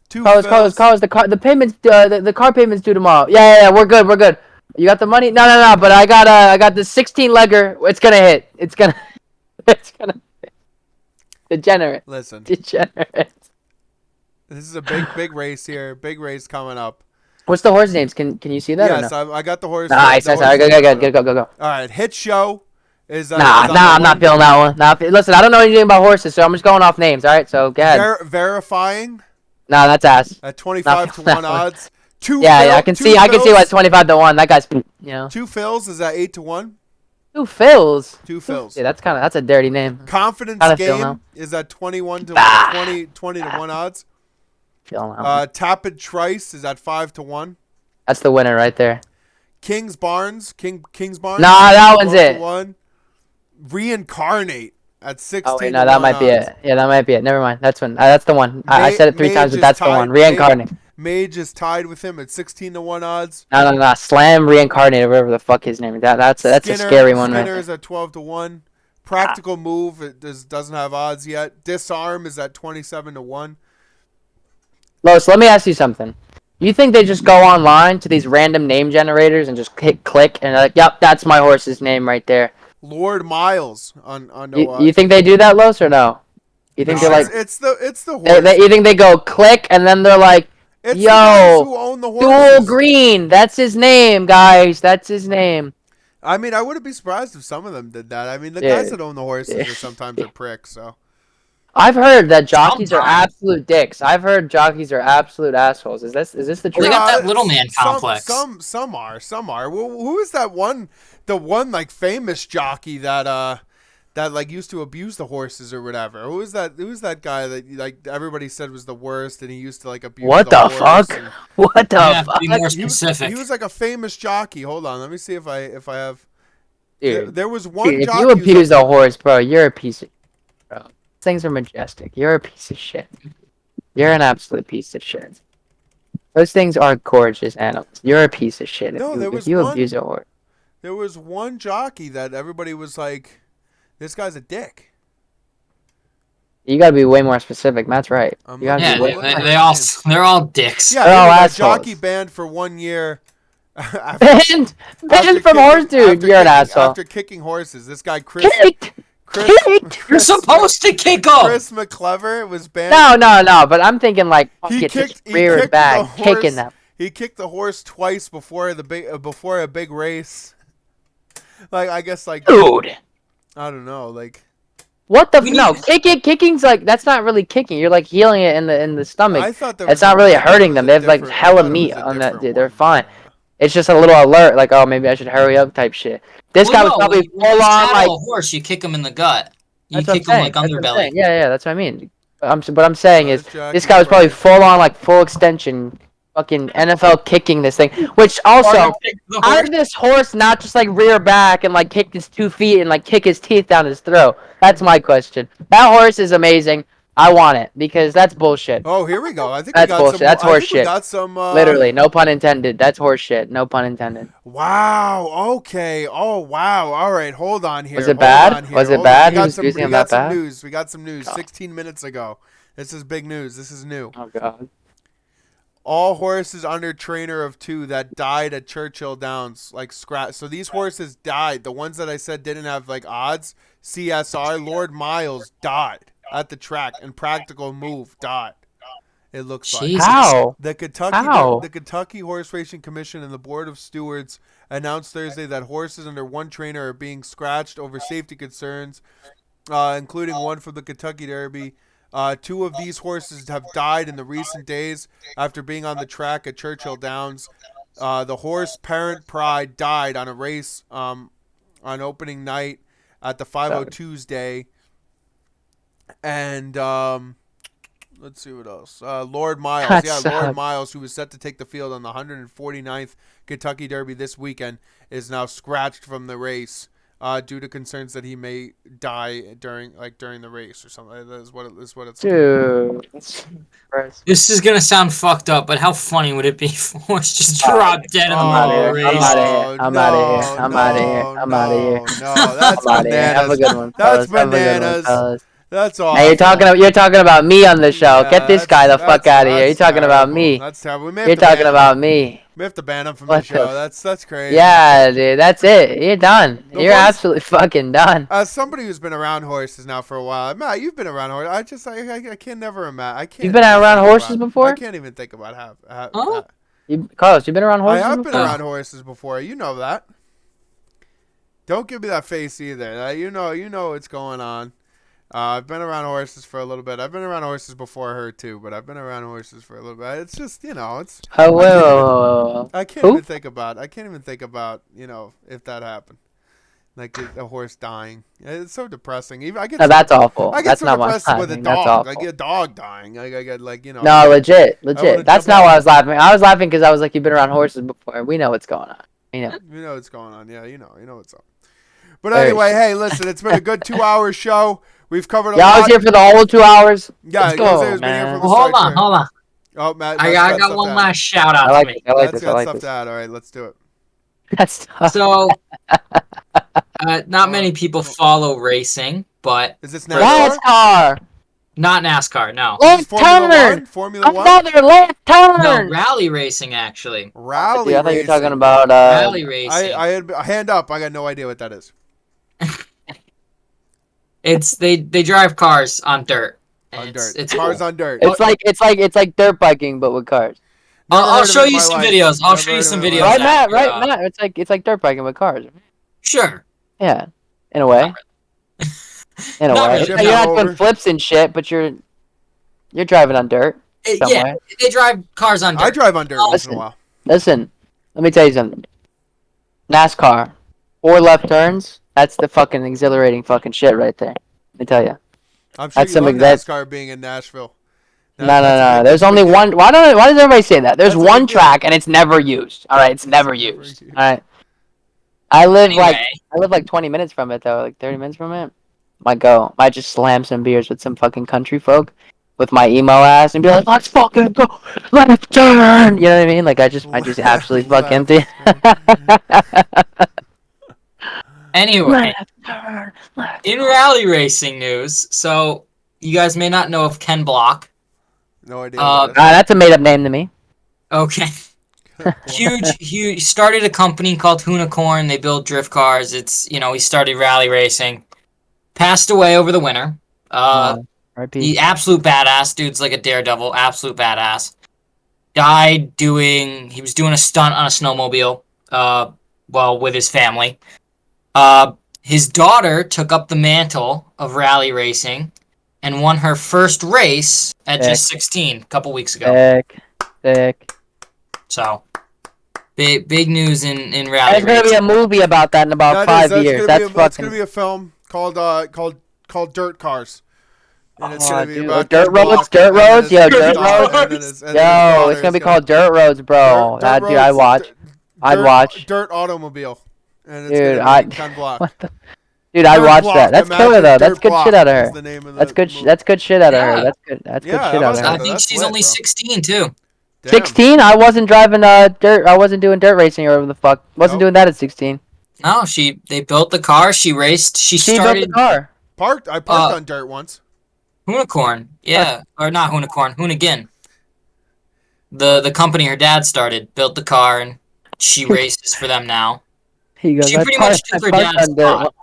Two Carlos, fills. the payments, the car payments due tomorrow. Yeah, we're good. You got the money? No. But I got the 16 legger. It's gonna hit. It's gonna hit. Degenerate. Listen, Degenerate. this is a big race here. Big race coming up. What's the horse names? Can you see that? Yes, or no? I got the horse. Nice. the All right, horses go. All right, Hit Show is Nah, is on the I'm not one. feeling that one. Nah, listen, I don't know anything about horses, so I'm just going off names. All right, so go ahead. Verifying Nah, that's ass. at 25 to 1 that one. odds. Two I can see why it's 25 to 1. That guy's, Two fills is at 8 to 1. Two Phils. Two fills. Yeah, that's a dirty name. Confidence Kinda feel Game now. is at 21 to Ah. 20 to 1 odds. Feeling that one. Tapid Trice is at 5 to 1. That's the winner right there. King's Barnes. King's Barnes. Nah, that is one's 12 to it. 1. Reincarnate at 16 Oh wait, to no, that 1 might be odds. it. Yeah, that might be it. Never mind. That's the one. I said it 3 times, but that's the one. Reincarnate. Mage is tied with him at 16 to 1 odds. No. Slam reincarnated, whatever the fuck his name is. That's a scary one, right? Skinner is at 12 to 1. Practical Move doesn't have odds yet. Disarm is at 27 to 1. Lois, let me ask you something. You think they just go online to these random name generators and just hit click and they're like, yep, that's my horse's name right there? Lord Miles on no You odds. think they do that, Lois, or no? You think No, they're like, it's the horse. you think they go click and then they're like, It's yo, the guys who own the Dual horses. Green, that's his name, guys. That's his name. I mean, I wouldn't be surprised if some of them did that. I mean, the Yeah. guys that own the horses are sometimes are pricks. So I've heard that jockeys are Sometimes. absolute dicks. I've heard jockeys are absolute assholes. Is this the They truth? got that little man complex. Some are. Well, who is that one? The one like famous jockey that like used to abuse the horses or whatever. Who is that? Who is that guy that like everybody said was the worst, and he used to like abuse What the the horse fuck? and- What the Yeah, fuck? be more He was, specific. he was like a famous jockey. Hold on, let me see if I have. Dude, There was one if jockey. you who's abuse like- a horse, bro, you're a piece of bro. Things are majestic. You're a piece of shit. You're an absolute piece of shit. Those things are gorgeous animals. You're a piece of shit. No, there was if you one- abuse a horse. There was one jockey that everybody was like, "This guy's a dick." You gotta be way more specific. Matt's right. I'm You gotta Yeah, be looking- way they're all dicks. Yeah, They're he all was a assholes. jockey banned for 1 year. after- Banned after from horse kicking- dude. after You're an kicking- asshole. After kicking horses, this guy Chris Kicked. You're supposed to kick them. Chris McClever was banned. No. But I'm thinking like, fuck He it, just kicked- he rear kicked it back, the horse. kicking them. He kicked the horse twice before a big race. Like I guess like Dude. I don't know like What the We no? need- Kicking's like that's not really kicking. You're like healing it in the stomach. I thought that It's was not a- really I thought it hurting was them. a They have like different- I hella thought it meat was a on that. different Dude, they're one. fine. It's just a little alert, like oh maybe I should hurry up type shit. This guy was no, probably when you full on saddle like. a horse, you kick him in the gut. You That's what I'm kick him saying. like That's what I'm underbelly. saying. Yeah, that's what I mean. What I'm saying is Jack this guy was probably full on like full extension, fucking NFL kicking this thing. Which also, The how horse- did this horse not just like rear back and like kick his 2 feet and like kick his teeth down his throat? That's my question. That horse is amazing. I want it because that's bullshit. Oh, here we go. I think That's we got bullshit. some. That's I think horse we shit. got some. Literally, no pun intended. That's horse shit. No pun intended. Wow. Okay. Oh, wow. All right. Hold on here. Was it Hold bad? on here. Was it Hold on. bad? We He got was some. using We him got that some bad? news. We got some news. Oh. 16 minutes ago. This is big news. This is new. Oh god. All horses under trainer of 2 that died at Churchill Downs, like scratch. So these horses died. The ones that I said didn't have like odds. CSR Lord Miles died at the track, and Practical Move died. It looks like. Jesus. How? The How? Kentucky Horse Racing Commission and the Board of Stewards announced Thursday that horses under 1 trainer are being scratched over safety concerns, including one from the Kentucky Derby. 2 of these horses have died in the recent days after being on the track at Churchill Downs. The horse Parent Pride died on a race on opening night at the 502 Tuesday. And let's see what else. Lord Miles. That Lord sucks. Miles, who was set to take the field on the 149th Kentucky Derby this weekend, is now scratched from the race due to concerns that he may die during the race or something. That is what it's looking like. Dude. That's impressive. This is gonna sound fucked up, but how funny would it be if Horse just dropped dead in the I'm middle out of of the here. I'm race? out of here. I'm out of here. No, I'm out of here. no, I'm out of here. no. That's I'm out of here. Have a bananas. good one, That's fellas. Have a good one, bananas. fellas. That's Hey, awful. you're talking about me on the show. Yeah, Get this guy the fuck that's out of here. You're talking about terrible. me. That's terrible. We may have You're to ban talking him. about me. We have to ban him from What the show. the That's crazy. Yeah, dude. That's it. You're done. The You're horse- absolutely fucking done. As somebody who's been around horses now for a while, Matt, you've been around horses. I can never imagine. I can't. You've been even around think horses about- before? I can't even think about Huh? Carlos, you've been around I horses have been before? around horses before. You know that. Don't give me that face either. You know what's going on. I've been around horses for a little bit. I've been around horses before her too, but I've been around horses for a little bit. It's just it's. Oh, whoa. I can't Who? even think about. If that happened, like a horse dying. It's so depressing. Even I get. No, so, that's awful. I get That's so not my depressed with a thing. That's dog. Like awful. a dog dying. I get No, legit. wanna That's jump not out. why I was laughing. I was laughing because I was like, you've been around horses before. We know what's going on. You know. You know what's going on. Yeah, you know what's up. But Very anyway, hey, listen, it's been a good 2-hour show. We've covered a Yeah, I lot. was here for the whole 2 hours. Yeah, Let's Jose's go, been here man. from the Well, hold start, on, too. hold on. Oh, Matt, I got one last shout out I like to this. me. I like Matt's this. I got like stuff this. to add. All right, let's do it. That's tough. So, not many people follow racing, but Is this NASCAR? NASCAR. not NASCAR. No, Is Left this Formula turn. One? Formula One? Another left no, turn. rally racing actually. Rally Dude, I thought you were racing. talking about Rally racing. I had hand up. I got no idea what that is. It's they drive cars on dirt. On And dirt. It's Cars cool. on dirt. It's like dirt biking but with cars. Never I'll heard of show it in you my some life. videos. I'll Never show you heard some of it in videos. my Right, life. after, Matt. It's like dirt biking with cars. Sure. Yeah, in a way. In a Not way. really. Shift You're not over. doing flips and shit, but you're driving on dirt. Yeah, Somewhere. they drive cars on dirt. I drive on dirt once in Listen. a while. Listen, let me tell you something. NASCAR, 4 left turns. That's the fucking exhilarating fucking shit right there. Let me tell you. I'm sure That's you something love that- NASCAR being in Nashville. No. That's a big- There's that's a only big one. deal. Why does everybody say that? There's That's a one big deal. track and it's never used. All right, it's never never used. used. All right. I live Anyway, like 20 minutes from it though, like 30 minutes from it. Might just slam some beers with some fucking country folk with my emo ass and be like, let's fucking go left turn. You know what I mean? Like I just absolutely fuck empty. anyway, Left turn. Left in turn. rally racing news, so you guys may not know of Ken Block. No idea. That's a made up name to me. Okay. Huge. Started a company called Hoonicorn. They build drift cars. He started rally racing. Passed away over the winter. The absolute badass. Dude's like a daredevil. Absolute badass. Died he was doing a stunt on a snowmobile, with his family. His daughter took up the mantle of rally racing and won her first race at just 16 a couple weeks ago. Sick. So, big news in rally There's gonna racing. be a movie about that in about 5 years. That's That's gonna fucking. be a film called Dirt Cars. And it's gonna be Dude, about Dirt Ken Roads, Block Dirt and then Roads, his yo, daughter- Dirt and Roads. then his Yo, daughter it's gonna is be called Dirt Roads, bro. Dirt Dude, I'd Roads, watch. I'd watch. Dirt Automobile. And it's Dude, gonna be Ken Block. What the? Dude, I'd Dirt watch Block, that. That's imagine killer though. That's Dirt good Block shit out of is her. the name of That's the good. movie. That's good shit out of her. Yeah. That's good. That's Yeah, good shit that out was of I her. good. think That's she's lit, only bro. 16 too. Damn. 16. I wasn't driving dirt. I wasn't doing dirt racing or whatever the fuck. Wasn't Nope. doing that at 16. No, they built the car. She raced. She She built started the car. I parked on dirt once. Hoonicorn. Yeah, or not Hoonicorn. Hoonigan. The company her dad started built the car and she races for them now. He goes, She I pretty parked, much took I her parked dad's on dirt. spot.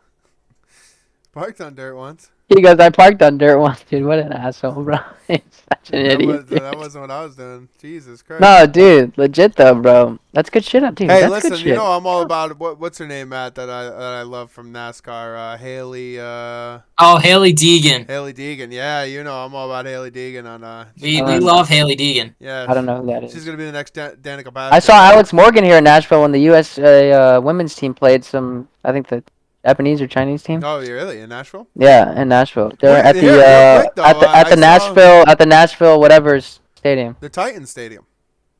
Parked on dirt once. He goes, I parked on dirt once, dude. What an asshole, bro. He's such an idiot. That wasn't what I was doing. Jesus Christ. No, dude, legit though, bro. That's good shit, dude. Hey, That's listen, good shit. you know I'm all about it. What's her name, Matt? That I love from NASCAR, Haley. Oh, Haley Deegan. Haley Deegan. Yeah, I'm all about Haley Deegan on. We love Haley Deegan. Yeah. I don't know who that She's is. gonna be the next Danica Patrick. I saw Alex Morgan here in Nashville when the U.S. women's team played some. I think the Japanese or Chinese team. Oh, you really in Nashville? Yeah, in Nashville. They're Wait, at here, the real quick, though, at the I saw Nashville whatever's stadium. the Titans Stadium.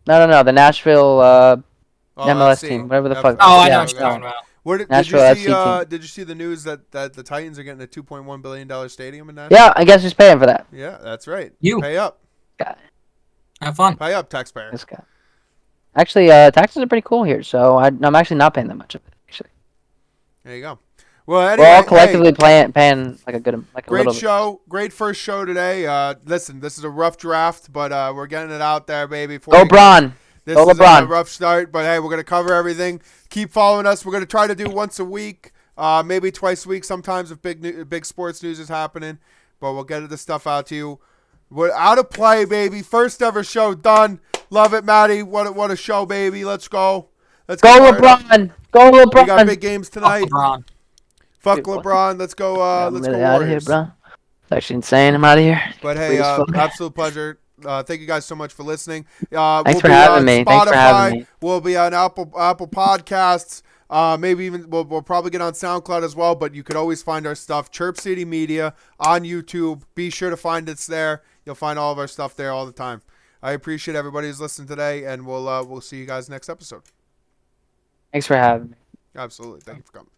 No, the Nashville Oh, MLS FC. team, whatever the F- fuck. Oh, I know Yeah, what you're talking about. What did you Nashville see? FC team. Did you see the news that the Titans are getting a $2.1 billion stadium in Nashville? Yeah, I guess who's paying for that? Yeah, that's right. You. Pay up, Guy. Have fun. pay up, taxpayer. This guy. Actually, taxes are pretty cool here, so I'm actually not paying that much of it. Actually, There you go. Well, we're anyway, all collectively paying like a good like a great little show, great first show today. Listen, this is a rough draft, but we're getting it out there, baby. bit. Go Bron. This Go is a LeBron. rough start, but hey, we're gonna cover everything. Keep following us. We're gonna try to do once a week, maybe twice a week. Sometimes if big sports news is happening, but we'll get this stuff out to you. We're out of play, baby. First ever show done. Love it, Maddie. What a show, baby. Let's go. Let's Go get fired up. LeBron. Go We got LeBron. big games Fuck tonight. LeBron. Fuck Dude, what? LeBron. Let's go. I'm Let's really go out of here, Warriors. bro. It's actually insane. I'm out of here. But hey, Free as fuck. absolute pleasure. Thank you guys so much for listening. Thanks for be having on me. Spotify. Thanks for having me. We'll be on Apple Podcasts. Maybe even we'll probably get on SoundCloud as well. But you could always find our stuff. Chirp City Media on YouTube. Be sure to find us there. You'll find all of our stuff there all the time. I appreciate everybody who's listening today, and we'll see you guys next episode. Thanks for having me. Absolutely. Thank you for coming.